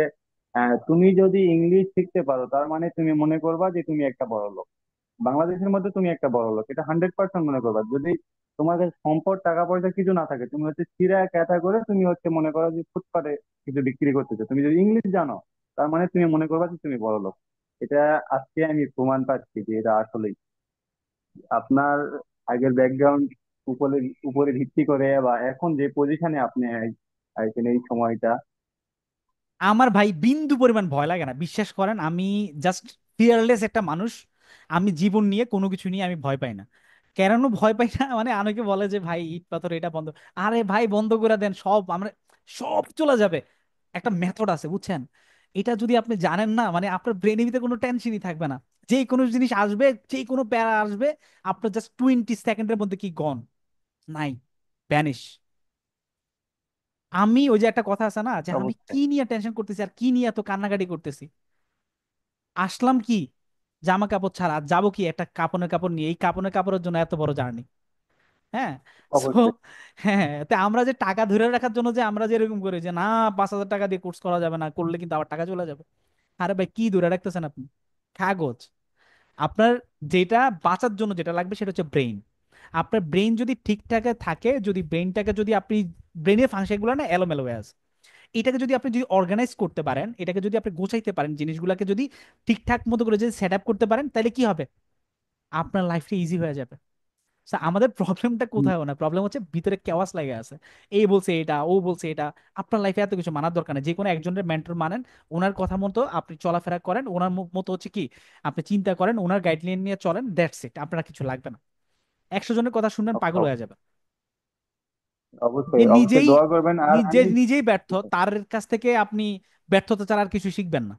তুমি যদি ইংলিশ শিখতে পারো তার মানে তুমি মনে করবা যে তুমি একটা বড় লোক, বাংলাদেশের মধ্যে তুমি একটা বড় লোক, এটা 100% মনে করবা। যদি তোমার কাছে সম্পদ টাকা পয়সা কিছু না থাকে, তুমি হচ্ছে চিরা ক্যাথা করে তুমি হচ্ছে মনে করো যে ফুটপাতে কিছু বিক্রি করতেছো, তুমি যদি ইংলিশ জানো তার মানে তুমি মনে করবা যে তুমি বড় লোক। এটা আজকে আমি প্রমাণ পাচ্ছি যে এটা আসলেই আপনার আগের ব্যাকগ্রাউন্ড উপরে উপরে ভিত্তি করে, বা এখন যে পজিশনে আপনি আইছেন এই সময়টা। আমার ভাই বিন্দু পরিমাণ ভয় লাগে না, বিশ্বাস করেন। আমি জাস্ট ফিয়ারলেস একটা মানুষ। আমি জীবন নিয়ে কোনো কিছু নিয়ে আমি ভয় পাই না। কেন ভয় পাই না? মানে অনেকে বলে যে ভাই ইট পাথর এটা বন্ধ। আরে ভাই বন্ধ করে দেন সব, আমরা সব চলে যাবে। একটা মেথড আছে বুঝছেন? এটা যদি আপনি জানেন না, মানে আপনার ব্রেনের ভিতরে কোনো টেনশনই থাকবে না। যে কোনো জিনিস আসবে, যে কোনো প্যারা আসবে, আপনার জাস্ট 20 সেকেন্ডের মধ্যে কি গন, নাই, ভ্যানিশ। আমি ওই যে একটা কথা আছে না, যে আমি কি অবশ্যই। নিয়ে টেনশন করতেছি আর কি নিয়ে এত কান্নাকাটি করতেছি, আসলাম কি জামা কাপড় ছাড়া, আর যাবো কি একটা কাপড়ের কাপড় নিয়ে, এই কাপড়ের কাপড়ের জন্য এত বড় জার্নি। হ্যাঁ। সো অবশ্যই। হ্যাঁ, তো আমরা যে টাকা ধরে রাখার জন্য যে আমরা যে এরকম করি যে না 5,000 টাকা দিয়ে কোর্স করা যাবে না, করলে কিন্তু আবার টাকা চলে যাবে। আরে ভাই কি ধরে রাখতেছেন আপনি? কাগজ। আপনার যেটা বাঁচার জন্য যেটা লাগবে সেটা হচ্ছে ব্রেইন। আপনার ব্রেইন যদি ঠিকঠাক থাকে, যদি ব্রেইনটাকে যদি আপনি, ব্রেনের ফাংশনগুলো না এলোমেলো হয়ে আছে, এটাকে যদি আপনি যদি অর্গানাইজ করতে পারেন, এটাকে যদি আপনি গোছাইতে পারেন, জিনিসগুলোকে যদি ঠিকঠাক মতো করে যদি সেট আপ করতে পারেন, তাহলে কি হবে? আপনার লাইফটা ইজি হয়ে যাবে। So, আমাদের প্রবলেমটা হুম। কোথায় না, প্রবলেম হচ্ছে ভিতরে কেওয়াস লাগে আছে। এই বলছে এটা, ও বলছে এটা। আপনার লাইফে এত কিছু মানার দরকার নেই, যে কোনো একজনের মেন্টর মানেন, ওনার কথা মতো আপনি চলাফেরা করেন, ওনার মতো হচ্ছে কি আপনি চিন্তা করেন, ওনার গাইডলাইন নিয়ে চলেন, দ্যাটস ইট, আপনার আর কিছু লাগবে না। 100 জনের কথা শুনবেন পাগল অব- হয়ে যাবে। যে অবশ্যই অবশ্যই নিজেই দোয়া করবেন। আর নিজে আমি নিজেই ব্যর্থ, তার কাছ থেকে আপনি ব্যর্থতা ছাড়া আর কিছু শিখবেন না।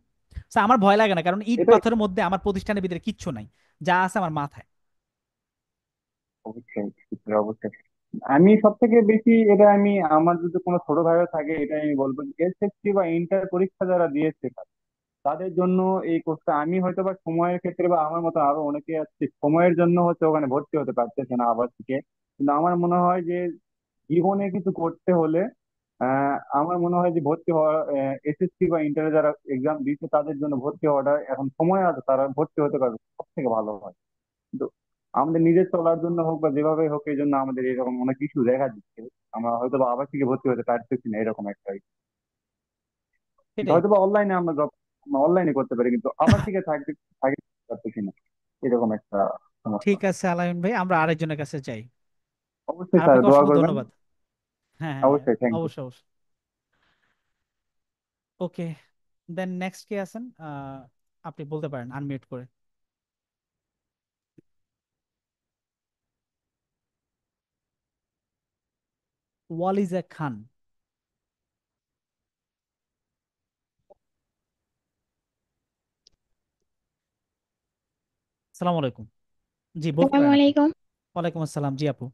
So, আমার ভয় লাগে না, কারণ ইট এটাই। পাথরের মধ্যে আমার প্রতিষ্ঠানের ভিতরে কিচ্ছু নাই, যা আছে আমার মাথায়। অবশ্যই অবশ্যই। আমি সব থেকে বেশি এটা আমি, আমার যদি কোনো ছোট ভাইও থাকে, এটা আমি বলবো এসএসসি বা ইন্টার পরীক্ষা যারা দিয়েছে তাদের জন্য এই কোর্সটা। আমি হয়তো বা সময়ের ক্ষেত্রে বা আমার মতো আরো অনেকে আছে সময়ের জন্য হচ্ছে ওখানে ভর্তি হতে পারতেছে না আবার থেকে, কিন্তু আমার মনে হয় যে জীবনে কিছু করতে হলে আমার মনে হয় যে ভর্তি হওয়া, এসএসসি বা ইন্টারে যারা এক্সাম দিচ্ছে তাদের জন্য ভর্তি হওয়াটা এখন সময় আছে, তারা ভর্তি হতে পারবে, সব থেকে ভালো হয়। কিন্তু আমাদের নিজের চলার জন্য হোক বা যেভাবে হোক, এই জন্য আমাদের এরকম অনেক কিছু দেখা দিচ্ছে। আমরা হয়তো বা আবার থেকে ভর্তি হতে পারতেছি না, এরকম একটা সেটাই। হয়তো বা অনলাইনে আমরা জব অনলাইনে করতে পারি, কিন্তু আবার থেকে থাকতে থাকতে পারতেছি না, এরকম একটা সমস্যা। ঠিক আছে আলামিন ভাই, আমরা আরেকজনের কাছে যাই। অবশ্যই আর স্যার আপনাকে দোয়া অসংখ্য করবেন। ধন্যবাদ। হ্যাঁ হ্যাঁ হ্যাঁ, অবশ্যই, থ্যাংক ইউ। অবশ্যই অবশ্যই। ওকে, দেন নেক্সট কে আছেন? আপনি বলতে পারেন আনমিউট করে। ওয়ালিজা খান। সালাম আলাইকুম। জি বলতে আসসালামু পারেন আপনি। আলাইকুম ওয়ালাইকুম আসসালাম, জি আপু।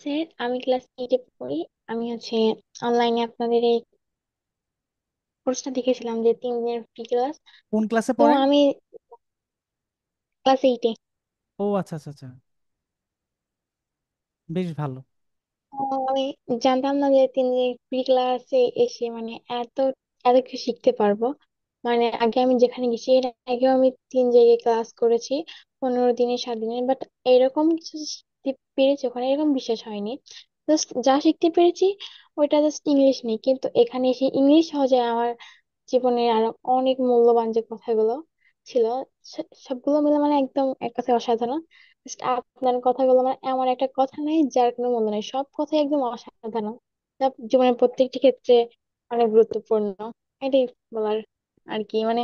স্যার, আমি ক্লাস 8-এ পড়ি। আমি হচ্ছে অনলাইনে আপনাদের এই কোর্সটা দেখেছিলাম যে 3 দিনের ফ্রি ক্লাস। কোন ক্লাসে তো পড়েন? আমি ক্লাস 8-এ। ও আচ্ছা আচ্ছা আচ্ছা, বেশ ভালো। আমি জানতাম না যে 3 দিনের ফ্রি ক্লাসে এসে মানে এত এত কিছু শিখতে পারবো। মানে আগে আমি যেখানে গেছি এর আগেও আমি 3 জায়গায় ক্লাস করেছি, 15 দিনের 7 দিনের, বাট এরকম কিছু শিখতে পেরেছি ওখানে, এরকম বিশ্বাস হয়নি। জাস্ট যা শিখতে পেরেছি ওইটা জাস্ট ইংলিশ নেই, কিন্তু এখানে এসে ইংলিশ সহজে আমার জীবনের আরো অনেক মূল্যবান যে কথাগুলো ছিল সবগুলো মিলে মানে একদম এক কথায় অসাধারণ। Just আপনার কথাগুলো মানে এমন একটা কথা নাই যার কোনো মূল্য নেই, সব কথাই একদম অসাধারণ। যা জীবনের প্রত্যেকটি ক্ষেত্রে অনেক গুরুত্বপূর্ণ। এটাই বলার আর কি, মানে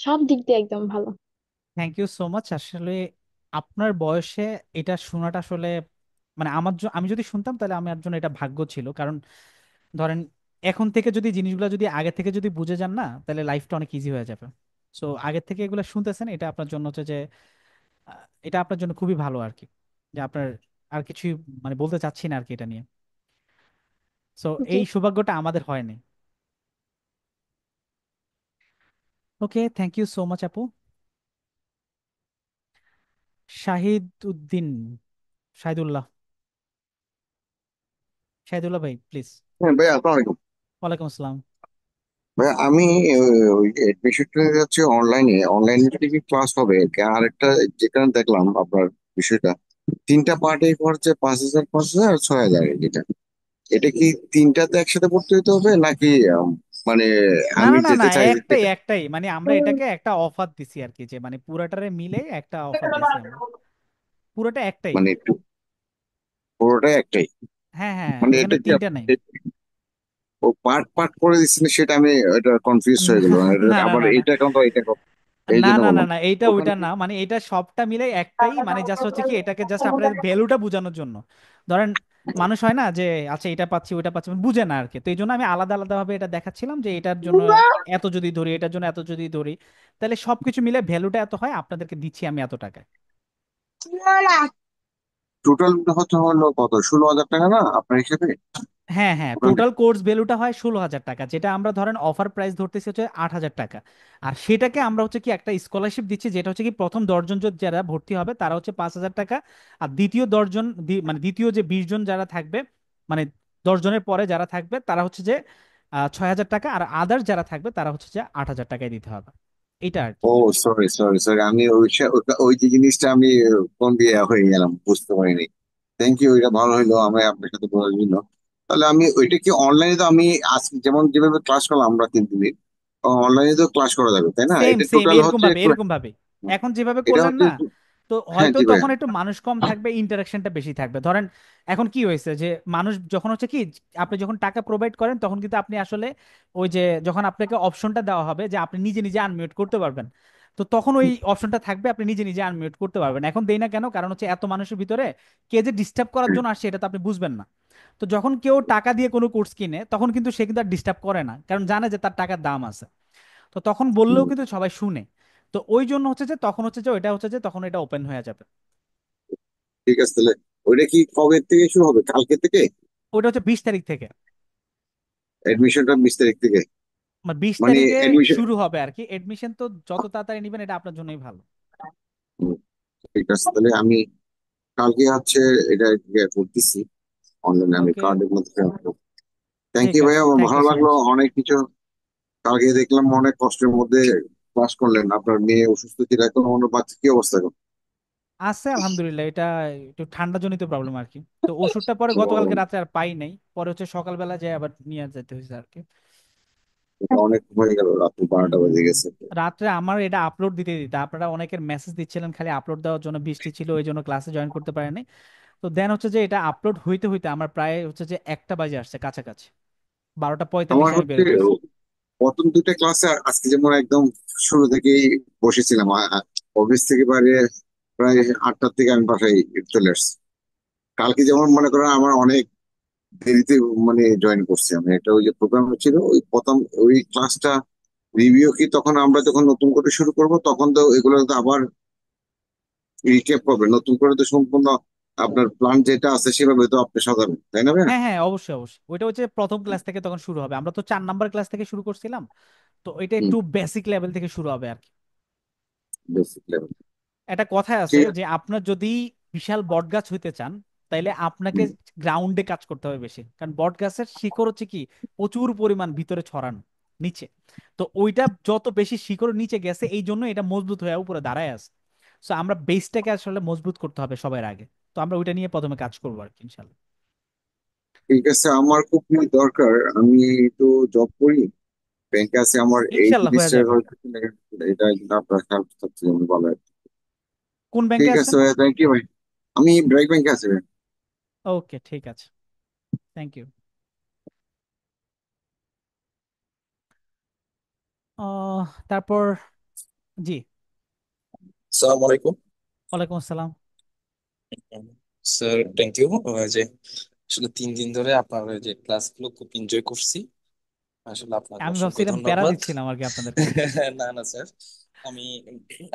সব দিক দিয়ে একদম ভালো। Thank you so much. আসলে আপনার বয়সে এটা শোনাটা আসলে, মানে আমি যদি শুনতাম তাহলে আমার জন্য এটা ভাগ্য ছিল। কারণ ধরেন এখন থেকে যদি জিনিসগুলো যদি আগে থেকে যদি বুঝে যান না, তাহলে লাইফটা অনেক ইজি হয়ে যাবে। সো আগে থেকে এগুলো শুনতেছেন, এটা আপনার জন্য হচ্ছে যে এটা আপনার জন্য খুবই ভালো আর কি, যে আপনার আর কিছুই মানে বলতে চাচ্ছি না আর কি এটা নিয়ে। সো জি। এই সৌভাগ্যটা আমাদের হয়নি। ওকে, থ্যাংক ইউ সো মাচ আপু। শাহিদ উদ্দিন, শাহিদুল্লাহ, শাহিদুল্লাহ ভাই প্লিজ। হ্যাঁ ভাই, আসসালামু আলাইকুম। ওয়ালাইকুম আসসালাম। ভাই আমি ওই এডমিশনটা যাচ্ছে অনলাইনে, অনলাইনে থেকে কি ক্লাস হবে আর একটা, যেখানে দেখলাম আপনার বিষয়টা 3টা পার্টে খরচে 5,000 5,000 আর 6,000, যেটা এটা কি 3টাতে একসাথে পড়তে হতে হবে নাকি মানে না আমি না না না, যেতে চাই একটাই যেতে? একটাই, মানে আমরা এটাকে একটা অফার দিছি আর কি, যে মানে পুরাটারে মিলে একটা অফার দিছি আমরা। পুরোটা একটাই। মানে একটু পুরোটাই একটাই? হ্যাঁ হ্যাঁ, মানে এখানে এটা কি তিনটা নেই। ও পার্ট পার্ট করে দিচ্ছেন, সেটা আমি এটা কনফিউজ হয়ে গেল। না না আবার না না এটা কত এটা কত, এই না জন্য না না বললাম না, এইটা ওখানে ওইটা না, মানে এটা সবটা মিলে একটাই, মানে জাস্ট হচ্ছে কি এটাকে জাস্ট আপনার ভ্যালুটা বোঝানোর জন্য। ধরেন মানুষ হয় না যে আচ্ছা এটা পাচ্ছি ওইটা পাচ্ছি, মানে বুঝে না আর কি, তো এই জন্য আমি আলাদা আলাদা ভাবে এটা দেখাচ্ছিলাম যে এটার জন্য এত যদি ধরি, এটার জন্য এত যদি ধরি, তাহলে সবকিছু মিলে ভ্যালুটা এত হয়, আপনাদেরকে দিচ্ছি আমি এত টাকা। টোটাল হচ্ছে হলো কত, 16,000 টাকা না আপনার হিসেবে? হ্যাঁ হ্যাঁ, টোটাল কোর্স ভ্যালুটা হয় 16,000 টাকা, যেটা আমরা ধরেন অফার প্রাইস ধরতেছি হচ্ছে 8,000 টাকা। আর সেটাকে আমরা হচ্ছে কি একটা স্কলারশিপ দিচ্ছি, যেটা হচ্ছে কি প্রথম 10 জন যারা ভর্তি হবে তারা হচ্ছে 5,000 টাকা। আর দ্বিতীয় 10 জন মানে দ্বিতীয় যে 20 জন যারা থাকবে, মানে 10 জনের পরে যারা থাকবে তারা হচ্ছে যে 6,000 টাকা। আর আদার্স যারা থাকবে তারা হচ্ছে যে 8,000 টাকায় দিতে হবে। এইটা আর কি। ও সরি সরি সরি, আমি ওই যে জিনিসটা আমি কোন দিয়ে হয়ে গেলাম, বুঝতে পারিনি। থ্যাংক ইউ, এটা ভালো হইলো আমি আপনার সাথে বলার জন্য। তাহলে আমি ওইটা কি অনলাইনে, তো আমি আজকে যেমন যেভাবে ক্লাস করলাম আমরা 3 দিনের, অনলাইনে তো ক্লাস করা যাবে তাই না? সেম এটা সেম, টোটাল এরকম হচ্ছে ভাবে এরকম ভাবে এখন যেভাবে এটা করলেন হচ্ছে, না, তো হ্যাঁ হয়তো জি ভাইয়া। তখন একটু মানুষ কম থাকবে, ইন্টারাকশনটা বেশি থাকবে। ধরেন এখন কি হয়েছে যে মানুষ যখন হচ্ছে কি, আপনি যখন টাকা প্রোভাইড করেন তখন কিন্তু আপনি আসলে ওই যে যখন আপনাকে অপশনটা দেওয়া হবে যে আপনি নিজে নিজে আনমিউট করতে পারবেন, তো তখন ওই অপশনটা থাকবে আপনি নিজে নিজে আনমিউট করতে পারবেন। এখন দেই না কেন, কারণ হচ্ছে এত মানুষের ভিতরে কে যে ডিস্টার্ব করার জন্য আসছে এটা তো আপনি বুঝবেন না। তো যখন কেউ টাকা দিয়ে কোনো কোর্স কিনে তখন কিন্তু সে কিন্তু আর ডিস্টার্ব করে না, কারণ জানে যে তার টাকার দাম আছে। তো তখন বললেও কিন্তু সবাই শুনে। তো ওই জন্য হচ্ছে যে তখন হচ্ছে যে ওইটা হচ্ছে যে তখন এটা ওপেন হয়ে যাবে। ঠিক আছে তাহলে, ওইটা কি কবে থেকে শুরু হবে, কালকে থেকে? ওটা হচ্ছে 20 তারিখ থেকে। এডমিশনটা 20 তারিখ থেকে? মানে 20 তারিখে মানে এডমিশন, শুরু হবে আর কি। এডমিশন তো যত তাড়াতাড়ি নেবেন এটা আপনার জন্যই ভালো। ঠিক আছে তাহলে আমি কালকে হচ্ছে এটা করতেছি অনলাইনে, আমি ওকে, কার্ডের মধ্যে। থ্যাংক ঠিক ইউ ভাইয়া, আছে, আমার থ্যাংক ভালো ইউ সো লাগলো মাচ। অনেক কিছু। কালকে দেখলাম অনেক কষ্টের মধ্যে ক্লাস করলেন, আপনার মেয়ে অসুস্থ ছিল, এখন ওনার বাচ্চা কি অবস্থা এখন? আছে আলহামদুলিল্লাহ, এটা একটু ঠান্ডা জনিত প্রবলেম আর কি। তো ওষুধটা পরে গতকালকে ও, রাত্রে আর পাই নাই, পরে হচ্ছে সকালবেলা যায় আবার নিয়ে যেতে হয়েছে আর কি। এটা অনেক হয়ে গেল, রাত্রি হুম 12টা হুম বেজে হুম। গেছে। রাত্রে আমার এটা আপলোড দিতে দিতে আপনারা অনেকের মেসেজ দিচ্ছিলেন খালি আপলোড দেওয়ার জন্য, বৃষ্টি ছিল ওই জন্য ক্লাসে জয়েন করতে পারেনি। তো দেন হচ্ছে যে এটা আপলোড হইতে হইতে আমার প্রায় হচ্ছে যে 1টা বাজে আসছে কাছাকাছি, 12টা 45 আমার আমি হচ্ছে বেরোইতেছি। প্রথম 2টা ক্লাসে আজকে যেমন একদম শুরু থেকেই বসেছিলাম, অফিস থেকে বাইরে প্রায় 8টার থেকে আমি বাসায় চলে আসছি। কালকে যেমন মনে করেন আমার অনেক দেরিতে মানে জয়েন করছি আমি, একটা ওই যে প্রোগ্রাম ছিল ওই প্রথম ওই ক্লাসটা রিভিউ কি, তখন আমরা যখন নতুন করে শুরু করব তখন তো এগুলো তো আবার রিক্যাপ করবে নতুন করে, তো সম্পূর্ণ আপনার প্ল্যান যেটা আছে সেভাবে তো আপনি সাজাবেন তাই না ভাইয়া? হ্যাঁ হ্যাঁ, অবশ্যই অবশ্যই, ওইটা হচ্ছে প্রথম ক্লাস থেকে তখন শুরু হবে। আমরা তো 4 নাম্বার ক্লাস থেকে শুরু করছিলাম, তো এটা হুম, একটু বেসিক লেভেল থেকে শুরু হবে আর কি। Basic level. একটা কথায় আছে ঠিক যে আছে। আপনার যদি বিশাল বট গাছ হইতে চান তাইলে আপনাকে হুম, গ্রাউন্ডে কাজ করতে হবে বেশি, কারণ বট গাছের শিকড় হচ্ছে কি প্রচুর পরিমাণ ভিতরে ছড়ানো নিচে। তো ওইটা যত বেশি শিকড় নিচে গেছে এই জন্য এটা মজবুত হয়ে উপরে দাঁড়ায় আছে। সো আমরা বেসটাকে আসলে মজবুত করতে হবে সবার আগে। তো আমরা ওইটা নিয়ে প্রথমে কাজ করবো আর কি ইনশাল্লাহ। ঠিক আছে, আমার খুব দরকার, আমি তো জব করি ব্যাংকে, আছে আমার এই ইনশাল্লাহ হয়ে জিনিসটা যাবে। হয়তো এটা কিন্তু আপনার হেল্প থাকছে আমি ভালো আর কি। কোন ব্যাংকে ঠিক আছে আছেন? ভাই, থ্যাংক ইউ ভাই। আমি ব্র্যাক ব্যাংকে আছি ভাই। ওকে, ঠিক আছে, থ্যাংক ইউ। তারপর, জি, আসসালামু আলাইকুম ওয়ালাইকুম আসসালাম। Sir, thank you. যে আসলে 3 দিন ধরে আপনার ওই যে ক্লাসগুলো খুব এনজয় করছি। আসলে আপনাকে আমি অসংখ্য ভাবছিলাম প্যারা ধন্যবাদ। দিচ্ছিলাম আর কি আপনাদেরকে। না না স্যার, আমি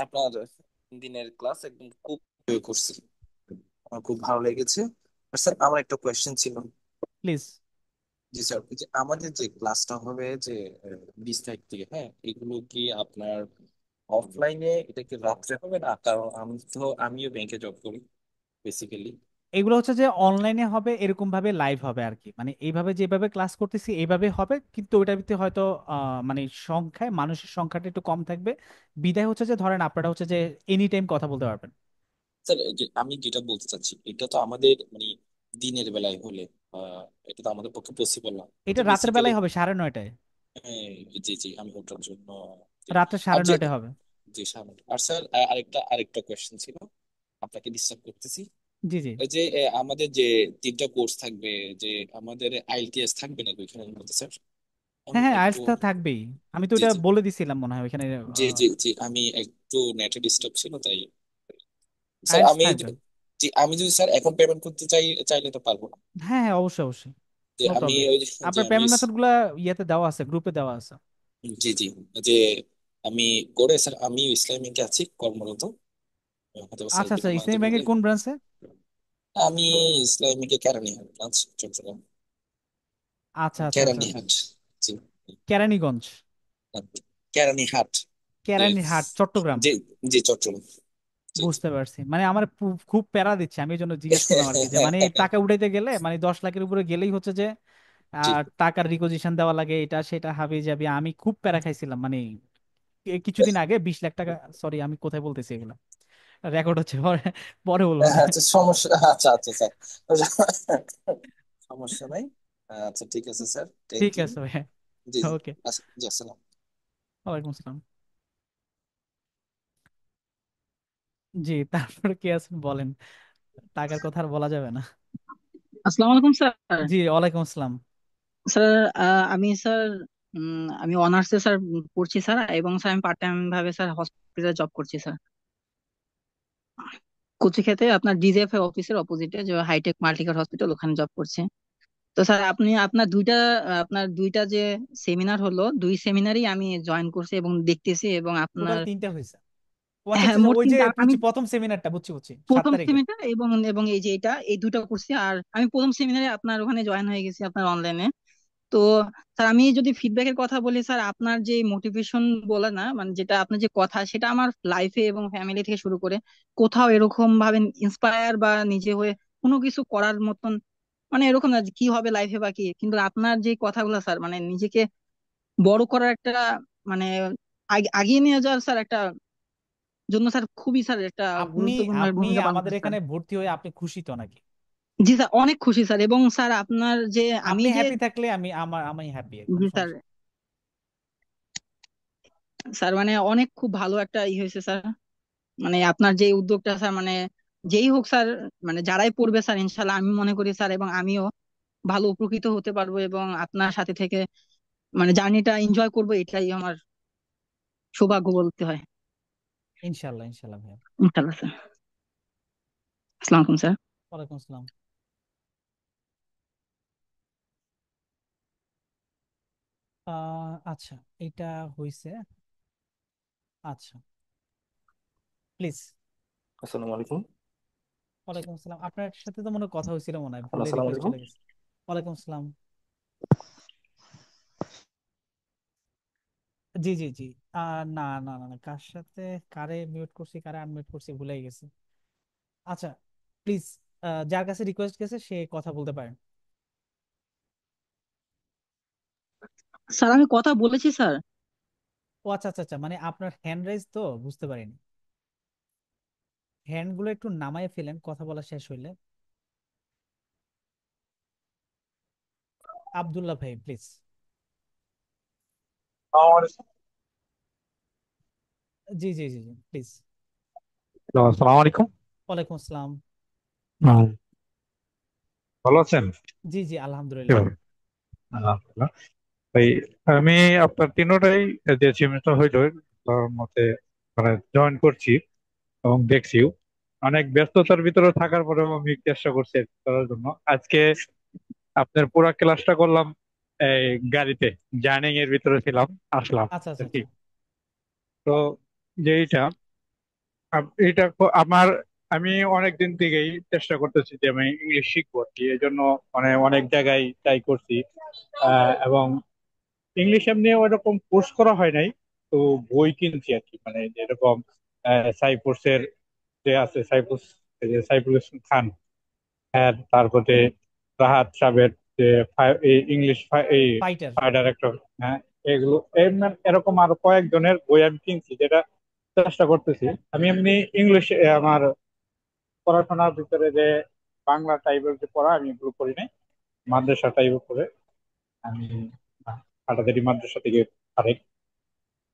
আপনার 3 দিনের ক্লাস একদম খুব এনজয় করছি, আমার খুব ভালো লেগেছে। আর স্যার আমার একটা কোয়েশ্চেন ছিল। প্লিজ। জি স্যার, ওই যে আমাদের যে ক্লাসটা হবে যে 20 তারিখ থেকে, হ্যাঁ, এগুলো কি আপনার অফলাইনে, এটা কি রাত্রে হবে না? কারণ আমিও ব্যাংকে জব করি বেসিক্যালি। এগুলো হচ্ছে যে অনলাইনে হবে, এরকম ভাবে লাইভ হবে আর কি, মানে এইভাবে যেভাবে ক্লাস করতেছি এইভাবে হবে, কিন্তু ওইটার ভিতরে হয়তো মানে সংখ্যায় মানুষের সংখ্যাটা একটু কম থাকবে। বিদায় হচ্ছে যে ধরেন আপনারা হচ্ছে যে এনি টাইম কথা বলতে পারবেন। স্যার, যে আমি যেটা বলতে চাচ্ছি, এটা তো আমাদের মানে দিনের বেলায় হলে এটা তো আমাদের পক্ষে পসিবল না। এটা যে রাতের বেসিক্যালি, বেলায় হবে 9:30টায়। জি জি, আমি ওটার জন্য রাত্রে আর সাড়ে যে নয়টায় হবে। যে সামনে আর স্যার, আরেকটা কোয়েশ্চেন ছিল, আপনাকে ডিস্টার্ব করতেছি। জি জি। ওই যে আমাদের যে 3টা কোর্স থাকবে, যে আমাদের আইএলটিএস থাকবে না ওইখানের মধ্যে স্যার? হ্যাঁ আমি হ্যাঁ, একটু, আইএলটিএস তো থাকবেই। আমি তো জি ওটা জি বলে দিছিলাম মনে হয় ওইখানে। জি জি জি, আমি একটু নেটে ডিস্টার্ব ছিল তাই। স্যার আইএলটিএস আমি থাকবে। জি, আমি যদি স্যার এখন পেমেন্ট করতে চাইলে তো পারবো না? হ্যাঁ হ্যাঁ, অবশ্যই অবশ্যই, যে নো আমি প্রবলেম। ওই যে আপনার আমি পেমেন্ট মেথড গুলা ইয়েতে দেওয়া আছে, গ্রুপে দেওয়া আছে। জি জি, যে আমি করে স্যার, আমি ইসলামিকে আছি কর্মরত। হয়তো আচ্ছা আচ্ছা, সাইকেলের ইসলামী মাধ্যমে ব্যাংকের গেলে। কোন ব্রাঞ্চে? আমি ইসলামিকে কেরানীহাট ব্রাঞ্চ, চট্টগ্রাম। আচ্ছা আচ্ছা আচ্ছা আচ্ছা। কেরানীহাট। জি। কেরানীগঞ্জ। কেরানীহাট। যে কেরানীহাট চট্টগ্রাম। জি, জি চট্টগ্রাম। জি জি। বুঝতে পারছি, মানে আমার খুব প্যারা দিচ্ছে, আমি এই জন্য জিজ্ঞেস করলাম আর কি, যে মানে টাকা উঠাইতে গেলে মানে 10 লাখের উপরে গেলেই হচ্ছে যে জি। টাকার রিকোজিশন দেওয়া লাগে, এটা সেটা হাবি যাবি, আমি খুব প্যারা খাইছিলাম মানে কিছুদিন আগে 20 লাখ টাকা, সরি আমি কোথায় বলতেছি এগুলো, রেকর্ড হচ্ছে, পরে পরে বলবো না। আচ্ছা সমস্যা, আচ্ছা আচ্ছা স্যার, সমস্যা নাই। আচ্ছা ঠিক আছে স্যার, থ্যাংক ঠিক ইউ। আছে ভাই। জি জি। ওকে। আচ্ছা জি, আসসালাম। ওয়ালাইকুম আসসালাম। জি, তারপরে কি আছেন বলেন, টাকার কথা আর বলা যাবে না। আসসালামু আলাইকুম স্যার। জি ওয়ালাইকুম আসসালাম। স্যার আমি স্যার আমি অনার্সে স্যার পড়ছি স্যার, এবং স্যার আমি পার্ট টাইম ভাবে স্যার হসপিটালে জব করছি স্যার। কুচিখাতে আপনার ডিজিএফ অফিসের অপোজিটে যে হাইটেক মাল্টিকেয়ার হসপিটাল, ওখানে জব করছি। তো স্যার আপনি আপনার দুইটা যে সেমিনার হলো, দুই সেমিনারই আমি জয়েন করছি এবং দেখতেছি, এবং টোটাল আপনার 3টা হয়েছে। ও আচ্ছা হ্যাঁ আচ্ছা আচ্ছা, মোট ওই যে তিনটা আমি বুঝছি, প্রথম সেমিনারটা বুঝছি বুঝছি, সাত প্রথম তারিখে সেমিনার এবং এবং এই যে এই দুটো করছি। আর আমি প্রথম সেমিনারে আপনার ওখানে জয়েন হয়ে গেছি আপনার অনলাইনে। তো স্যার আমি যদি ফিডব্যাকের কথা বলি স্যার, আপনার যে মোটিভেশন বলে না, মানে যেটা আপনার যে কথা, সেটা আমার লাইফে এবং ফ্যামিলি থেকে শুরু করে কোথাও এরকম ভাবে ইন্সপায়ার বা নিজে হয়ে কোনো কিছু করার মতন, মানে এরকম না যে কি হবে লাইফে বা কি, কিন্তু আপনার যে কথাগুলো স্যার, মানে নিজেকে বড় করার একটা, মানে আগিয়ে নিয়ে যাওয়ার স্যার একটা জন্য স্যার, খুবই স্যার একটা আপনি গুরুত্বপূর্ণ আপনি ভূমিকা পালন আমাদের করে স্যার। এখানে ভর্তি হয়ে আপনি খুশি তো নাকি? জি স্যার, অনেক খুশি স্যার। এবং স্যার আপনার যে আমি আপনি যে হ্যাপি থাকলে আমি হ্যাপি, কোনো জি স্যার, সমস্যা নেই। স্যার মানে অনেক খুব ভালো একটা হয়েছে স্যার। মানে আপনার যে উদ্যোগটা স্যার, মানে যেই হোক স্যার, মানে যারাই পড়বে স্যার, ইনশাল্লাহ আমি মনে করি স্যার, এবং আমিও ভালো উপকৃত হতে পারবো, এবং আপনার সাথে থেকে মানে জার্নিটা এনজয় করবো, এটাই আমার সৌভাগ্য বলতে হয়। ইনশাল্লাহ ইনশাল্লাহ ভাই। ইনশাল্লাহ স্যার। আসসালামু আলাইকুম স্যার। ওয়ালাইকুম আসসালাম। আচ্ছা, এটা হয়েছে। আচ্ছা, প্লিজ। আসসালামু আলাইকুম। ওয়ালাইকুম আসসালাম, আপনার সাথে তো মনে হয় কথা হয়েছিল, মনে হয় হ্যালো, ভুলে আসসালামু রিকোয়েস্ট আলাইকুম। চলে গেছে। ওয়ালাইকুম আসসালাম। জি জি জি। না না না না, কার সাথে কারে মিউট করছি কারে আনমিউট করছি ভুলে গেছি। আচ্ছা, প্লিজ, যার কাছে রিকোয়েস্ট গেছে সে কথা বলতে পারেন। স্যার আমি কথা বলেছি স্যার। ও আচ্ছা আচ্ছা আচ্ছা, মানে আপনার হ্যান্ড রাইজ তো বুঝতে পারিনি। হ্যান্ড গুলো একটু নামায় ফেলেন কথা বলা শেষ হইলে। আব্দুল্লাহ ভাই please. G G G G please. Hello, আসসালামু আলাইকুম। ওয়ালাইকুম আসসালাম। হুম, ভালো আছেন? জি জি কি আলহামদুলিল্লাহ। হবে? আলহামদুলিল্লাহ। ভাই, আমি আপনার তিনোটাই যে সেমিস্টার হইলো তার মতে মানে জয়েন করছি এবং দেখছিও। অনেক ব্যস্ততার ভিতরে থাকার পরেও আমি চেষ্টা করছি করার জন্য। আজকে আপনার পুরো ক্লাসটা করলাম এই গাড়িতে, জার্নিং এর ভিতরে ছিলাম, আসলাম আচ্ছা আচ্ছা আর কি। আচ্ছা। তো যে আমার, আমি অনেক দিন থেকেই চেষ্টা করতেছি যে আমি ইংলিশ শিখবো আর কি। এই জন্য মানে অনেক জায়গায় ট্রাই করছি, এবং ইংলিশ এমনি ওইরকম কোর্স করা হয় নাই। তো বই কিনছি আর কি, মানে যেরকম সাইপ্রাসের যে আছে, সাইপ্রাস, এই যে সাইফুল ইসলাম খান, হ্যাঁ, তারপরে রাহাত সাবের যে ইংলিশ এই ফাইটার। ফাইটার একটা, হ্যাঁ, এগুলো এরকম আরো কয়েকজনের বই আমি কিনছি, যেটা চেষ্টা করতেছি। আমি এমনি ইংলিশ আমার পড়াশোনার ভিতরে যে বাংলা টাইপের যে পড়া, আমি এগুলো করি নাই, মাদ্রাসা টাইপের করে আমি হাটাদারি মাদ্রাসা থেকে আরেক।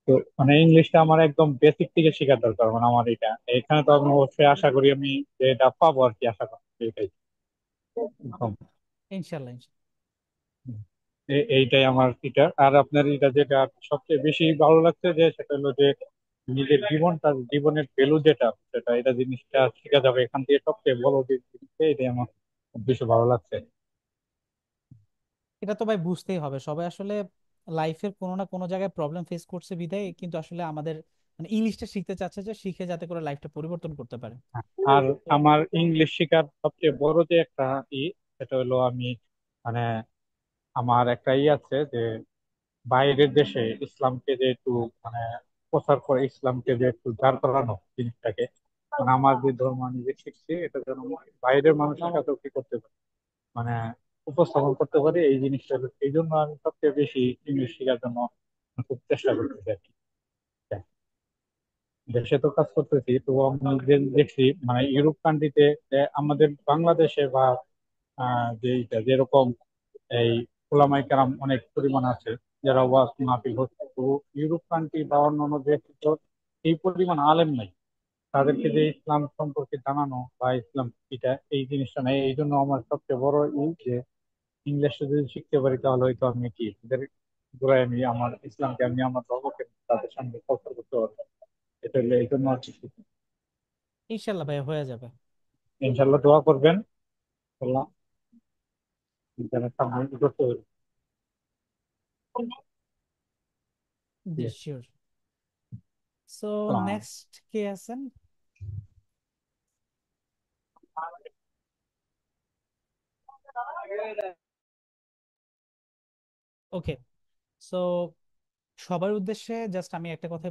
তো মানে ইংলিশটা আমার একদম বেসিক থেকে শেখার দরকার, মানে আমার এটা এখানে তো আমি অবশ্যই আশা করি আমি যে এটা পাবো আর কি, আশা করি এটাই একদম। ইনশাল্লাহ ইনশাল্লাহ। এইটাই আমার এটা। আর আপনার এটা যেটা সবচেয়ে বেশি ভালো লাগছে যে সেটা হলো যে নিজের জীবনের ভ্যালু যেটা, সেটা এটা জিনিসটা শেখা যাবে এখান থেকে, সবচেয়ে বড় যে জিনিসটা, এটাই আমার খুব বেশি ভালো লাগছে। এটা তো ভাই বুঝতেই হবে, সবাই আসলে লাইফের কোনো না কোনো জায়গায় প্রবলেম ফেস করছে বিধায় কিন্তু আসলে আমাদের মানে ইংলিশটা শিখতে চাচ্ছে যে শিখে যাতে করে লাইফটা পরিবর্তন করতে পারে। আর আমার ইংলিশ শেখার সবচেয়ে বড় যে একটা ই সেটা হলো আমি মানে আমার একটা ই আছে যে বাইরের দেশে ইসলামকে যে একটু মানে প্রচার করে, ইসলামকে যে একটু দাঁড় করানো জিনিসটাকে, মানে আমার যে ধর্ম আমি যে শিখছি এটা যেন বাইরের মানুষের কাছেও কি করতে পারি, মানে উপস্থাপন করতে পারি, এই জিনিসটা এই জন্য আমি সবচেয়ে বেশি ইংলিশ শেখার জন্য খুব চেষ্টা করতেছি আর কি। দেশে তো কাজ করতেছি, তো আমি দেখছি মানে ইউরোপ কান্ট্রিতে আমাদের বাংলাদেশে বা যে যেরকম এই ওলামায়ে কেরাম অনেক পরিমাণ আছে যারা ওয়াজ মাহফিল হচ্ছে, তো ইউরোপ কান্ট্রি বা অন্যান্য দেশে তো এই পরিমাণ আলেম নাই। তাদেরকে যে ইসলাম সম্পর্কে জানানো বা ইসলাম এটা এই জিনিসটা নাই, এই জন্য আমার সবচেয়ে বড় যে ইংলিশটা যদি শিখতে পারি তাহলে হয়তো আমি কি এদের গোড়ায় আমি আমার ইসলামকে আমি আমার ধর্মকে তাদের সামনে প্রচার করতে পারবো। এটা হলো এই জন্য আর কি শিখি। ইনশাল্লাহ ভাই হয়ে যাবে। ইনশাল্লাহ দোয়া করবেন। আল্লাহ যেন সামনে করতে পারি। জি ঠিক আছে। শিওর। সো আসসালামু নেক্সট কে আছেন? ওকে, সো সবার উদ্দেশ্যে জাস্ট আমি একটা কথা